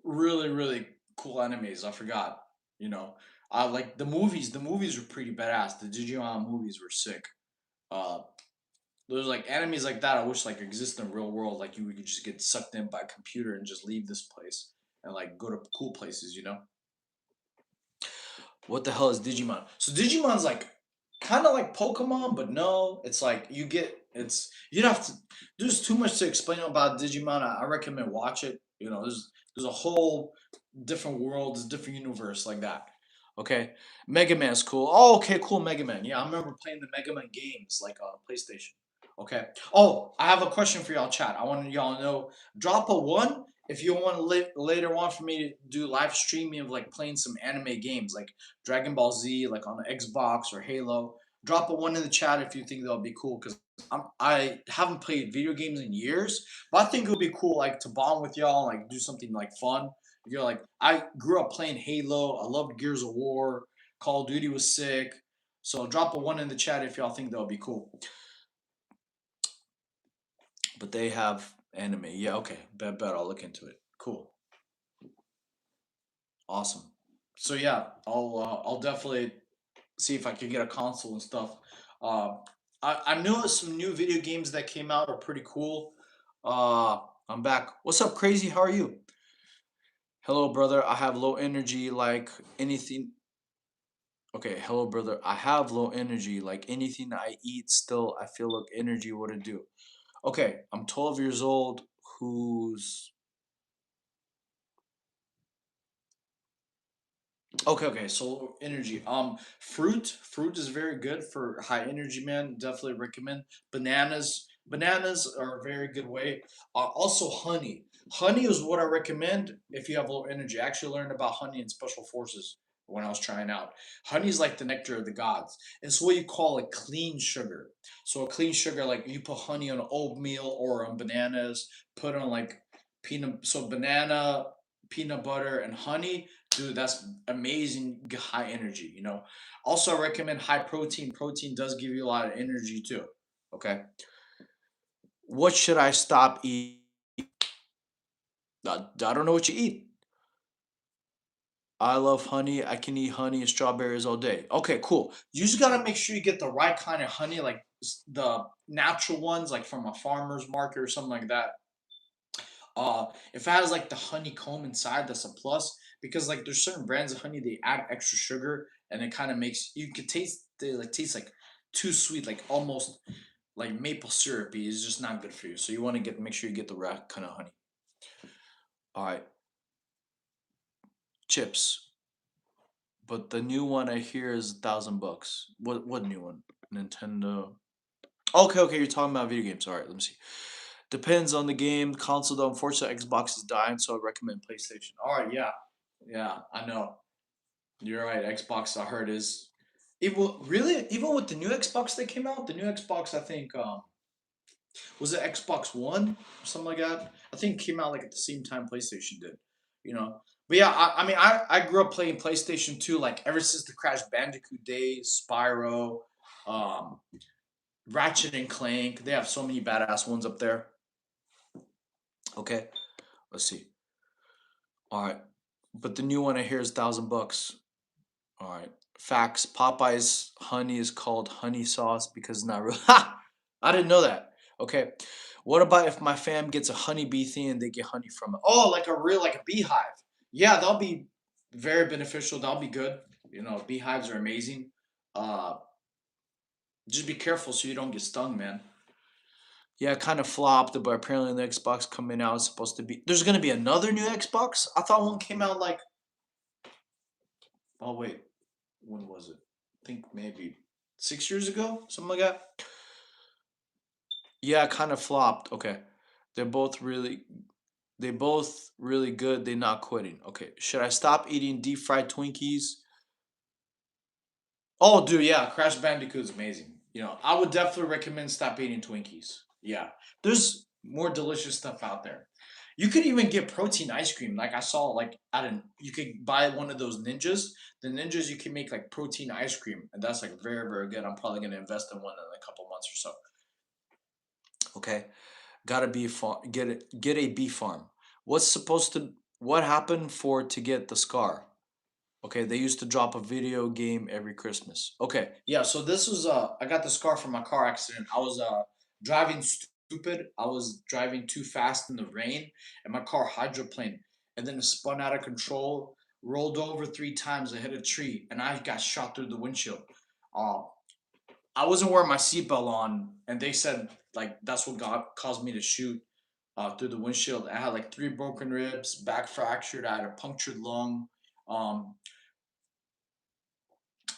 really, really cool animes. I forgot. You know. I like the movies. The movies were pretty badass. The Digimon movies were sick. Uh there's like animes like that I wish like exist in the real world. Like you could just get sucked in by a computer and just leave this place and like go to cool places. What the hell is Digimon? So Digimon's like kind of like Pokemon, but no, it's like you'd have to. There's too much to explain about Digimon. I recommend watch it. There's a whole different world, there's a different universe like that. Okay, Mega Man's cool. Oh, okay, cool, Mega Man. Yeah, I remember playing the Mega Man games like on PlayStation. Okay. Oh, I have a question for y'all, chat. I want y'all to know. Drop a one if you want to later on for me to do live streaming of like playing some anime games like Dragon Ball Z, like on Xbox or Halo. Drop a one in the chat if you think that'll be cool because I haven't played video games in years, but I think it would be cool like to bond with y'all, like do something like fun. You're like I grew up playing Halo. I loved Gears of War. Call of Duty was sick. So drop a one in the chat if y'all think that would be cool. But they have anime. Yeah, okay. Bet I'll look into it. Cool. Awesome. So yeah, I'll definitely see if I can get a console and stuff. Uh, I know some new video games that came out are pretty cool. Uh, I'm back. What's up, Crazy? How are you? Hello, brother. I have low energy like anything. Okay, hello, brother. I have low energy like anything I eat. Still, I feel like energy. What to do? Okay, I'm 12 years old. Who's okay? So energy. Fruit is very good for high energy, man. Definitely recommend bananas. Bananas are a very good way. Also, honey. Honey is what I recommend if you have low energy. I actually learned about honey in special forces when I was trying out. Honey is like the nectar of the gods. It's what you call a clean sugar. So a clean sugar, like you put honey on oatmeal or on bananas. Put on like peanut. So banana, peanut butter, and honey, dude, that's amazing high energy. Also, I recommend high protein. Protein does give you a lot of energy too. Okay. What should I stop eating? I don't know what you eat. I love honey. I can eat honey and strawberries all day. Okay, cool. You just gotta make sure you get the right kind of honey, like the natural ones, like from a farmer's market or something like that. If it has like the honeycomb inside, that's a plus because like there's certain brands of honey they add extra sugar and it kind of makes you could taste they like taste like too sweet, like almost like maple syrupy is just not good for you. So you want to get make sure you get the right kind of honey. All right, chips. But the new one I hear is $1,000. What new one? Nintendo. Okay, you're talking about video games. All right, let me see. Depends on the game. Console, though, unfortunately, Xbox is dying, so I recommend PlayStation. All right, yeah, I know. You're right. Xbox, I heard is it will really even with the new Xbox that came out. The new Xbox, I think, was it Xbox One or something like that. I think it came out like at the same time PlayStation did. You know, but yeah, I mean, I grew up playing PlayStation 2 like ever since the Crash Bandicoot days, Spyro, um, Ratchet and Clank. They have so many badass ones up there. Okay, let's see. All right, but the new one I hear is $1,000. All right. Facts. Popeye's honey is called honey sauce because it's not real. Ha! I didn't know that. Okay. What about if my fam gets a honeybee thing and they get honey from it? Oh, like a real like a beehive. Yeah, that'll be very beneficial. That'll be good. Beehives are amazing. Uh, just be careful so you don't get stung, man. Yeah, it kind of flopped, but apparently the Xbox coming out is supposed to be. There's gonna be another new Xbox. I thought one came out like. Oh wait, when was it? I think maybe 6 years ago, something like that. Yeah, kind of flopped. Okay, they're both really, they both really good. They're not quitting. Okay, should I stop eating deep fried Twinkies? Oh, dude, yeah, Crash Bandicoot is amazing. I would definitely recommend stop eating Twinkies. Yeah, there's more delicious stuff out there. You could even get protein ice cream. Like I saw, like at an you could buy one of those ninjas. The ninjas you can make like protein ice cream, and that's like very very good. I'm probably gonna invest in one in a couple months or so. Okay, gotta be farm. Get a bee farm. What's supposed to what happened for to get the scar? Okay, they used to drop a video game every Christmas. Okay, yeah. So this was I got the scar from my car accident. I was driving stupid. I was driving too fast in the rain, and my car hydroplaned, and then it spun out of control, rolled over 3 times, I hit a tree, and I got shot through the windshield. Uh, I wasn't wearing my seatbelt on, and they said like that's what caused me to shoot through the windshield. I had like 3 broken ribs, back fractured. I had a punctured lung. Um,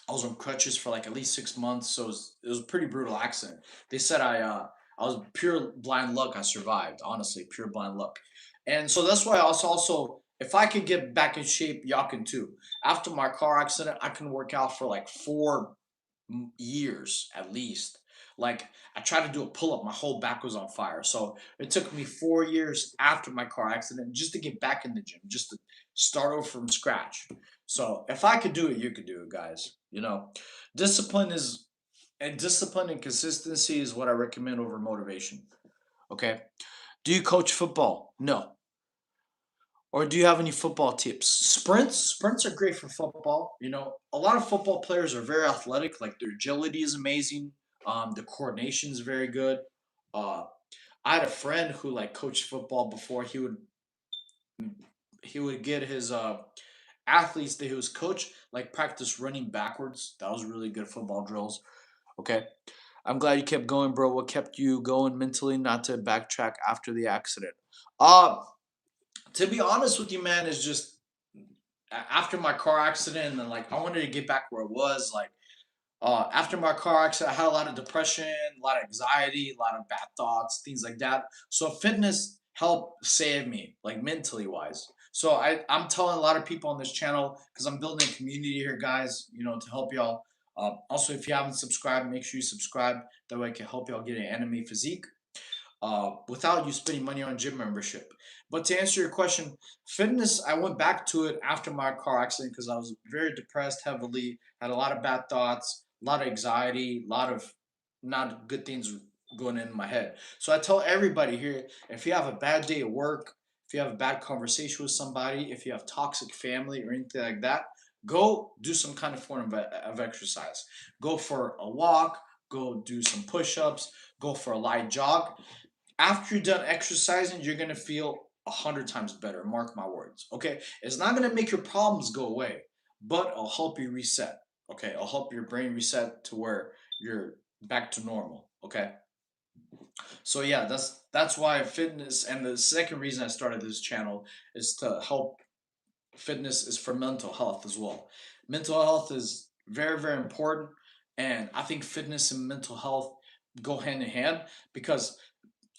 I was on crutches for like at least 6 months, so it was a pretty brutal accident. They said I was pure blind luck. I survived, honestly, pure blind luck, and so that's why I also if I could get back in shape, y'all can too. After my car accident, I can work out for like 4 years at least. Like I tried to do a pull up, my whole back was on fire. So it took me 4 years after my car accident just to get back in the gym, just to start over from scratch. So if I could do it, you could do it, guys. Discipline is and discipline and consistency is what I recommend over motivation. Okay. Do you coach football? No. Or do you have any football tips? Sprints are great for football. A lot of football players are very athletic. Like their agility is amazing. The coordination is very good. Uh, I had a friend who like coached football before. He would get his athletes that he was coach like practice running backwards. That was really good football drills. Okay. I'm glad you kept going, bro. What kept you going mentally not to backtrack after the accident? Uh, to be honest with you, man, is just after my car accident and like I wanted to get back where it was. Like after my car accident, I had a lot of depression, a lot of anxiety, a lot of bad thoughts, things like that. So fitness helped save me, like mentally wise. So I'm telling a lot of people on this channel because I'm building a community here, guys. To help y'all. Also, if you haven't subscribed, make sure you subscribe. That way, I can help y'all get an anime physique without you spending money on gym membership. But to answer your question, fitness, I went back to it after my car accident because I was very depressed heavily, had a lot of bad thoughts, a lot of anxiety, a lot of not good things going in my head. So I tell everybody here, if you have a bad day at work, if you have a bad conversation with somebody, if you have toxic family or anything like that, go do some kind of form of exercise. Go for a walk, go do some push-ups, go for a light jog. After you're done exercising, you're gonna feel 100 times better. Mark my words. Okay, it's not gonna make your problems go away, but it'll help you reset. Okay, it'll help your brain reset to where you're back to normal. Okay, so yeah, that's why fitness. And the second reason I started this channel is to help. Fitness is for mental health as well. Mental health is very very important, and I think fitness and mental health go hand in hand because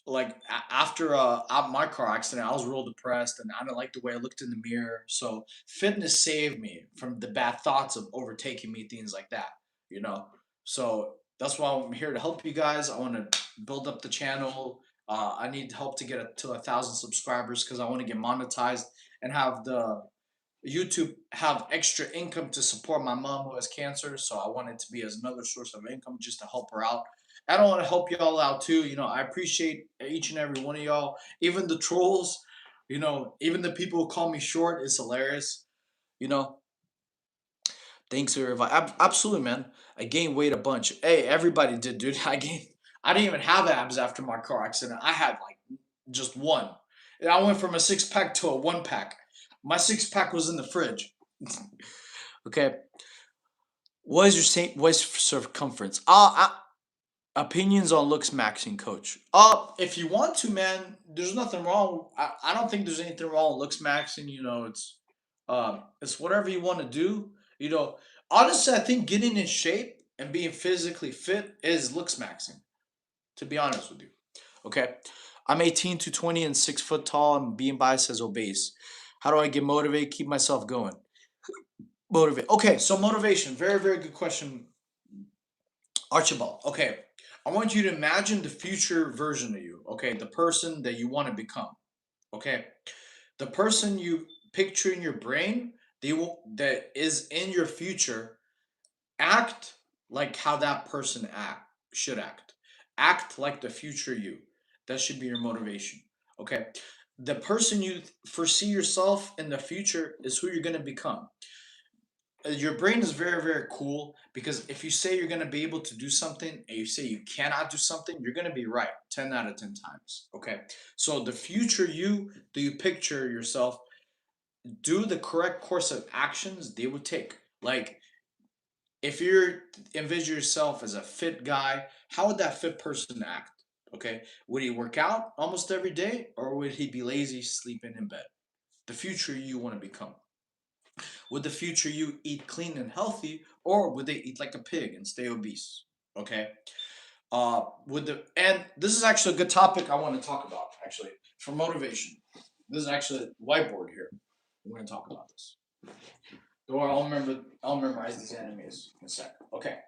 like after my car accident, I was real depressed and I didn't like the way I looked in the mirror. So fitness saved me from the bad thoughts of overtaking me, things like that. You know, so that's why I'm here to help you guys. I want to build up the channel. I need help to get it to 1,000 subscribers because I want to get monetized and have the YouTube have extra income to support my mom who has cancer. So I want it to be as another source of income just to help her out. I don't want to help y'all out too. I appreciate each and every one of y'all, even the trolls. Even the people who call me short is hilarious. You know, thanks for absolutely, man. I gained weight a bunch. Hey, everybody did, dude. I didn't even have abs after my car accident. I had like just one. And I went from a 6 pack to a 1 pack. My 6 pack was in the fridge. Okay. What is your waist circumference? Opinions on looks maxing, coach. If you want to, man, there's nothing wrong. I don't think there's anything wrong with looks maxing. It's whatever you want to do. You know, honestly, I think getting in shape and being physically fit is looks maxing. To be honest with you, okay. I'm 18 to 20 and 6 foot tall. And being biased as obese. How do I get motivated? Keep myself going. Motivate. Okay, so motivation. Very, very good question, Archibald. Okay, I want you to imagine the future version of you. Okay, the person that you want to become. Okay, the person you picture in your brain, they will that is in your future, act like how that person should act. Act like the future you. That should be your motivation. Okay, the person you foresee yourself in the future is who you're going to become. Your brain is very, very cool, because if you say you're going to be able to do something and you say you cannot do something, you're going to be right 10 out of 10 times. Okay, so the future you, do you picture yourself, do the correct course of actions they would take. Like, if you're envision yourself as a fit guy, how would that fit person act? Okay, would he work out almost every day, or would he be lazy, sleeping in bed? The future you want to become. Would the future you eat clean and healthy, or would they eat like a pig and stay obese? Okay. Would the and this is actually a good topic I want to talk about, actually, for motivation. This is actually a whiteboard here. We're going to talk about this. Don't worry, I'll memorize these enemies in a sec. Okay.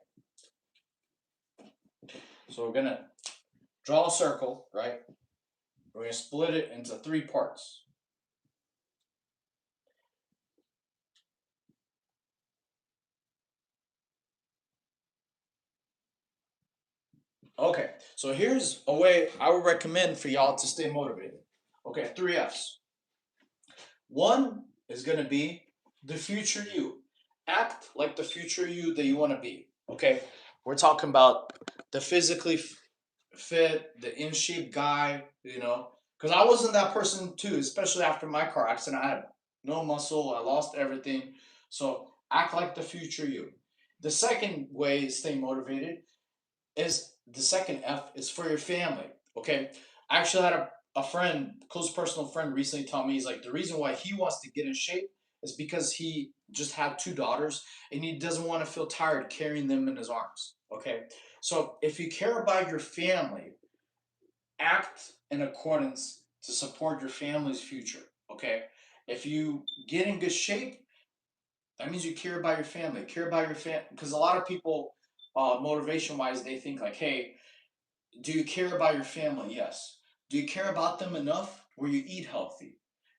So we're gonna draw a circle, right? We're gonna split it into three parts. Okay, so here's a way I would recommend for y'all to stay motivated. Okay, three F's. One is gonna be the future you. Act like the future you that you want to be. Okay, we're talking about the physically fit, the in shape guy. Because I wasn't that person too, especially after my car accident. I had no muscle. I lost everything. So act like the future you. The second way to stay motivated is the second F is for your family. Okay. I actually had a friend, close personal friend, recently tell me, he's like, the reason why he wants to get in shape is because he just had two daughters and he doesn't want to feel tired carrying them in his arms. Okay. So if you care about your family, act in accordance to support your family's future. Okay. If you get in good shape, that means you care about your family, care about your family. Because a lot of people, motivation wise, they think like, hey, do you care about your family? Yes. Do you care about them enough where you eat healthy?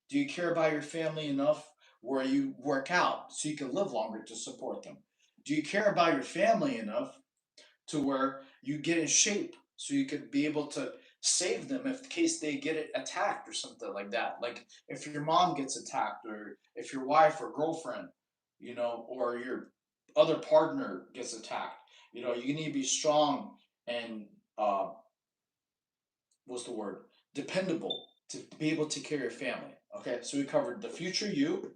Do you care about your family enough where you work out so you can live longer to support them? Do you care about your family enough to where you get in shape so you could be able to save them if in case they get attacked or something like that? Like if your mom gets attacked, or if your wife or girlfriend, or your other partner gets attacked, you need to be strong and what's the word? Dependable to be able to care your family. Okay, so we covered the future you,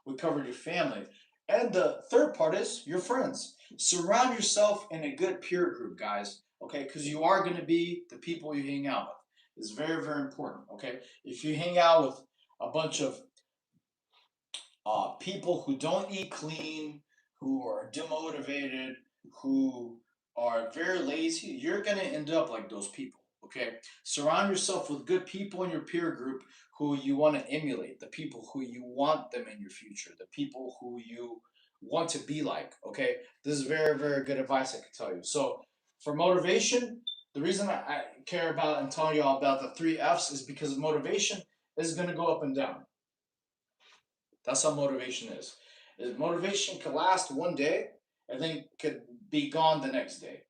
we covered your family, and the third part is your friends. Surround yourself in a good peer group, guys. Okay, because you are going to be the people you hang out with. It's very, very important. Okay, if you hang out with a bunch of people who don't eat clean, who are demotivated, who are very lazy, you're going to end up like those people. Okay. Surround yourself with good people in your peer group who you want to emulate, the people who you want them in your future, the people who you want to be like. Okay. This is very, very good advice I can tell you. So, for motivation, the reason I care about and tell you all about the three F's is because motivation is going to go up and down. That's how motivation is. Motivation can last one day and then could be gone the next day.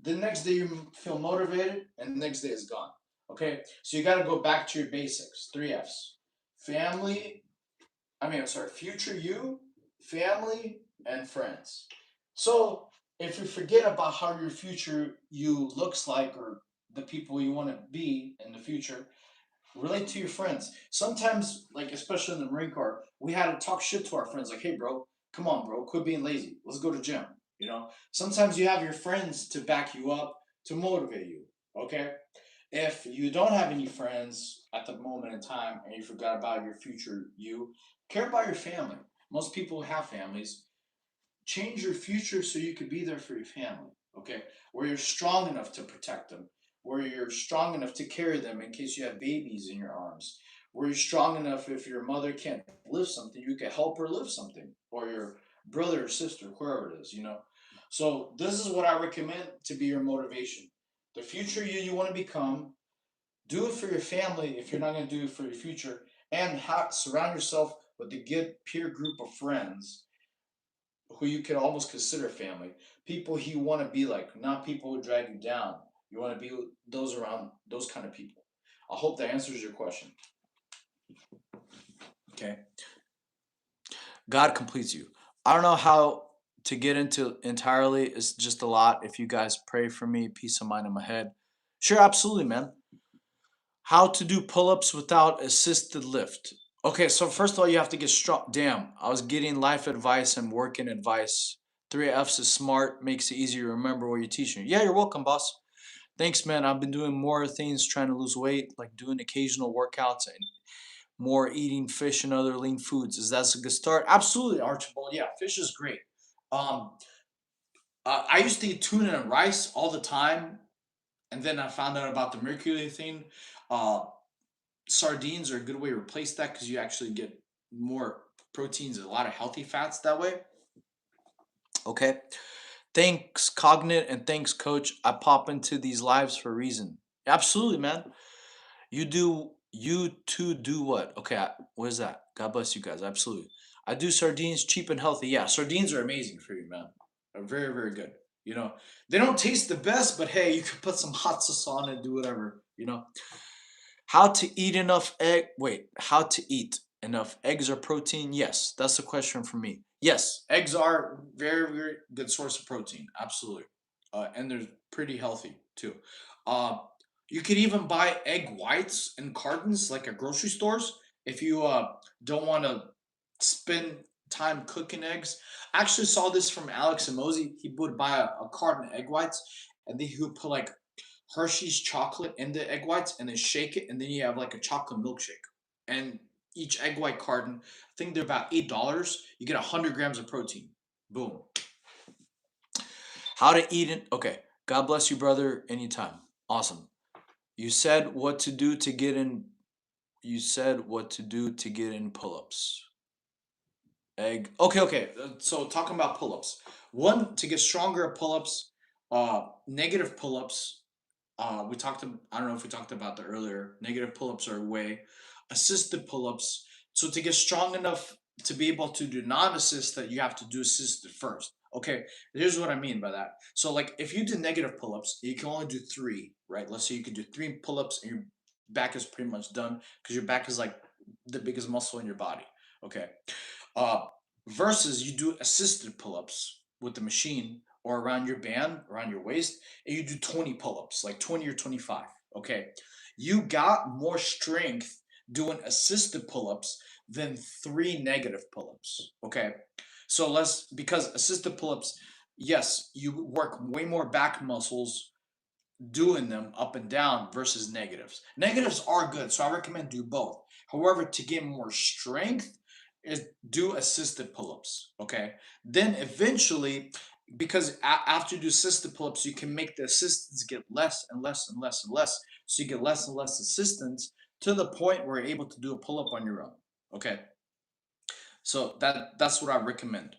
The next day you feel motivated and the next day is gone. Okay? So you got to go back to your basics. Three F's. Family, future you, family, and friends. So if you forget about how your future you looks like, or the people you want to be in the future, relate to your friends. Sometimes, like especially in the Marine Corps, we had to talk shit to our friends, like, "Hey, bro, come on, bro, quit being lazy. Let's go to gym." Sometimes you have your friends to back you up, to motivate you. Okay, if you don't have any friends at the moment in time and you forgot about your future, you care about your family. Most people have families. Change your future so you can be there for your family. Okay, where you're strong enough to protect them, where you're strong enough to carry them in case you have babies in your arms, where you're strong enough if your mother can't lift something, you can help her lift something, or your brother or sister, whoever it is. So this is what I recommend to be your motivation. The future you want to become, Do it for your family if you're not going to do it for your future, and surround yourself with a good peer group of friends who you can almost consider family. People who you want to be like, not people who drag you down. You want to be those around those kind of people. I hope that answers your question. Okay. God completes you. I don't know how to get into entirely. It's just a lot. If you guys pray for me, peace of mind in my head. Sure, absolutely, man. How to do pull-ups without assisted lift. Okay, so first of all, you have to get strong. Damn, I was getting life advice and working advice. 3Fs is smart, makes it easier to remember what you're teaching. Yeah, you're welcome, boss. Thanks, man. I've been doing more things trying to lose weight, like doing occasional workouts and more eating fish and other lean foods. Is that a good start? Absolutely, Archibald. Yeah, fish is great. Um, I used to eat tuna and rice all the time, and then I found out about the mercury thing. Uh, Sardines are a good way to replace that because you actually get more proteins and a lot of healthy fats that way. Okay. Thanks, Cognate, and thanks, Coach. I pop into these lives for a reason. Absolutely, man. You two do what? Okay, what is that? God bless you guys. Absolutely. I do sardines cheap and healthy. Yeah, sardines are amazing for you, man. They're very, very good. You know, they don't taste the best, but hey, you can put some hot sauce on it, do whatever, you know. How to eat enough egg? Wait, how to eat enough eggs or protein? Yes, that's the question for me. Yes, eggs are very, very good source of protein. Absolutely, and they're pretty healthy too. Uh, you could even buy egg whites in cartons, like at grocery stores, if you don't want to spend time cooking eggs. I actually saw this from Alex and Mosey. He would buy a carton of egg whites, and then he would put like Hershey's chocolate in the egg whites and then shake it, and then you have like a chocolate milkshake. And each egg white carton, I think they're about $8. You get 100 grams of protein. Boom. How to eat it? Okay. God bless you, brother. Anytime. Awesome. You said what to do to get in. You said what to do to get in pull-ups. Egg. Okay, okay. So talking about pull-ups. One, to get stronger at pull-ups. Negative pull-ups. We talked. I don't know if we talked about that earlier. Negative pull-ups are a way. Assisted pull-ups. So to get strong enough to be able to do non-assist, you have to do assisted first. Okay, here's what I mean by that. So like if you do negative pull-ups, you can only do three, right? Let's say you can do three pull-ups and your back is pretty much done because your back is like the biggest muscle in your body. Okay. Uh, Versus you do assisted pull-ups with the machine or around your band, around your waist, and you do 20 pull-ups, like 20 or 25. Okay. You got more strength doing assisted pull-ups than three negative pull-ups. Okay. So let's because assisted pull-ups, yes, you work way more back muscles doing them up and down versus negatives. Negatives are good, so I recommend do both. However, to get more strength, is do assisted pull-ups. Okay, then eventually, because after you do assisted pull-ups, you can make the assistance get less and less and less and less, so you get less and less assistance to the point where you're able to do a pull-up on your own. Okay, so that's what I recommend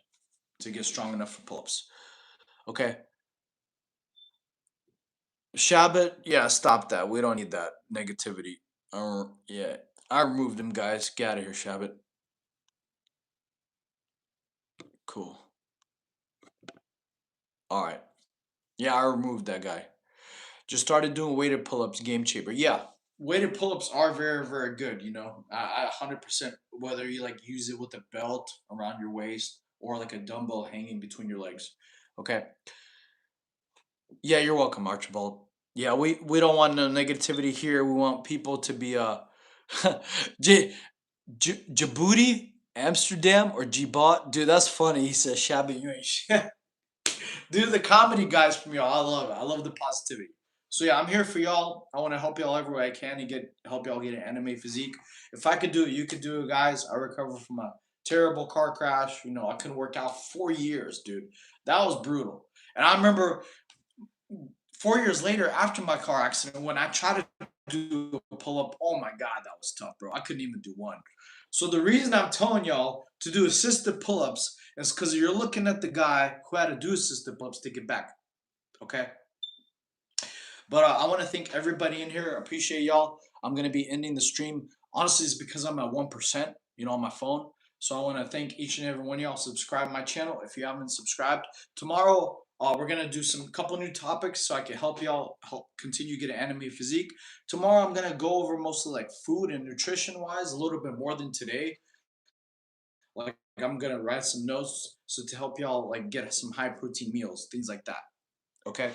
to get strong enough for pull-ups. Okay, Shabbat, yeah, stop that. We don't need that negativity. Yeah, I removed him, guys. Get out of here, Shabbat. Cool. All right. Yeah, I removed that guy. Just started doing weighted pull-ups, game changer. Yeah, weighted pull-ups are very, very good. You know, I 100%. Whether you like use it with a belt around your waist or like a dumbbell hanging between your legs. Okay. Yeah, you're welcome, Archibald. Yeah, we don't want no negativity here. We want people to be J- Djibouti, Amsterdam, or Djibouti. Dude, that's funny. He says, "Shabby, you ain't shit." Dude, the comedy guys from y'all, I love it. I love the positivity. So yeah, I'm here for y'all. I want to help y'all every way I can and help y'all get an anime physique. If I could do it, you could do it, guys. I recovered from a terrible car crash. You know, I couldn't work out 4 years, dude. That was brutal. And I remember 4 years later, after my car accident, when I tried to do a pull up, oh my god, that was tough, bro. I couldn't even do one. So the reason I'm telling y'all to do assisted pull ups is because you're looking at the guy who had to do assisted pull ups to get back. Okay. But I want to thank everybody in here. I appreciate y'all. I'm gonna be ending the stream. Honestly, it's because I'm at 1%, on my phone. So I want to thank each and every one of y'all. Subscribe to my channel if you haven't subscribed. Tomorrow, we're gonna do some couple new topics so I can help y'all help continue get an anime physique. Tomorrow, I'm gonna go over mostly like food and nutrition wise, a little bit more than today. Like I'm gonna write some notes so to help y'all like get some high protein meals, things like that. Okay.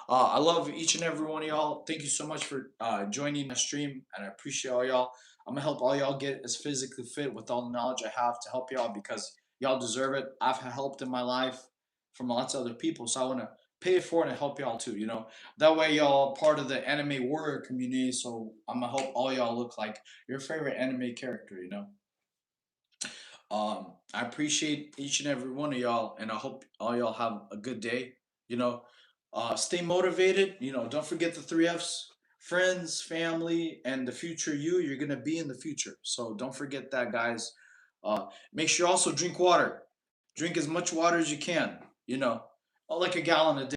I love each and every one of y'all. Thank you so much for joining my stream, and I appreciate all y'all. I'm gonna help all y'all get as physically fit with all the knowledge I have to help y'all because y'all deserve it. I've helped in my life from lots of other people, so I want to pay it forward and help y'all too. That way y'all part of the anime warrior community. So I'm gonna help all y'all look like your favorite anime character. I appreciate each and every one of y'all, and I hope all y'all have a good day. You know, stay motivated. Don't forget the three F's: friends, family, and the future you. You're gonna be in the future, so don't forget that, guys. Make sure you also drink water. Drink as much water as you can. Like a gallon a day.